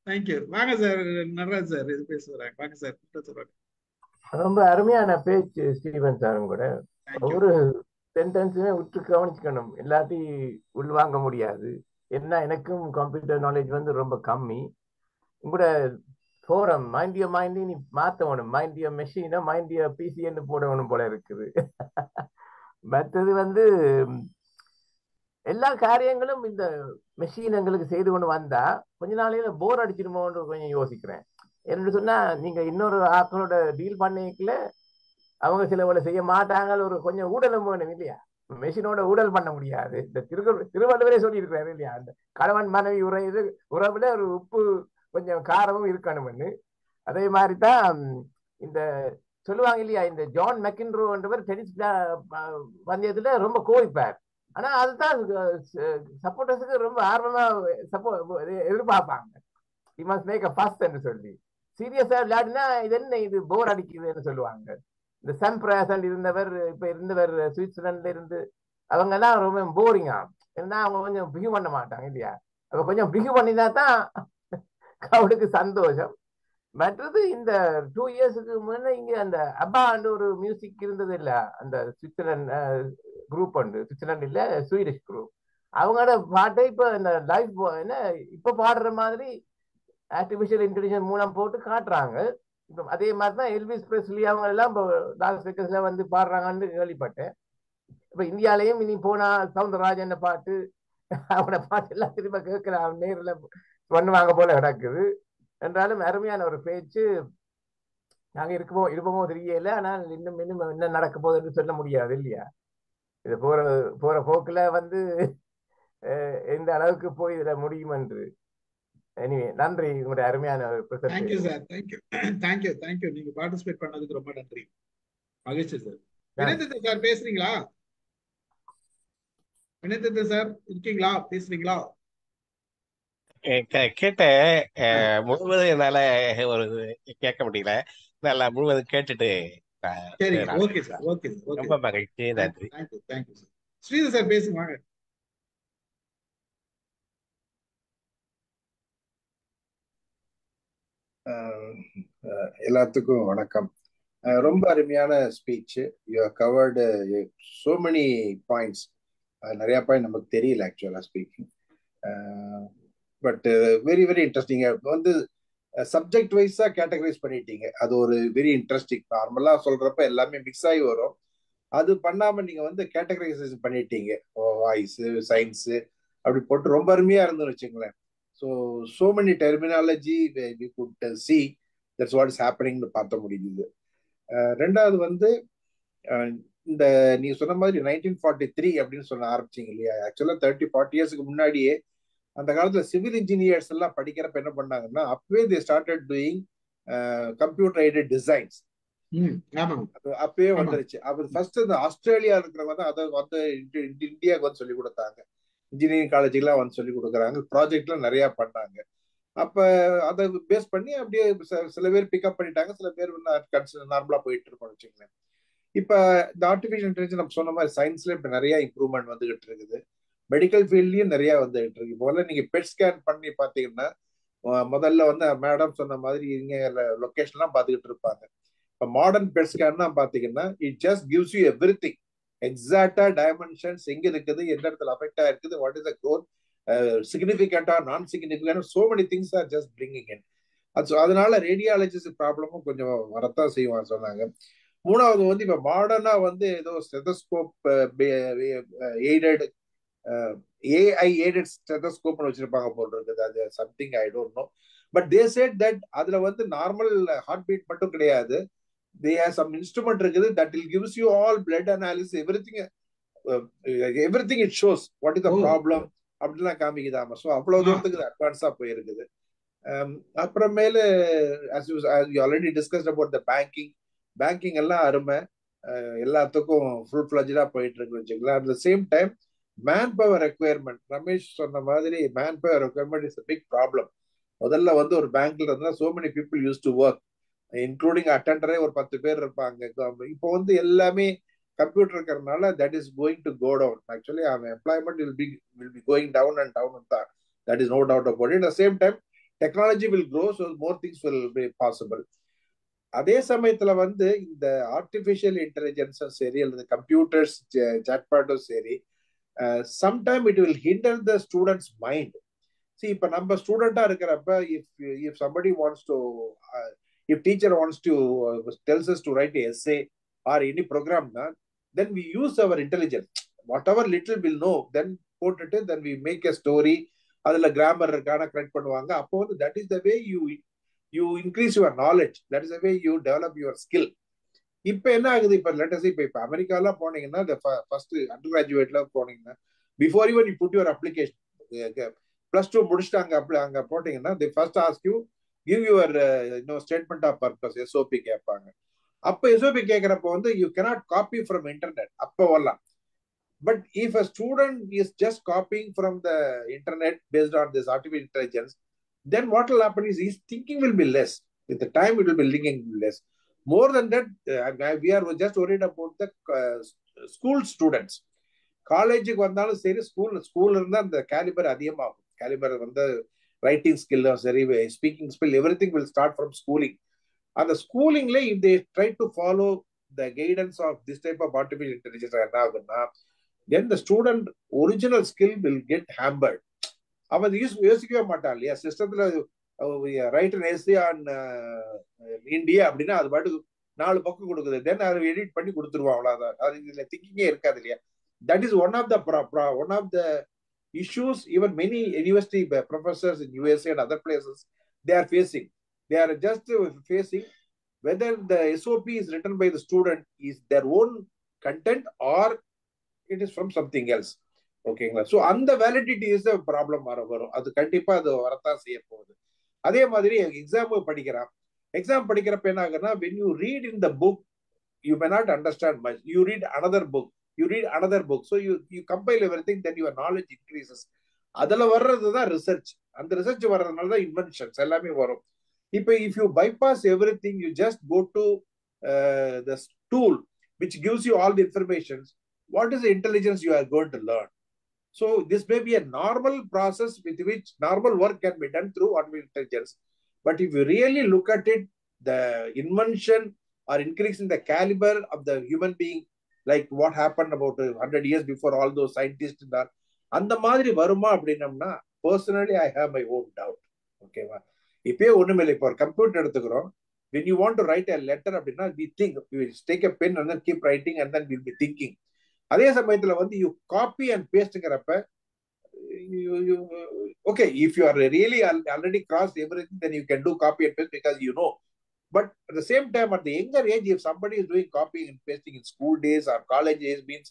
தேங்க்யூ. வாங்க சார், நடராஜ் சார் இது பேசுறாங்க. வாங்க சார், சொல்றாங்க. ரொம்ப அருமையான பேச்சு ஸ்டீவன் சாரும் கூட. ஒரு சென்டென்ஸுமே உற்று கவனிச்சுக்கணும், எல்லாத்தையும் உள்வாங்க முடியாது. என்ன எனக்கும் கம்ப்யூட்டர் நாலேஜ் வந்து ரொம்ப கம்மி. கூட ஃபோரம் மைண்ட் யுவர் மைண்ட் நீ மாற்றணும், மைண்ட் யுவர் மெஷினை மைண்ட் யுவர் பிசின்னு போடணும் போல இருக்குது. மற்றது வந்து எல்லா காரியங்களும் இந்த மெஷின் எங்களுக்கு செய்து கொண்டு வந்தா கொஞ்ச நாளையில போர் அடிச்சிருமோன்னு கொஞ்சம் யோசிக்கிறேன். என்னன்னு சொன்னா நீங்க இன்னொரு ஆக்களோட டீல் பண்ணிக்கல அவங்க சில வேலை செய்ய மாட்டாங்க, ஒரு கொஞ்சம் ஊடலும் வேணும் இல்லையா? மெஷினோட ஊழல் பண்ண முடியாது. இந்த திருவள்ளுவரே சொல்லி இருக்கிறாரு இல்லையா, அந்த கணவன் மனைவி உறவுல ஒரு உப்பு கொஞ்சம் காரமும் இருக்கணும்னு. அதே மாதிரிதான் இந்த சொல்லுவாங்க இல்லையா, இந்த ஜான் மெக்கின்ரோன்றவர் டென்னிஸ் பந்தயத்துல ரொம்ப கோவிப்பார். ஆனா அதுதான் சப்போர்ட்டர்ஸுக்கு ரொம்ப ஆர்வமா எதிர்பார்ப்பாங்க. he must make a fuss என்று சொல்லி. சீரியஸா விளையாடினா இது என்ன இது போர் அடிக்குதுன்னு சொல்லுவாங்க. இந்த சம்பிராசன் இப்ப இருந்தவர் சுவிட்சர்லாந்துல இருந்து அவங்க எல்லாம் ரொம்ப போரிங்கா, ஏன்னா அவங்க கொஞ்சம் பிகு பண்ண மாட்டாங்க இல்லையா. அப்ப கொஞ்சம் பிகு பண்ணினா தான் அவளுக்கு சந்தோஷம். மற்றது இந்த 2 இயர்ஸுக்கு முன்ன இங்க அந்த அப்பாண்டு ஒரு மியூசிக் இருந்தது இல்ல, அந்த சுவிட்சர்லாந்து குரூப் உண்டு, சுவிட்சர்லாந்து இல்ல ஸ்வீடிஷ் குரூப். அவங்களோட பாட்டை இப்ப இந்த லைவ் என்ன இப்ப பாடுற மாதிரி ஆர்டிபிஷியல் இன்டெலிஜென்ஸ் மூலம் போட்டு காட்டுறாங்க. இப்போ அதே மாதிரிதான் எல்விஸ் பிரெஸ்லி அவங்க எல்லாம் இப்போ லாஸ் வேகஸ்ல வந்து பாடுறாங்கன்னு கேள்விப்பட்டேன். இப்ப இந்தியாலயும் இனி போனா சவுந்தரராஜன் பாட்டு அவனோட பாட்டு எல்லாம் திரும்ப கேட்கலாம், நேரில் பண்ணுவாங்க போல கிடக்குது. என்றாலும் அருமையான ஒரு பேச்சு. நாங்க இருப்போமோ தெரியல, ஆனால் இன்னும் என்ன நடக்க போகுதுன்னு சொல்ல முடியாது இல்லையா. இது போற போக்குல வந்து எந்த அளவுக்கு போய் இதுல முடியும் என்று. எனிவே நன்றி, உங்களுடைய அருமையான தேங்க்யூ சார். தேங்க்யூ நீங்க பார்ட்டிசிபேட் பண்ணதுக்கு ரொம்ப நன்றி, மகிழ்ச்சி சார். வினயதத்தன் சார் பேசுறீங்களா? வினயதத்தன் சார் இருக்கீங்களா, பேசுறீங்களா? கேட்டேன் முழுவதும் என்னால ஒரு கேட்க முடியல, நல்லா முழுவதும் கேட்டுட்டு சரி, ஓகே சார், ஓகே சார், ரொம்ப மகிழ்ச்சி, நன்றி. Thank you sir. ஸ்ரீதர் சார் பேசுங்க. எல்லாத்துக்கும் வணக்கம். ரொம்ப அருமையான speech. You covered so many points. நிறைய பாயிண்ட் நமக்கு தெரியல actually speaking, but very very interesting. வந்து சப்ஜெக்ட் வைஸா கேட்டகரைஸ் பண்ணிட்டீங்க, அது ஒரு வெரி இன்ட்ரெஸ்டிங். நார்மலா சொல்றப்ப எல்லாமே மிக்ஸ் ஆகி வரும், அது பண்ணாம நீங்க வந்து கேட்டகரைசேஷன் பண்ணிட்டீங்க. வாய்ஸ் சயின்ஸ் அப்படி போட்டு ரொம்ப அருமையா இருந்துன்னு வச்சுங்களேன். So many terminology we could see that's what is happening னு பார்த்த முடியுது. ரெண்டாவது வந்து இந்த நீ சொன்ன மாதிரி 1943 அப்படின்னு சொல்ல ஆரம்பிச்சிங்க இல்லையா. ஆக்சுவலா 30-40 இயர்ஸ்க்கு முன்னாடியே அந்த காலத்துல சிவில் இன்ஜினியர்ஸ் எல்லாம் படிக்கிறப்ப என்ன பண்ணாங்கன்னா, அப்பவே they started doing computer aided designs. அப்பவே வந்துருச்சு. அவர் ஃபர்ஸ்ட் இந்த ஆஸ்திரேலியா இருக்கிறவங்க தான் அதை வந்து இந்தியாவுக்கு வந்து சொல்லி கொடுத்தாங்க. இன்ஜினியரிங் காலேஜுக்கெல்லாம் வந்து சொல்லி கொடுக்குறாங்க, ப்ராஜெக்ட்லாம் நிறைய பண்ணாங்க. அப்ப அதை பேஸ் பண்ணி அப்படியே சில பேர் பிக்கப் பண்ணிட்டாங்க, சில பேர் நார்மலா போயிட்டு இருக்கோம்னு வச்சுக்கோங்களேன். இப்ப இந்த ஆர்டிபிஷியல் இன்டெலிஜென்ஸ் நம்ம சொன்ன மாதிரி சயின்ஸ்ல இப்ப நிறைய இம்ப்ரூவ்மெண்ட் வந்துகிட்டு இருக்குது, மெடிக்கல் ஃபீல்ட்லயும் நிறைய வந்துகிட்டு இருக்கு. இப்போ நீங்க பெட் ஸ்கேன் பண்ணி பாத்தீங்கன்னா, முதல்ல வந்து மேடம் சொன்ன மாதிரி இங்க லொகேஷன்லாம் பார்த்துக்கிட்டு இருப்பாங்க. இப்போ மாடர்ன் பெட் ஸ்கேன் தான் பாத்தீங்கன்னா it just gives you everything, எக்ஸாக்டா டைமென்ஷன்ஸ் எங்க இருக்குது, எந்த இடத்துல அஃபெக்ட் ஆயிருக்குது, வாட் இஸ் த க்ரோத், சிக்னிபிகண்டா நான் significant, so many things are just bringing in. அதனால ரேடியாலஜிஸ்ட் ப்ராப்ளமும் கொஞ்சம் வரத்தான் செய்வாங்க சொன்னாங்க. மூணாவது வந்து இப்ப மாடர்னா வந்து ஏதோ ஸ்டெதஸ்கோப் எய்டட் ஏஐ எய்டட் ஸ்டெதஸ்கோப்னு வச்சிருப்பாங்க போல் இருக்குது, அது something I don't know. But they said that அதுல வந்து நார்மல் ஹார்ட் பீட் மட்டும் கிடையாது, they have some instrument இருக்குது that will gives you all blood analysis, everything it shows what is the problem அப்படிலாம் காமிக்குதாமா. So அவ்வளவு தூரத்துக்கு அட்வான்ஸா போயிருக்குது. அப்புறமேல as you already discussed about the banking எல்லாம் அருமை, எல்லாத்துக்கும் ஃபுல் ஃபிளஜ்டா போயிட்டு இருக்கு வச்சுக்கலாம். At the same time man power requirement, Ramesh சொன்ன மாதிரி man power requirement is a big problem. முதல்ல வந்து ஒரு பேங்க்ல இருந்தா so many people used to work, including அட்டெண்டரே ஒரு 10 பேர் இருப்பாங்க. இப்போ வந்து எல்லாமே கம்ப்யூட்டர் இருக்கிறதுனால that is going to go down. Actually employment will be going down and down தான், that is no doubt about it. At same time technology will grow, so more things will be possible. அதே சமயத்துல வந்து இந்த artificial இன்டெலிஜென்ஸும் சரி அல்லது computers சாட்பாட்டும் சரி, sometime it will hinder the students mind. see இப்ப நம்ம ஸ்டூடெண்டா இருக்கிறப்ப if somebody wants to if teacher wants to tells us to write a essay or any program then we use our intelligence whatever little we'll know then put it in, then we make a story அதுல grammar இருக்கான correct பண்ணுவாங்க. அப்போ வந்து that is the way you increase your knowledge, that is the way you develop your skill. இப்ப என்ன ஆகுது, இப்ப lettuce இப்ப அமெரிக்காலாம் போனீங்கன்னா ஃபர்ஸ்ட் அண்டர் கிராஜுவேட்ல போனீங்கன்னா before even you put your application +2 முடிச்சுட்டு அங்க போட்டீங்கன்னா they first ask you give your statement of purpose SOP கேட்பாங்க. அப்ப SOP கேட்கறப்ப வந்து you cannot copy from internet அப்ப வரலாம். But if a student is just copying from the internet based on this artificial intelligence, then what will happen is his thinking will be less. With the time, it will be thinking less. More than that, we are just worried about the school students. College வந்தாலும் சரி, school இருந்தா அந்த calibre அதிகமாகும். Calibre வந்து writing skill சரி, speaking skill, everything will start from schooling. அந்த ஸ்கூலிங்ல if they try to follow the guidance of this type of artificial intelligence என்ன ஆகுதுன்னா, then the student original skill will get hampered. அவன் யோசிக்கவே மாட்டான் இல்லையா, சிஸ்டத்துல write an essay on India அப்படின்னா அது பாட்டுக்கு 4 பக்கம் கொடுக்குது, தென் அதை எடிட் பண்ணி கொடுத்துருவான், அவ்வளவுதான். அது இதுல திங்கிங்கே இருக்காது இல்லையா. That is one of the issues even many university professors in USA and other places they are facing. They are just facing whether the SOP is written by the student is their own content or it is from something else. ஓகேங்களா. So அந்த validity is problem வரும். அது கண்டிப்பா அது வரத்தான் செய்ய போகுது. அதே மாதிரி எக்ஸாம் படிக்கிறப்ப என்ன ஆகுதுன்னா, when you read in the book you may not understand much. You read another book, so you compile everything, then your knowledge increases. அதுல வர்றதுதான் ரிசர்ச். அந்த ரிசர்ச் வர்றதுனால தான் இன்வென்ஷன்ஸ் எல்லாமே வரும். இப்போ if you bypass everything, you just go to the tool which gives you all the information, what is the intelligence you are going to learn? So this may be a normal process with which normal work can be done through artificial intelligence. But if you really look at it, the invention or increasing the caliber of the human being, like what happened about 100 years before all those scientists and that, அந்த மாதிரி வருமா அப்படின்னம்னா personally I have my own doubt. ஓகேவா. இப்பயே ஒண்ணுமே இல்லை. இப்போ ஒரு கம்ப்யூட்டர் எடுத்துக்கிறோம். When you want to write a letter அப்படின்னா we think, we take a pen and then keep writing and then we'll be thinking. அதே சமயத்துல வந்து யூ காப்பி அண்ட் பேஸ்ட்ங்கிறப்ப okay, if you are really already crossed everything, then you can do copy and paste because you know. But at the same time, at the younger age, if somebody is doing copying and pasting in school days or college days means,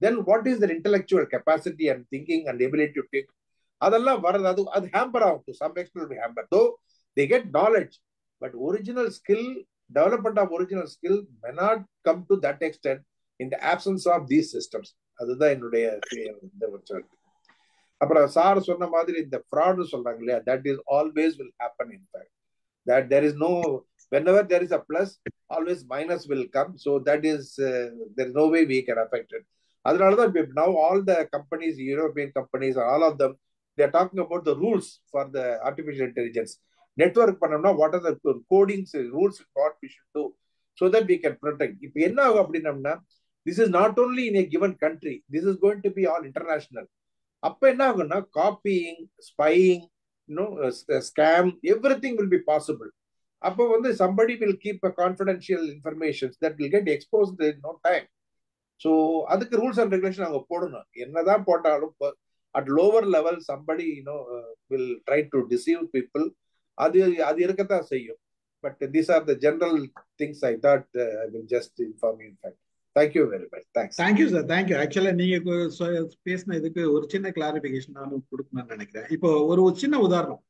then what is their intellectual capacity and thinking and ability to think? அதெல்லாம் வரது, அது hamper ஆகும். To some extent will be hamper, though they get knowledge, but original skill, development of original skill may not come to that extent in the absence of these systems. அதுதான் என்னுடைய அப்புறம் sir சொன்ன மாதிரி இந்த fraud சொல்றாங்க இல்லையா, that is always will happen. In fact, that there is no, whenever there is a plus, always minus will come. So that is there is no way we can affect it. அதனாலதான் now all the companies, European companies, all of them, they are talking about the rules for the artificial intelligence. Network பண்ணோம்னா what are the codings, rules, what we should do so that we can protect. இப்போ என்ன ஆகும் அப்படின்னம்னா, this is not only in a given country, this is going to be all international. அப்ப என்ன ஆகும்னா, copying, spying, scam, everything will be possible. அப்போ வந்து somebody will keep a confidential information that will get exposed in no time. So அதுக்கு rules and regulation அவங்க போடணும். என்னதான் போட்டாலும் at lower level somebody will try to deceive people. அது இருக்கத்தான் செய்யும். But these are the general things I thought I will just inform you. In fact, thank you very much. Thanks. Thank you, sir. Thank you. Actually, நீங்க பேசின இதுக்கு ஒரு சின்ன clarification நானும் கொடுக்கணும்னு நினைக்கிறேன். இப்போ ஒரு சின்ன உதாரணம்,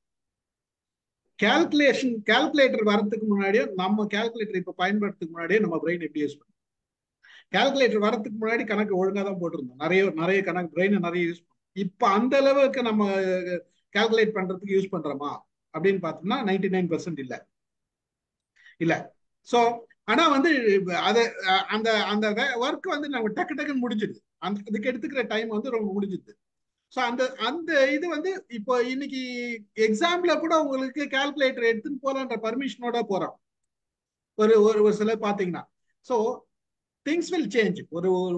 கால்குலேட்டர் வரதுக்கு முன்னாடியே, நம்ம கால்குலேட்டர் இப்போ பயன்படுத்துறதுக்கு முன்னாடியே நம்ம பிரெயின் எப்படி யூஸ் பண்ணுவோம்? கால்குலேட்டர் வரதுக்கு முன்னாடி கணக்கு ஒழுங்கா தான் போட்டிருந்தோம், நிறைய கணக்கு, பிரெயினை நிறைய யூஸ் பண்ணுவோம். இப்போ அந்த அளவுக்கு நம்ம கால்குலேட் பண்றதுக்கு யூஸ் பண்றோமா அப்படின்னு பார்த்தோம்னா 99% இல்ல. ஸோ ஆனா வந்து அந்த ஒர்க் வந்து நம்ம டக்குன்னு முடிஞ்சிடுது. அதுக்கு எடுத்துக்கிற டைம் வந்து ரொம்ப முடிஞ்சிடுது. ஸோ அந்த இது வந்து இப்போ இன்னைக்கு எக்ஸாம்ல கூட உங்களுக்கு கால்குலேட்டர் எடுத்துன்னு போறான்ற பர்மிஷனோட போறோம் ஒரு சிலர் பாத்தீங்கன்னா. So things will change.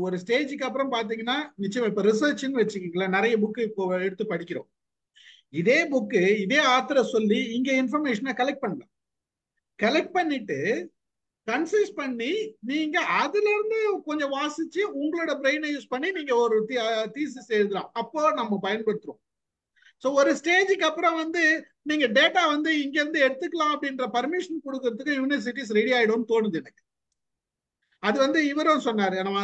ஒரு ஸ்டேஜுக்கு அப்புறம் பாத்தீங்கன்னா நிச்சயம் இப்போ ரிசர்ச்னு வச்சுக்கீங்களேன், நிறைய புக்கு இப்போ எடுத்து படிக்கிறோம். இதே புக்கு இதே ஆத்தரை சொல்லி இங்க இன்ஃபர்மேஷனை கலெக்ட் பண்ணலாம். கலெக்ட் பண்ணிட்டு கன்சைஸ் பண்ணி நீங்க அதுல இருந்து கொஞ்சம் வாசிச்சு உங்களோட பிரெயினை யூஸ் பண்ணி நீங்க ஒரு தீசிஸ் எழுதலாம். அப்போ நம்ம பயன்படுத்துறோம். ஸோ ஒரு ஸ்டேஜுக்கு அப்புறம் நீங்க டேட்டா இங்க இருந்து எடுத்துக்கலாம் அப்படின்ற பர்மிஷன் கொடுக்கறதுக்கு யூனிவர்சிட்டிஸ் ரெடி ஆயிடும்னு தோணுது எனக்கு. அது இவரும் சொன்னாரு, நம்ம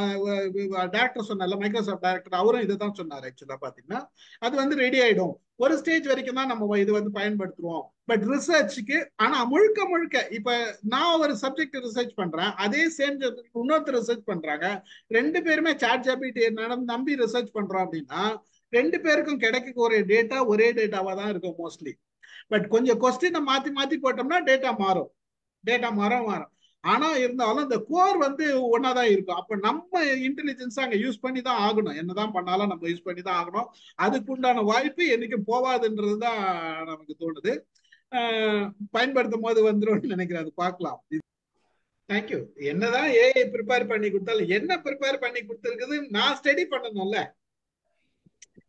டைரக்டர் சொன்னார்ல, மைக்ரோசாஃப்ட் டைரக்டர், அவரும் இதை தான் சொன்னார். ஆக்சுவலா பாத்தீங்கன்னா அது ரெடி ஆயிடும். ஒரு ஸ்டேஜ் வரைக்கும் தான் நம்ம இது பயன்படுத்துவோம். பட் ரிசர்ச்சுக்கு ஆனா முழுக்க முழுக்க இப்ப நான் ஒரு சப்ஜெக்ட் ரிசர்ச் பண்றேன், அதே சேம் இன்னொருத்தர் ரிசர்ச் பண்றாங்க, ரெண்டு பேருமே சாட் ஜிபிடி நம்பி ரிசர்ச் பண்றோம் அப்படின்னா ரெண்டு பேருக்கும் கிடைக்க ஒரு டேட்டா ஒரே டேட்டாவா தான் இருக்கும் மோஸ்ட்லி. பட் கொஞ்சம் கொஸ்டினை மாத்தி மாத்தி போட்டோம்னா டேட்டா மாறும். ஆனா இருந்தாலும் இந்த கோர் ஒன்னாதான் இருக்கும். அப்ப நம்ம இன்டெலிஜென்ஸ் அங்க யூஸ் பண்ணி தான் ஆகணும். என்னதான் பண்ணாலும் நம்ம யூஸ் பண்ணி தான் ஆகணும். அதுக்கு உண்டான வாய்ப்பு என்னைக்கும் போவாதுன்றதுதான் நமக்கு தோணுது. பயன்படுத்தும் போது வந்துடும் நினைக்கிறேன். அது பார்க்கலாம். தேங்க்யூ. என்னதான் ஏஐ ப்ரிப்பேர் பண்ணி கொடுத்தாலும் என்ன ப்ரிப்பேர் பண்ணி கொடுத்துருக்குது நான் ஸ்டடி பண்ணணும்ல.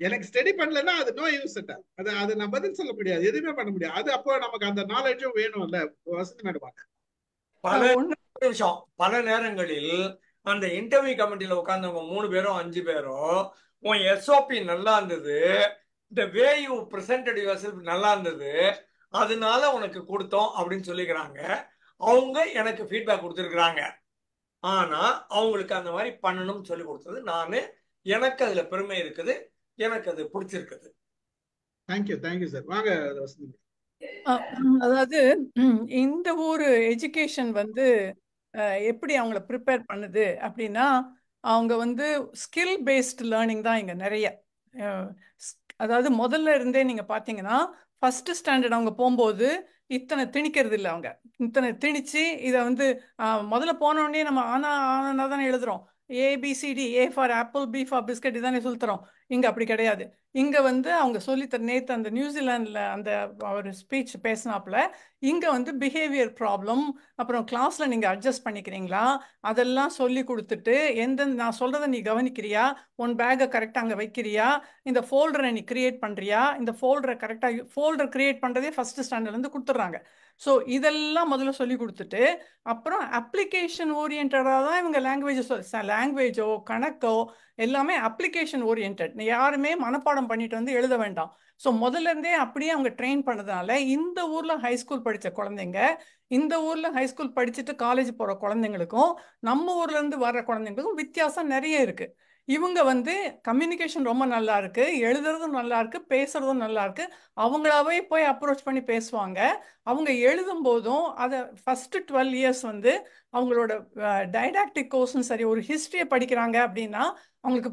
எனக்கு ஸ்டடி பண்ணலன்னா அது நோ யூஸ். அது நான் பதில் சொல்ல முடியாது, எதுவுமே பண்ண முடியாது. அது அப்போ நமக்கு அந்த நாலேஜும் வேணும்ல. வசதி மேடம் பல நேரங்களில் அந்த இன்டர்வியூ கமிட்டியில உட்கார்ந்தவங்க 3 பேரோ 5 பேரோ உன் எஸ்ஓபி நல்லா இருந்தது, இந்த வே யூ பிரசன்டட் யுவர்செல்ஃப் நல்லா இருந்தது, அதனால உனக்கு கொடுத்தோம் அப்படின்னு சொல்லிக்கிறாங்க. அவங்க எனக்கு ஃபீட்பேக் கொடுத்துருக்குறாங்க. ஆனா அவங்களுக்கு அந்த மாதிரி பண்ணணும்னு சொல்லி கொடுத்தது எனக்கு அதுல பெருமை இருக்குது, எனக்கு அது பிடிச்சிருக்குது. Thank you sir. வாங்க வசந்தி. அதாவது இந்த ஒரு எஜுகேஷன் எப்படி அவங்கள ப்ரிப்பேர் பண்ணுது அப்படின்னா, அவங்க ஸ்கில் பேஸ்ட் லேர்னிங் தான் இங்கே நிறைய. அதாவது முதல்ல இருந்தே நீங்கள் பார்த்தீங்கன்னா ஃபர்ஸ்ட் ஸ்டாண்டர்ட் அவங்க போகும்போது இத்தனை திணிக்கிறது இல்லை. அவங்க இத்தனை திணிச்சு இதை முதல்ல போனோடனே நம்ம ஆனா தானே எழுதுறோம். ABCD, A for apple, B for biscuit இதானே சொல்லித்தரோம். இங்கே அப்படி கிடையாது. இங்கே அவங்க சொல்லித்தர நேற்று அந்த நியூசிலாண்டில் அந்த ஒரு ஸ்பீச் பேசினாப்புல இங்கே பிஹேவியர் ப்ராப்ளம், அப்புறம் கிளாஸில் நீங்கள் அட்ஜஸ்ட் பண்ணிக்கிறீங்களா, அதெல்லாம் சொல்லி கொடுத்துட்டு நான் சொல்கிறத நீ கவனிக்கிறியா, உன் பேக்கை கரெக்டாக அங்கே வைக்கிறியா, இந்த ஃபோல்டரை நீ கிரியேட் பண்ணுறியா, இந்த ஃபோல்டரை கரெக்டாக ஃபோல்டர் கிரியேட் பண்ணுறதே ஃபஸ்ட்டு ஸ்டாண்டர்ட்லேருந்து கொடுத்துட்றாங்க. ஸோ இதெல்லாம் முதல்ல சொல்லி கொடுத்துட்டு அப்புறம் அப்ளிகேஷன் ஓரியன்டாக தான் இவங்க லாங்குவேஜோ கணக்கோ எல்லாமே அப்ளிகேஷன் ஓரியன்ட். யாருமே மனப்பாடம் பண்ணிட்டு எழுத வேண்டாம். ஸோ முதல்ல இருந்தே அப்படியே அவங்க ட்ரெயின் பண்ணதுனால இந்த ஊரில் ஹைஸ்கூல் படித்த குழந்தைங்க, இந்த ஊரில் ஹைஸ்கூல் படிச்சுட்டு காலேஜ் போகிற குழந்தைங்களுக்கும் நம்ம ஊர்லேருந்து வர்ற குழந்தைங்களுக்கும் வித்தியாசம் நிறைய இருக்குது. இவங்க கம்யூனிகேஷன் ரொம்ப நல்லா இருக்கு, எழுதுறதும் நல்லா இருக்கு, பேசுறதும் நல்லா இருக்கு. அவங்களாவே போய் அப்ரோச் பண்ணி பேசுவாங்க. அவங்க எழுதும் போதும் அதை ஃபர்ஸ்ட் 12 இயர்ஸ் அவங்களோட டைடாக்டிக் கோர்ஸும் சரி, ஒரு ஹிஸ்டரியை படிக்கிறாங்க அப்படின்னா அவங்களுக்கு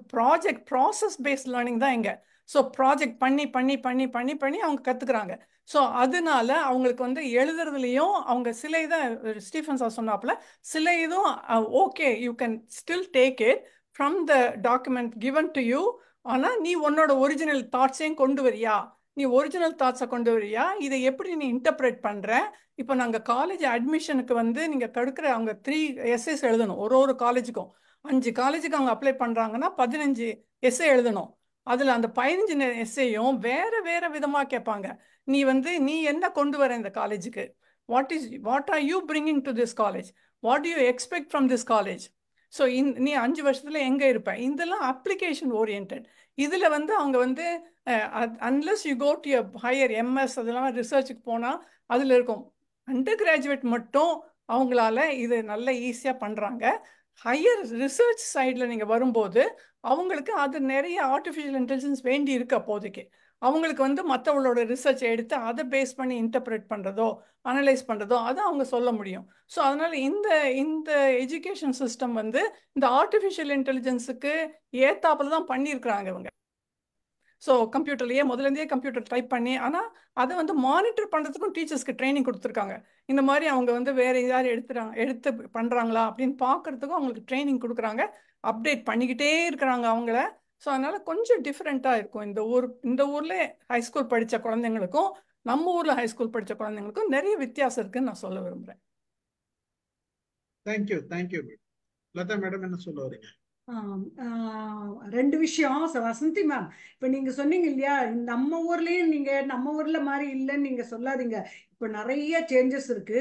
ப்ராசஸ் பேஸ்ட் லேர்னிங் தான் இங்கே. ஸோ ப்ராஜெக்ட் பண்ணி பண்ணி பண்ணி பண்ணி பண்ணி அவங்க கற்றுக்குறாங்க. ஸோ அதனால அவங்களுக்கு எழுதுறதுலையும் அவங்க சில இதை ஸ்டீஃபன் சார் சொன்னாப்புல சில இதுவும் okay you can still take it from the document given to you. ஆனால் நீ உன்னோட ஒரிஜினல் தாட்ஸையும் கொண்டு வரியா, நீ ஒரிஜினல் தாட்ஸை கொண்டு வரியா, இதை எப்படி நீ இன்டர்பிரேட் பண்ணுற. இப்போ நாங்கள் காலேஜ் அட்மிஷனுக்கு நீங்கள் கொடுக்குற அவங்க 3 எஸ்ஏஸ் எழுதணும். ஒரு காலேஜுக்கும் 5 காலேஜுக்கு அவங்க அப்ளை பண்ணுறாங்கன்னா 15 எஸ்ஏ எழுதணும். அதில் அந்த 15 எஸ்ஏயும் வேறு வேறு விதமாக கேட்பாங்க. நீ என்ன கொண்டு வர இந்த காலேஜுக்கு, what are you bringing to this college, what to you expect from this college. So நீ 5 வருஷத்தில் எங்கே இருப்ப. இதெல்லாம் அப்ளிகேஷன் ஓரியன்ட். இதில் அவங்க unless you go to higher MS அதெல்லாம் ரிசர்ச்சுக்கு போனால் அதில் இருக்கும். அண்டர் கிராஜுவேட் மட்டும் அவங்களால இது நல்ல ஈஸியாக பண்ணுறாங்க. ஹையர் ரிசர்ச் சைடில் நீங்கள் வரும்போது அவங்களுக்கு அது நிறைய ஆர்டிஃபிஷியல் இன்டெலிஜென்ஸ் வேண்டி இருக்கு. அப்போதைக்கு அவங்களுக்கு மற்றவங்களோட ரிசர்ச் எடுத்து அதை பேஸ் பண்ணி இன்டர்பிரேட் பண்ணுறதோ அனலைஸ் பண்ணுறதோ அதை அவங்க சொல்ல முடியும். ஸோ அதனால் இந்த எஜுகேஷன் சிஸ்டம் இந்த ஆர்டிஃபிஷியல் இன்டெலிஜென்ஸுக்கு ஏத்தாப்புல தான் பண்ணியிருக்கிறாங்க இவங்க. ஸோ கம்ப்யூட்டர்லேயே முதலேருந்தே கம்ப்யூட்டர் டைப் பண்ணி, ஆனால் அதை மானிட்டர் பண்ணுறதுக்கும் டீச்சர்ஸ்க்கு ட்ரைனிங் கொடுத்துருக்காங்க. இந்த மாதிரி அவங்க வேறு ஏதாவது எடுத்து பண்ணுறாங்களா அப்படின்னு பார்க்குறதுக்கும் அவங்களுக்கு ட்ரைனிங் கொடுக்குறாங்க. அப்டேட் பண்ணிக்கிட்டே இருக்கிறாங்க அவங்கள. ஸோ அதனால் கொஞ்சம் டிஃப்ரெண்ட்டாக இருக்கும். இந்த ஊரில் ஹைஸ்கூல் படித்த குழந்தைங்களுக்கும் நம்ம ஊரில் ஹைஸ்கூல் படித்த குழந்தைங்களுக்கும் நிறைய வித்தியாசம் இருக்குன்னு நான் சொல்ல விரும்புகிறேன். தேங்க்யூ. லதா மேடம் என்ன சொல்ல வரீங்க? ரெண்டு விஷயம் வசந்தி மேம். இப்ப நீங்க சொன்னீங்க இல்லையா, நம்ம ஊர்லயும் நீங்க நம்ம ஊர்ல மாதிரி இல்லைன்னு நீங்க சொல்லாதீங்க. இப்ப நிறைய சேஞ்சஸ் இருக்கு.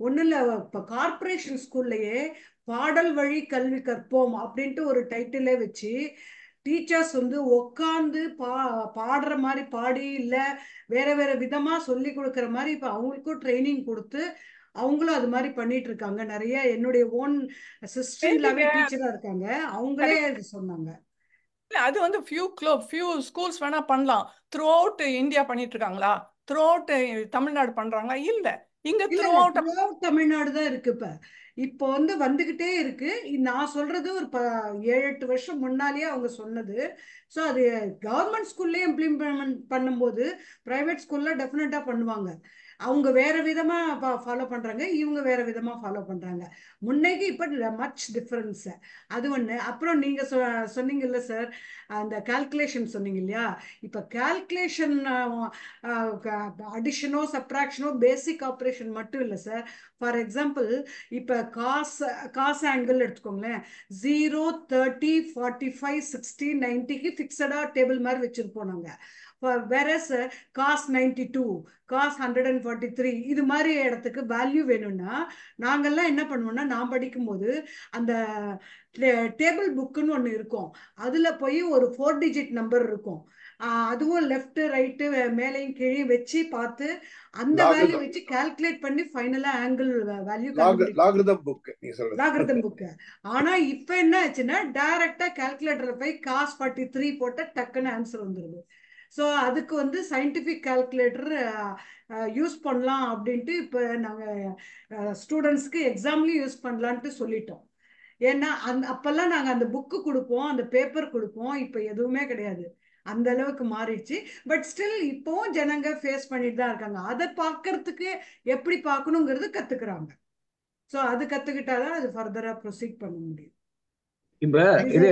ஒண்ணும் இல்ல, இப்ப கார்ப்பரேஷன் ஸ்கூல்லயே பாடல் வழி கல்வி கற்போம் அப்படின்ட்டு ஒரு டைட்டிலே வச்சு டீச்சர்ஸ் வந்து உட்காந்து பாடுற மாதிரி பாடி இல்ல வேற வேற விதமா சொல்லி கொடுக்குற மாதிரி இப்ப அவங்களுக்கும் ட்ரைனிங் கொடுத்து அவங்களும் அது மாதிரி பண்ணிட்டு இருக்காங்க. நிறைய என்னுடைய ஓன் சிஸ்டர்லாவே டீச்சரா இருக்காங்க, அவங்களே இது சொன்னாங்க. இல்ல அது வந்து ஃபியூ ஸ்கூல்ஸ் வேணா பண்ணலாம். த்ரூ அவுட் இந்தியா பண்ணிட்டு இருக்காங்களா? த்ரூ அவுட் தமிழ்நாடு பண்றாங்களா? இல்ல, இங்க இல்ல through out through out Tamil Nadu தான் இருக்கு. இப்போ வந்து வந்துகிட்டே இருக்கு. நான் சொல்றது ஒரு 7-8 வருஷம் முன்னாலேயே அவங்க சொன்னது. ஸோ அது கவர்மெண்ட் ஸ்கூல்லே இம்ப்ளிமெண்ட் பண்ணும்போது பிரைவேட் ஸ்கூல்ல டெஃபினட்டா பண்ணுவாங்க. அவங்க வேற விதமா ஃபாலோ பண்றாங்க, இவங்க வேற விதமா ஃபாலோ பண்றாங்க. முன்னைக்கு இப்ப மச் டிஃபரன்ஸ். அது ஒண்ணு. அப்புறம் நீங்க சொன்னீங்கல்ல சார், அந்த கால்குலேஷன் சொன்னீங்க இல்லையா, இப்ப கால்குலேஷன் அடிஷனோ சப்ட்ராக்ஷனோ பேசிக் ஆப்ரேஷன் மட்டும் இல்லை சார். ஃபார் எக்ஸாம்பிள் இப்ப காஸ் ஆங்கிள் எடுத்துக்கோங்களேன். 0, 30, 45, 60, 90க்கு ஃபிக்ஸடா டேபிள் மாதிரி வச்சிருப்போம் நாங்க. whereas cos 92, cos 143 இது மாதிரி இடத்துக்கு வேல்யூ வேணும்னா நாங்கெல்லாம் என்ன பண்ணுவோம்னா, நான் படிக்கும்போது அந்த டேபிள் புக்குன்னு ஒன்று இருக்கும், அதுல போய் ஒரு 4 டிஜிட் நம்பர் இருக்கும். அதுவும் லெஃப்ட் ரைட்டு மேலையும் கீழே வச்சு பார்த்து அந்த வேல்யூ வச்சு கால்குலேட் பண்ணி ஃபைனலா ஆங்கிள் வேல்யூ லாகிரிதம் புக் நீங்க சொல்றது லாகிரிதம் புக். ஆனா இப்ப என்ன ஆச்சுன்னா டைரக்டா கால்குலேட்டர்ல போய் cos 43 போட்ட டக்குன்னு ஆன்சர் வந்துருது. ஸோ அதுக்கு வந்து சயின்டிஃபிக் கால்குலேட்டர் யூஸ் பண்ணலாம் அப்படின்ட்டு இப்போ நாங்கள் ஸ்டூடெண்ட்ஸ்க்கு எக்ஸாம்லையும் யூஸ் பண்ணலான்ட்டு சொல்லிட்டோம். ஏன்னா அப்பெல்லாம் நாங்கள் அந்த புக்கு கொடுப்போம், அந்த பேப்பர் கொடுப்போம். இப்போ எதுவுமே கிடையாது, அந்த அளவுக்கு மாறிடுச்சு. பட் ஸ்டில் இப்போவும் ஜனங்க ஃபேஸ் பண்ணிட்டு தான் இருக்காங்க. அதை பார்க்கறதுக்கு எப்படி பார்க்கணுங்கிறது கத்துக்கிறாங்க. ஸோ அது கத்துக்கிட்டாதான் அது ஃபர்தரா ப்ரொசீட் பண்ண முடியும். இப்ப இது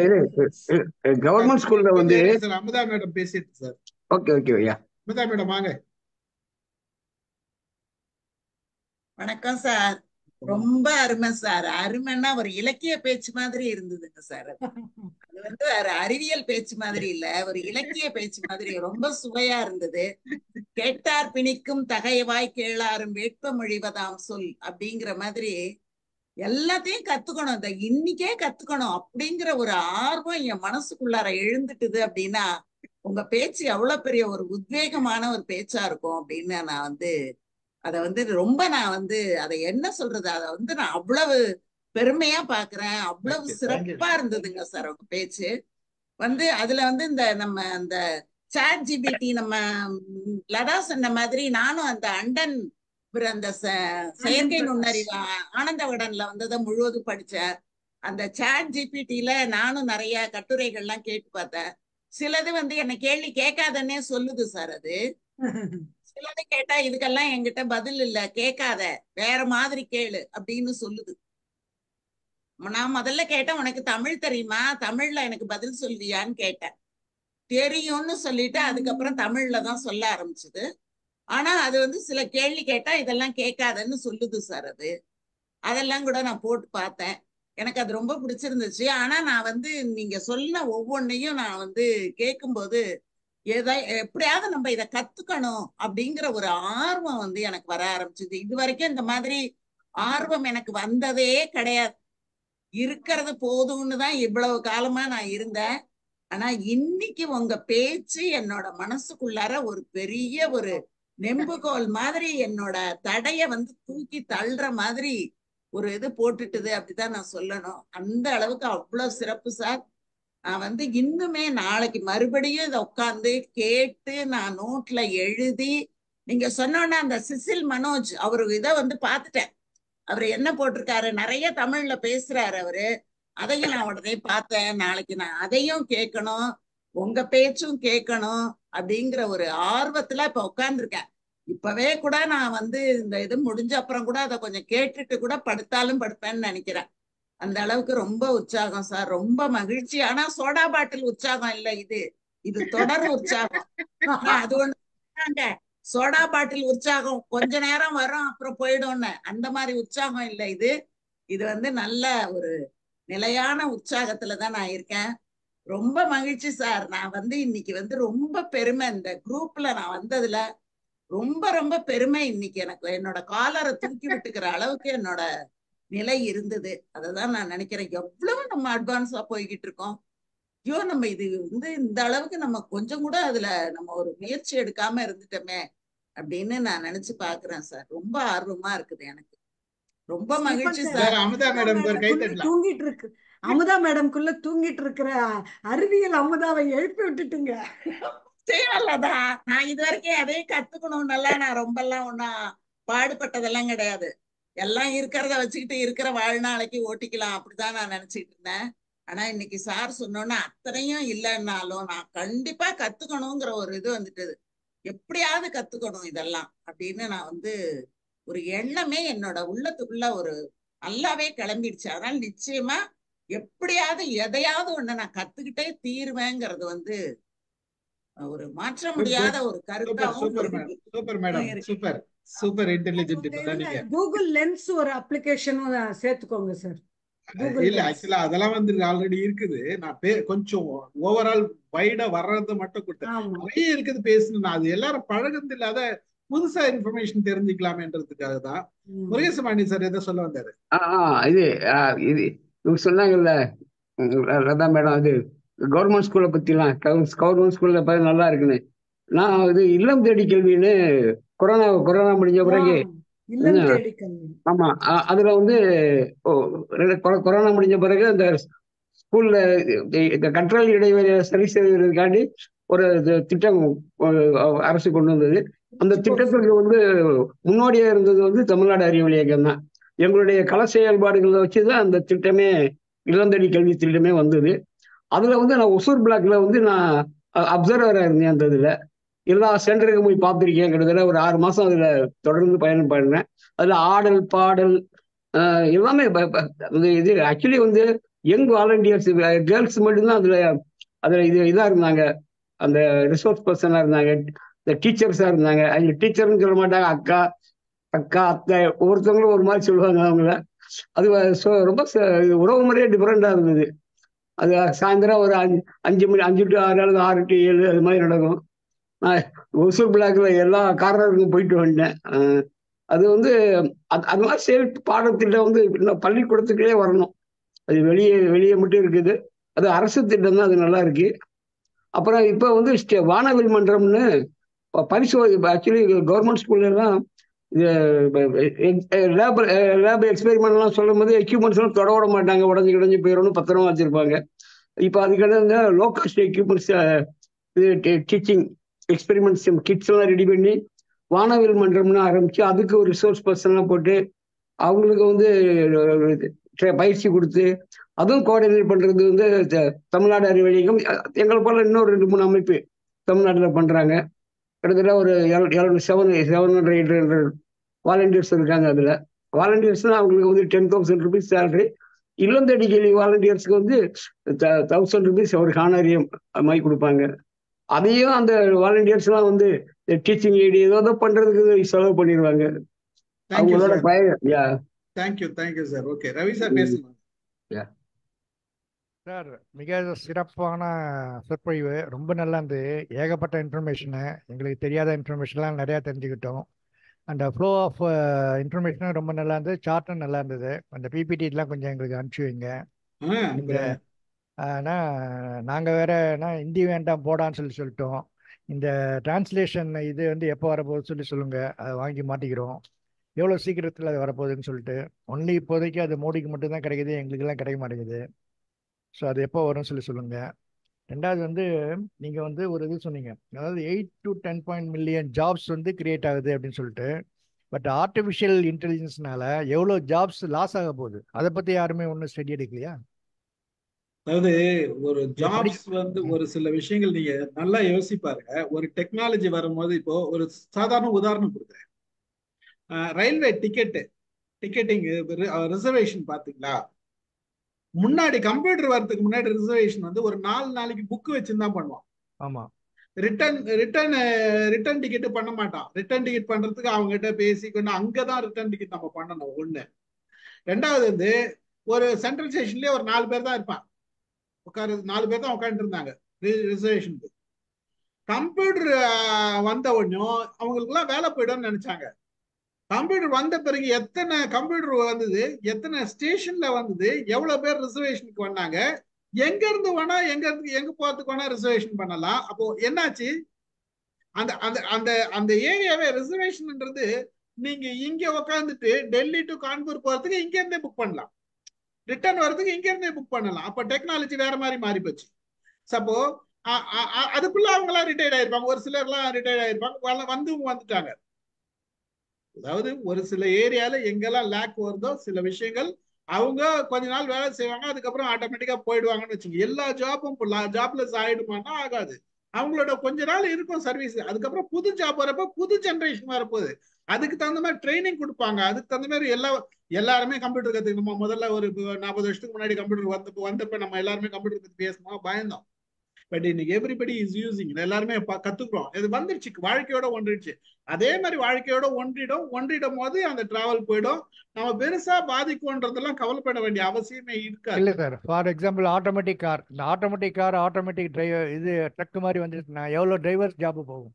கவர்மெண்ட் ஸ்கூல்ல வந்து அமுதா மேடம் பேசிட்டு சார். ஓகே ஓகே ஐயா. அமுதா மேடம் வாங்க. வணக்கம் சார். ரொம்ப அருமை சார். அருமைன்னா ஒரு இலக்கிய பேச்சு மாதிரி இருந்ததுங்க சார். அது வந்து ஒரு அறிவியல் பேச்சு மாதிரி இல்ல, ஒரு இலக்கிய பேச்சு மாதிரி ரொம்ப சுவையா இருந்தது. கேட்டார் பிணிக்கும் தகையவாய் கேளாரும் வேட்ப மொழிவதாம் சொல் அப்படிங்கிற மாதிரி எல்லாத்தையும் கத்துக்கணும், இந்த இன்னைக்கே கத்துக்கணும் அப்படிங்கிற ஒரு ஆர்வம் என் மனசுக்குள்ளார எழுந்துட்டுது. அப்படின்னா உங்க பேச்சு எவ்வளவு பெரிய ஒரு உத்வேகமான ஒரு பேச்சா இருக்கும் அப்படின்னு நான் வந்து அதை வந்து ரொம்ப நான் வந்து அதை என்ன சொல்றது, அதை வந்து நான் அவ்வளவு பெருமையா பாக்குறேன். அவ்வளவு சிறப்பா இருந்ததுங்க சார் உங்க பேச்சு. வந்து அதுல வந்து இந்த நம்ம அந்த சாட் ஜிபிடி நம்ம லதா சொன்ன மாதிரி நானும் அந்த அண்டன் அந்த செயற்கை நுண்ணறிவு ஆனந்த விகடன்ல வந்ததை முழுவதும் படிச்சேன். அந்த சாட் ஜிபிடில நானும் நிறைய கட்டுரைகள்லாம் கேட்டு பார்த்தேன். சிலது வந்து என்ன கேள்வி கேட்காதன்னே சொல்லுது சார். அது சிலது கேட்டா இதுக்கெல்லாம் என்கிட்ட பதில் இல்ல, கேட்காத, வேற மாதிரி கேளு அப்படின்னு சொல்லுது. நான் முதல்ல கேட்டேன், உனக்கு தமிழ் தெரியுமா, தமிழ்ல எனக்கு பதில் சொல்வியான்னு கேட்டேன். தெரியும்னு சொல்லிட்டு அதுக்கப்புறம் தமிழ்ல தான் சொல்ல ஆரம்பிச்சுது. ஆனா அது வந்து சில கேள்வி கேட்டா இதெல்லாம் கேட்காதன்னு சொல்லுது சார். அதெல்லாம் கூட நான் போட்டு பார்த்தேன், எனக்கு அது ரொம்ப பிடிச்சிருந்துச்சு. ஆனா நான் வந்து நீங்க சொன்ன ஒவ்வொன்னையும் நான் வந்து கேட்கும்போது எப்படியாவது நம்ம இதை கத்துக்கணும் அப்படிங்கிற ஒரு ஆர்வம் வந்து எனக்கு வர ஆரம்பிச்சுது. இது வரைக்கும் இந்த மாதிரி ஆர்வம் எனக்கு வந்ததே கிடையாது. இருக்கிறது போதும்னு தான் இவ்வளவு காலமா நான் இருந்தேன். ஆனா இன்னைக்கு உங்க பேச்சு என்னோட மனசுக்குள்ளார ஒரு பெரிய ஒரு நெம்புகோல் மாதிரி என்னோட தடைய வந்து தூக்கி தள்ளுற மாதிரி ஒரு இது போட்டுட்டுது அப்படிதான் நான் சொல்லணும். அந்த அளவுக்கு அவ்வளவு சிறப்பு சார். நான் வந்து இன்னுமே நாளைக்கு மறுபடியும் இதை உட்காந்து கேட்டு நான் நோட்ல எழுதி நீங்க சொன்னோன்னா அந்த சிசில் மனோஜ் அவரு இதை வந்து பார்த்துட்டேன். அவரு என்ன போட்டிருக்காரு, நிறைய தமிழ்ல பேசுறாரு அவரு. அதையும் நான் உடனே பார்த்தேன். நாளைக்கு நான் அதையும் கேட்கணும், உங்க பேச்சும் கேட்கணும் அப்படிங்கிற ஒரு ஆர்வத்துல இப்ப உட்கார்ந்துருக்கேன். இப்பவே கூட நான் வந்து இந்த இது முடிஞ்ச அப்புறம் கூட அதை கொஞ்சம் கேட்டுட்டு கூட படுத்தாலும் படுப்பேன்னு நினைக்கிறேன். அந்த அளவுக்கு ரொம்ப உற்சாகம் சார், ரொம்ப மகிழ்ச்சி. ஆனா சோடா பாட்டில் உற்சாகம் இல்லை, இது தொடர் உற்சாகம். அது ஒண்ணு, சோடா பாட்டில் உற்சாகம் கொஞ்ச நேரம் வரும் அப்புறம் போயிடும்னு, அந்த மாதிரி உற்சாகம் இல்லை. இது வந்து நல்ல ஒரு நிலையான உற்சாகத்துல தான் நான் இருக்கேன். ரொம்ப மகிழ்ச்சி சார். நான் வந்து இன்னைக்கு வந்து ரொம்ப பெருமை, இந்த குரூப்ல நான் வந்ததுல ரொம்ப ரொம்ப பெருமை. இன்னைக்கு எனக்கு என்னோட காலரை தூக்கி விட்டுக்கிற அளவுக்கு என்னோட நிலை இருந்தது. அததான் நான் நினைக்கிறேன். எவ்வளவு நம்ம அட்வான்ஸா போய்கிட்டு இருக்கோம். ஐயோ, நம்ம இது வந்து இந்த அளவுக்கு நம்ம கொஞ்சம் கூட அதுல நம்ம ஒரு முயற்சி எடுக்காம இருந்துட்டோமே அப்படின்னு நான் நினைச்சு பாக்குறேன் சார். ரொம்ப ஆர்வமா இருக்குது எனக்கு. ரொம்ப ஸ்டீபன் மகிழ்ச்சி sir, sir. Amudha Amudha madam ஒரு கை மேடம்குள்ள தட்டலாம். தூங்கிட்டு இருக்கு. அமுதா மேடம்குள்ள தூங்கிட்டு இருக்கிற அறிவியல் அமுதாவை எழுப்பி விட்டுட்டுங்க. செய்யலதான். நான் இது வரைக்கும் எதையும் கத்துக்கணும்னெல்லாம் நான் ரொம்ப எல்லாம் ஒன்னும் பாடுபட்டதெல்லாம் கிடையாது. எல்லாம் இருக்கிறத வச்சுக்கிட்டு இருக்கிற வாழ்நாளைக்கு ஓட்டிக்கலாம் அப்படிதான் நான் நினைச்சிட்டு இருந்தேன். ஆனா இன்னைக்கு சார் சொன்னோன்னா அத்தனையும் இல்லைன்னாலும் நான் கண்டிப்பா கத்துக்கணுங்கிற ஒரு இது வந்துட்டது. எப்படியாவது கத்துக்கணும் இதெல்லாம் அப்படின்னு நான் வந்து ஒரு எண்ணமே என்னோட உள்ளத்துக்குள்ள ஒரு நல்லாவே கிளம்பிடுச்சு. அதனால நிச்சயமா எப்படியாவது எதையாவது ஒண்ணு நான் கத்துக்கிட்டே தீருவேங்கிறது வந்து ஒரு மாற்ற குட் முடியாத குட். ஒரு சூப்பர் கருத்தாவும் super madam, super madam, super super intelligent. உங்க இப்பதான் இதுல நீங்க கூகுள் லென்ஸ் ஒரு அப்ளிகேஷனும் சேர்த்துக்கோங்க சார். கூகுள் இல்ல லென்ஸ். ஆக்சுவலா அதெல்லாம் வந்து ஆல்ரெடி இருக்குது. நான் கொஞ்சம் ஓவரால் வைடா வர்றது மட்டும் கொடுத்தேன். ஆமா. நிறைய இருக்குது பேசணும். அது எல்லாரும் பழகுறது இல்லாத புதுசா இன்ஃபர்மேஷன் தெரிஞ்சுக்கலாமேன்றதுக்காக தான். முருகேசபாண்டி சார் எதை சொல்ல வந்தாரு? இது இது இவங்க சொன்னாங்கல்ல, லதா மேடம், அது கவர்மெண்ட் ஸ்கூலை பத்திலாம், கவர்மெண்ட் ஸ்கூல்ல பார்த்து நல்லா இருக்குன்னு. நான் இது இல்லம் தேடி கல்வின்னு கொரோனா முடிஞ்ச பிறகு, இல்லம் தேடி கல்வி. ஆமா, அதுல வந்து கொரோனா முடிஞ்ச பிறகு அந்த ஸ்கூல்ல இந்த கற்றல் இடைவெளியை சரி செய்வதற்காண்டி ஒரு திட்டம் அரசு கொண்டு வந்தது. அந்த திட்டத்துக்கு வந்து முன்னோடியா இருந்தது வந்து தமிழ்நாடு அறிவியல் இயக்கம் தான். எங்களுடைய கள செயல்பாடுகளை வச்சுதான் அந்த திட்டமே, இளந்தடி கல்வி திட்டமே வந்தது. அதுல வந்து நான் ஒசூர் பிளாக்ல வந்து நான் அப்சர்வரா இருந்தேன். அந்த இதுல எல்லா சென்டருக்கும் போய் பார்த்துருக்கேன். கிட்டத்தட்ட ஒரு 6 மாசம் அதுல தொடர்ந்து பயணம் பண்ணேன். அதுல ஆடல் பாடல் எல்லாமே இது ஆக்சுவலி வந்து யங் வாலண்டியர்ஸ் கேர்ள்ஸ் மட்டும்தான் அதுல இதா இருந்தாங்க. அந்த ரிசோர்ஸ் பர்சனா இருந்தாங்க, இந்த டீச்சர்ஸா இருந்தாங்க. அவங்க டீச்சர்னு சொல்ல மாட்டாங்க, அக்கா அக்கா அத்தை, ஒவ்வொருத்தவங்களும் ஒரு மாதிரி சொல்லுவாங்க அவங்கள. அது ரொம்ப உறவு முறையே டிஃப்ரெண்டா இருந்தது. அது சாயந்தரம் ஒரு 5 மணி 5 to 6 அல்லது 6 to 7 அது மாதிரி நடக்கும். நான் ஒசூர் பிளாக்ல எல்லா கார்னருக்கும் போயிட்டு வந்தேன். அது வந்து அது மாதிரி பாடத்திட்டம் வந்து இன்னும் பள்ளிக்கூடத்துக்குள்ளே வரணும். அது வெளியே மட்டும் இருக்குது. அது அரசு திட்டம் தான், அது நல்லா இருக்கு. அப்புறம் இப்போ வந்து வானவில் மன்றம்னு ஆக்சுவலி கவர்மெண்ட் ஸ்கூல்ல எல்லாம் லேப் எக்ஸ்பெரிமெண்ட்லாம் சொல்லும் போது எக்யூப்மெண்ட்ஸ் எல்லாம் தொட விட மாட்டாங்க, உடஞ்சி போயிடணும், பத்திரமா வச்சிருப்பாங்க. இப்போ அதுக்கான low cost equipments, teaching experiments kids எல்லாம் ரெடி பண்ணி வானவில் மன்றம்னு ஆரம்பிச்சு அதுக்கு ஒரு ரிசோர்ஸ் பர்சன்லாம் போட்டு அவங்களுக்கு வந்து பயிற்சி கொடுத்து அதுவும் கோஆர்டினேட் பண்றது வந்து தமிழ்நாடு அறிவியல் இயக்கம். எங்களை போல இன்னொரு 2-3 அமைப்பு தமிழ்நாட்டில் பண்றாங்க. கிட்டத்தட்ட ஒரு 700-800 வாலண்டியர்ஸ் இருக்காங்க. அதுல வாலண்டியர்ஸ்னா அவங்களுக்கு வந்து 10,000 rupees சேலரி. இல்லம் தேடி கல்வி வாலண்டியர்ஸ்க்கு வந்து 1,000 rupees ஒரு ஹானரியம் மாதிரி கொடுப்பாங்க. அதையும் அந்த வாலண்டியர்ஸ் எல்லாம் வந்து டீச்சிங் எய்டு ஏதோ பண்றதுக்கு செலவு பண்ணிடுவாங்க. அவங்களோட பயன். Thank you sir. Okay, Ravi sir பேசுங்க. சார், மிக சிறப்பான சொற்பொழிவு, ரொம்ப நல்லா இருந்தது. ஏகப்பட்ட இன்ஃபர்மேஷனு, எங்களுக்கு தெரியாத இன்ஃபர்மேஷன்லாம் நிறையா தெரிஞ்சுக்கிட்டோம். அந்த ஃப்ளோ ஆஃப் இன்ஃபர்மேஷனும் ரொம்ப நல்லா இருந்தது. சார்ட்டும் நல்லா இருந்தது. அந்த பிபிடிலாம் கொஞ்சம் எங்களுக்கு அனுப்பிச்சி வைங்க. இந்த நாங்கள் வேறனா ஹிந்தி வேண்டாம் போடான்னு சொல்லிட்டோம். இந்த டிரான்ஸ்லேஷன் இது வந்து எப்போ வரப்போகுது சொல்லுங்கள், அதை வாங்கி மாட்டிக்கிறோம். எவ்வளோ சீக்கிரத்தில் அது வரப்போகுதுன்னு சொல்லிட்டு. ஒன்லி இப்போதைக்கு அது மோடிக்கு மட்டும்தான் கிடைக்குது, எங்களுக்கெல்லாம் கிடைக்க மாட்டேங்குது. ஸோ அது எப்போ வரும்னு சொல்லுங்கள். ரெண்டாவது வந்து நீங்கள் வந்து ஒரு இது சொன்னீங்க, அதாவது 8 to 10 மில்லியன் ஜாப்ஸ் வந்து கிரியேட் ஆகுது அப்படின்னு சொல்லிட்டு. பட் ஆர்டிஃபிஷியல் இன்டெலிஜென்ஸ்னால எவ்வளோ ஜாப்ஸ் லாஸ் ஆக போகுது, அதை பற்றி யாருமே ஒன்றும் ஸ்டடி எடுக்கலையா? அதாவது ஒரு ஜாப்ஸ் வந்து ஒரு சில விஷயங்கள் நீங்க நல்லா யோசிப்பாருங்க. ஒரு டெக்னாலஜி வரும்போது, இப்போ ஒரு சாதாரண உதாரணம் கொடுக்குறேன். ரயில்வே டிக்கெட்டிங் ரிசர்வேஷன் பாத்தீங்களா? முன்னாடி கம்ப்யூட்டர் வரதுக்கு முன்னாடி ரிசர்வேஷன் வந்து ஒரு 4 நாளைக்கு புக் வச்சுதான் பண்ணுவான். ஆமா. ரிட்டர்ன் டிக்கெட் பண்ண மாட்டான். ரிட்டர்ன் டிக்கெட் பண்றதுக்கு அவங்க கிட்ட பேசிக்கொண்டு அங்கதான் ரிட்டர்ன் டிக்கெட் நம்ம பண்ணணும். ஒண்ணு. ரெண்டாவது வந்து ஒரு சென்ட்ரல் ஸ்டேஷன்லயே ஒரு 4 பேர் தான் இருப்பான், உட்காரு 4 பேர் தான் உட்காந்துட்டு இருந்தாங்க ரிசர்வேஷனுக்கு. கம்ப்யூட்டர் வந்த உடனே அவங்களுக்கு எல்லாம் வேலை போயிடும்னு நினைச்சாங்க. கம்ப்யூட்டர் வந்த பிறகு எத்தனை கம்ப்யூட்டர் வந்தது, எத்தனை ஸ்டேஷன்ல வந்தது, எவ்வளவு பேர் ரிசர்வேஷனுக்கு வந்தாங்க, எங்க இருந்து வேணா எங்க போறதுக்கு வேணா ரிசர்வேஷன் பண்ணலாம். அப்போ என்னாச்சு, அந்த அந்த அந்த அந்த ஏரியாவே ரிசர்வேஷன்ன்றது நீங்க இங்க உட்காந்துட்டு டெல்லி டு கான்பூர் போறதுக்கு இங்க இருந்தே புக் பண்ணலாம், ரிட்டர்ன் வரதுக்கு இங்க இருந்தே புக் பண்ணலாம். அப்ப டெக்னாலஜி வேற மாதிரி மாறி போச்சு. சப்போ அதுக்குள்ள அவங்க எல்லாம் ரிட்டையர்ட் ஆயிருப்பாங்க, ஒரு சிலர் எல்லாம் ரிட்டையர்ட் ஆயிருப்பாங்க, வந்துட்டாங்க. அதாவது ஒரு சில ஏரியால எங்கெல்லாம் லேக் வருதோ சில விஷயங்கள் அவங்க கொஞ்ச நாள் வேலை செய்வாங்க, அதுக்கப்புறம் ஆட்டோமேட்டிக்கா போயிடுவாங்கன்னு வச்சுக்கோங்க. எல்லா ஜாப்பும் ஜாப்லெஸ் ஆயிடுமான்னா ஆகாது. அவங்களோட கொஞ்ச நாள் இருக்கும் சர்வீஸ், அதுக்கப்புறம் புது ஜாப் வரப்போ புது ஜென்ரேஷன் வரப்போகுது, அதுக்கு தகுந்த மாதிரி ட்ரைனிங் கொடுப்பாங்க. அதுக்கு தகுந்த மாதிரி எல்லாருமே கம்ப்யூட்டர் கத்துக்கணுமா? முதல்ல ஒரு 40 வருஷத்துக்கு முன்னாடி கம்ப்யூட்டர் வந்தப்ப நம்ம எல்லாருமே கம்ப்யூட்டர் பத்தி பேசணுமா, பயந்தோம். பட் இன்னைக்கு எவ்ரிபடி இஸ் யூசிங், எல்லாருமே கத்துக்கிறோம், இது வந்துருச்சு, வாழ்க்கையோட ஒன்றிடுச்சு. அதே மாதிரி வாழ்க்கையோட ஒன்றிடும் போது அந்த டிராவல் போயிடும். நம்ம பெருசா பாதிக்கும்ன்றதெல்லாம் கவலைப்பட வேண்டிய அவசியமே இருக்காது. இல்ல sir, for example automatic car, இந்த ஆட்டோமேட்டிக் டிரைவர் இது ட்ரக் மாதிரி வந்துச்சுன்னா எவ்வளவு டிரைவர்ஸ் ஜாப் போகும்?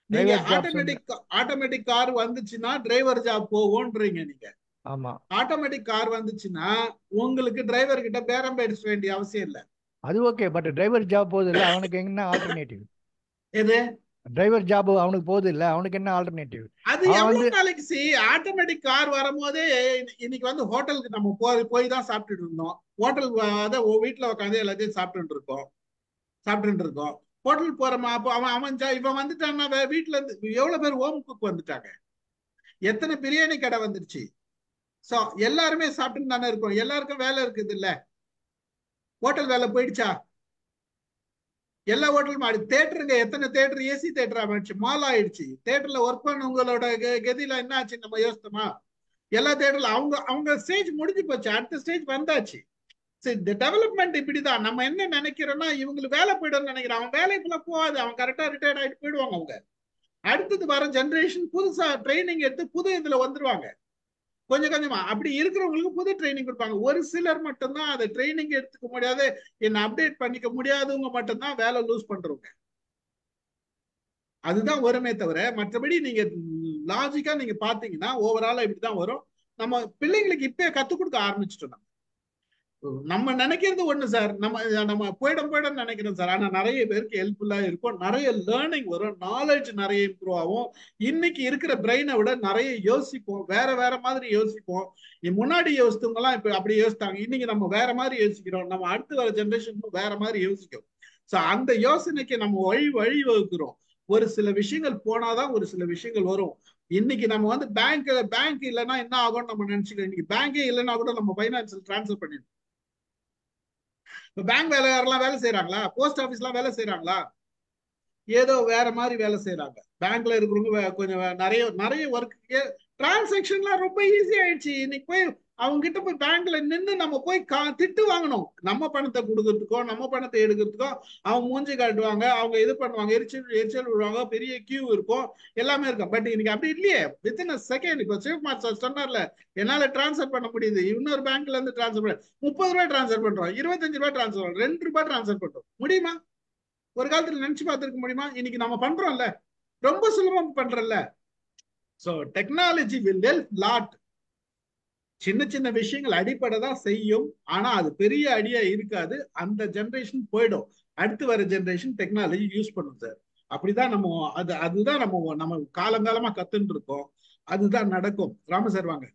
நீங்க டிரைவர் ஜாப்ஸ் ஆட்டோமேட்டிக் கார் வந்துச்சுன்னா டிரைவர் ஜாப் போகும்ன்றீங்க நீங்க. ஆமா, ஆட்டோமேட்டிக் கார் வந்துச்சுன்னா உங்களுக்கு டிரைவர் கிட்ட பேரம் பேச வேண்டிய அவசியம் இல்ல. அது ஓகே, பட் டிரைவர் ஜாப் போகுது இல்ல, அவனுக்கு என்ன ஆல்டர்னேட்டிவ்? எது டிரைவர் ஜாப் அவனுக்கு போகுது இல்ல, அவனுக்கு என்ன ஆல்டர்னேட்டிவ்? அது எவ்வளவு நாளைக்கு ஆட்டோமேட்டிக் கார் வரும்போதே இன்னைக்கு வந்து ஹோட்டலுக்கு நம்ம போய் தான் சாப்பிட்டுட்டு இருந்தோம். ஹோட்டல் வீட்டுல உட்காந்து எல்லாத்தையும் சாப்பிட்டு இருக்கோம். ஹோட்டல் போறோமா, அப்போ இவன் வந்துட்டான்னா வீட்டுல இருந்து எவ்வளவு பேர் ஹோம் குக் வந்துட்டாங்க, எத்தனை பிரியாணி கடை வந்துருச்சு. சோ எல்லாருமே சாப்பிட்டு தானே இருக்கோம், எல்லாருக்கும் வேலை இருக்குது இல்ல. ஹோட்டல் வேலை போயிடுச்சா? எல்லா ஹோட்டலும் தேட்டருங்க, எத்தனை தேட்டர் ஏசி தேட்டரா ஆயிடுச்சு, மால் ஆயிடுச்சு. தேட்டர்ல ஒர்க் பண்ணவங்களோட கதியில என்ன ஆச்சு நம்ம யோசித்தோமா? எல்லா தேட்டர்ல அவங்க ஸ்டேஜ் முடிஞ்சு போச்சு, அடுத்த ஸ்டேஜ் வந்தாச்சு. இந்த டெவலப்மெண்ட் இப்படிதான். நம்ம என்ன நினைக்கிறோம்னா இவங்களுக்கு வேலை போயிடும் நினைக்கிறோம், அவன் வேலைக்குள்ள போகாது, அவன் கரெக்டா ரிட்டையர்ட் ஆயிட்டு போயிடுவாங்க. அவங்க அடுத்தது வர ஜெனரேஷன் புதுசா ட்ரைனிங் எடுத்து புது இதுல வந்துருவாங்க. கொஞ்சம் கொஞ்சமா அப்படி இருக்கிறவங்களுக்கு புது ட்ரைனிங் கொடுப்பாங்க. ஒரு சிலர் மட்டும்தான் அதை ட்ரைனிங் எடுத்துக்க முடியாது, என்ன அப்டேட் பண்ணிக்க முடியாதவங்க மட்டும்தான் வேலை லூஸ் பண்றவங்க. அதுதான் வருமே தவிர மற்றபடி நீங்க லாஜிக்கா நீங்க பாத்தீங்கன்னா ஓவராலா இப்படிதான் வரும். நம்ம பிள்ளைங்களுக்கு இப்பயே கத்துக் கொடுக்க ஆரம்பிச்சுட்டோம். நம்ம நினைக்கிறது ஒண்ணு சார், நம்ம போயிடும் நினைக்கிறோம் சார். ஆனா நிறைய பேருக்கு ஹெல்ப்ஃபுல்லா இருக்கும், நிறைய லேர்னிங் வரும், நாலேஜ் நிறைய இம்ப்ரூவ் ஆகும். இன்னைக்கு இருக்கிற பிரெயினை விட நிறைய யோசிப்போம், வேற மாதிரி யோசிப்போம். முன்னாடி யோசித்தவங்க எல்லாம் இப்ப அப்படி யோசித்தாங்க, இன்னைக்கு நம்ம வேற மாதிரி யோசிக்கிறோம், நம்ம அடுத்து வர ஜெனரேஷனுக்கு வேற மாதிரி யோசிக்கும். சோ அந்த யோசனைக்கு நம்ம வழி வகுக்கிறோம். ஒரு சில விஷயங்கள் போனாதான் ஒரு சில விஷயங்கள் வரும். இன்னைக்கு நம்ம வந்து பேங்க் இல்லைன்னா என்ன ஆகும்னு நம்ம நினைச்சுக்கிறோம். இன்னைக்கு பேங்கே இல்லைன்னா கூட நம்ம பைனான்சியல் டிரான்ஸ்ஃபர் பண்ணிடுறோம். பேங்க் வேலையாரெல்லாம் வேலை செய்யறாங்களா? போஸ்ட் ஆபீஸ் எல்லாம் வேலை செய்யறாங்களா? ஏதோ வேற மாதிரி வேலை செய்யறாங்க. பேங்க்ல இருக்கிறவங்க கொஞ்சம் நிறைய ஒர்க்கு, டிரான்சாக்ஷன்லாம் ரொம்ப ஈஸி ஆயிடுச்சு. இன்னைக்கு போய் அவங்க கிட்ட போய் பேங்க்ல நின்று நம்ம போய் திட்டு வாங்கணும். நம்ம பணத்தை கொடுக்கறதுக்கோ நம்ம பணத்தை எடுக்கிறதுக்கோ அவங்க மூஞ்சி காட்டுவாங்க, அவங்க இது பண்ணுவாங்க, எரிச்சல் விடுவாங்க, பெரிய கியூ இருக்கும், எல்லாமே இருக்கும். பட் இன்னைக்கு அப்படி இல்லையே, வித்தின் அ செகண்ட். இப்போ சிவ் மாஸ்டர் சொன்னார்ல, என்னால டிரான்ஸ்ஃபர் பண்ண முடியுது, இன்னொரு பேங்க்ல இருந்து டிரான்ஸ்ஃபர் பண்ண 30 ரூபாய் டிரான்ஸ்ஃபர் பண்றோம், 25 ரூபாய் டிரான்ஸ்ஃபர் பண்றோம், 2 ரூபாய் டிரான்ஸ்ஃபர் பண்றோம். முடியுமா? ஒரு காலத்துல நினைச்சு பார்த்திருக்க முடியுமா? இன்னைக்கு நம்ம பண்றோம்ல, ரொம்ப சுலபம் பண்றோம்ல. So technology will help lot. சின்ன சின்ன விஷயங்கள் அடிப்படை தான் செய்யும், ஆனா அது பெரிய அடியா இருக்காது. அந்த ஜெனரேஷன் போயிடும், அடுத்து வர ஜெனரேஷன் டெக்னாலஜி யூஸ் பண்ணும் சார். அப்படிதான் நம்ம அதுதான் நம்ம காலங்காலமா கத்துன்னு இருக்கோம், அதுதான் நடக்கும். ராம சார் வாங்க.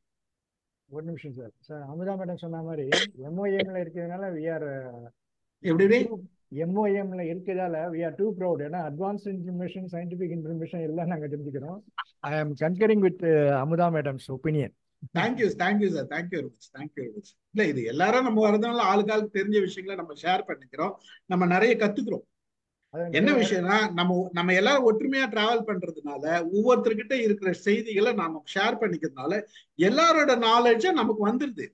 ஒரு நிமிஷம் சார். சார் அமுதா மேடம் சொன்ன மாதிரி எம்ஓஎம்ல இருக்கிறதுனால எப்படி எம்ஓஎம்ல இருக்கிறதால we are too proud. ஏன்னா அட்வான்ஸ் இன்ஃபர்மேஷன், சயின்டிபிக் இன்ஃபர்மேஷன் எல்லாம் நாங்க தெரிஞ்சுக்கிறோம். I am concurring with Amudha madam's opinion. Thank you sir, thank you very much. இல்ல இது எல்லாரும் நம்ம வரதுனால ஆளுக்காளுக்கு தெரிஞ்ச விஷயங்களை நம்ம ஷேர் பண்ணிக்கிறோம், நம்ம நிறைய கத்துக்கிறோம். என்ன விஷயம்னா நம்ம எல்லாரும் ஒற்றுமையா டிராவல் பண்றதுனால ஒவ்வொருத்தர்கிட்ட இருக்கிற செய்திகளை நாம ஷேர் பண்ணிக்கிறதுனால எல்லாரோட நாலேஜும் நமக்கு வந்துருது.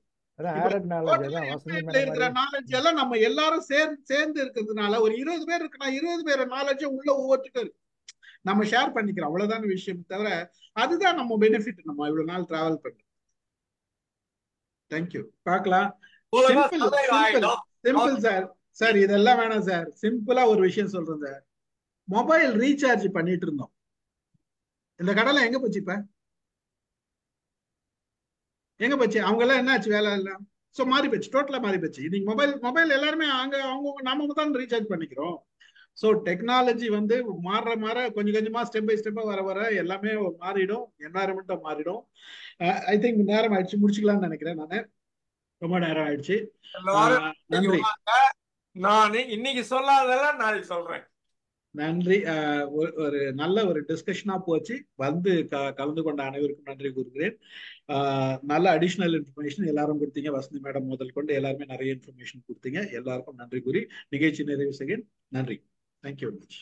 இருக்கிற நாலேஜ் எல்லாம் நம்ம எல்லாரும் சேர்ந்து இருக்கிறதுனால ஒரு 20 பேர் இருக்குன்னா 20 பேர் நாலேஜும் உள்ள ஒவ்வொருத்தருக்கும் இருக்கு, நம்ம ஷேர் பண்ணிக்கிறோம். அவ்வளவுதான் விஷயம் தவிர அதுதான் நம்ம பெனிஃபிட் நம்ம இவ்வளவு நாள் டிராவல் பண்றோம். தேங்க்யூ. பார்க்கலாம். உலகம் சிம்பிள் survive சிம்பிள் ஆயிடும். Simple sir. சார் இதெல்லாம் வேணாம் சார். சிம்பிளா ஒரு விஷயம் சொல்றேன் சார். மொபைல் ரீசார்ஜ் பண்ணிட்டு இருந்தோம். இந்த கடலை எங்க போச்சு? இப்ப எங்க போச்சு? அவங்க எல்லாம் என்னாச்சு வேலை எல்லாம்? ஸோ மாறி போச்சு, டோட்டலா மாறி போச்சு. இன்னைக்கு மொபைல் எல்லாருமே அவங்க நாம தான் ரீசார்ஜ் பண்ணிக்கிறோம். ஸோ டெக்னாலஜி வந்து மாற கொஞ்சம் கொஞ்சமா ஸ்டெப் பை ஸ்டெப்பா வர எல்லாமே மாறிடும், என்வாயரன்மெண்ட்டும் மாறிடும். ஐ திங்க் நேரம் ஆயிடுச்சு, முடிச்சுக்கலாம்னு நினைக்கிறேன். நானு ரொம்ப நேரம் ஆயிடுச்சு. எல்லாரும் நன்றி. நான் இன்னைக்கு சொல்லாததெல்லாம் நாளைக்கு சொல்றேன். நன்றி. ஒரு நல்ல ஒரு டிஸ்கஷனா போச்சு. வந்து கலந்து கொண்ட அனைவருக்கும் நன்றி கூறுகிறேன். நல்ல அடிஷனல் இன்ஃபர்மேஷன் எல்லாரும் கொடுத்தீங்க. வசந்தி மேடம் முதல் கொண்டு எல்லாருமே நிறைய இன்ஃபர்மேஷன் கொடுத்தீங்க. எல்லாருக்கும் நன்றி கூறி நிகழ்ச்சி நிறைவு செய்கிறேன். நன்றி. Thank you very much.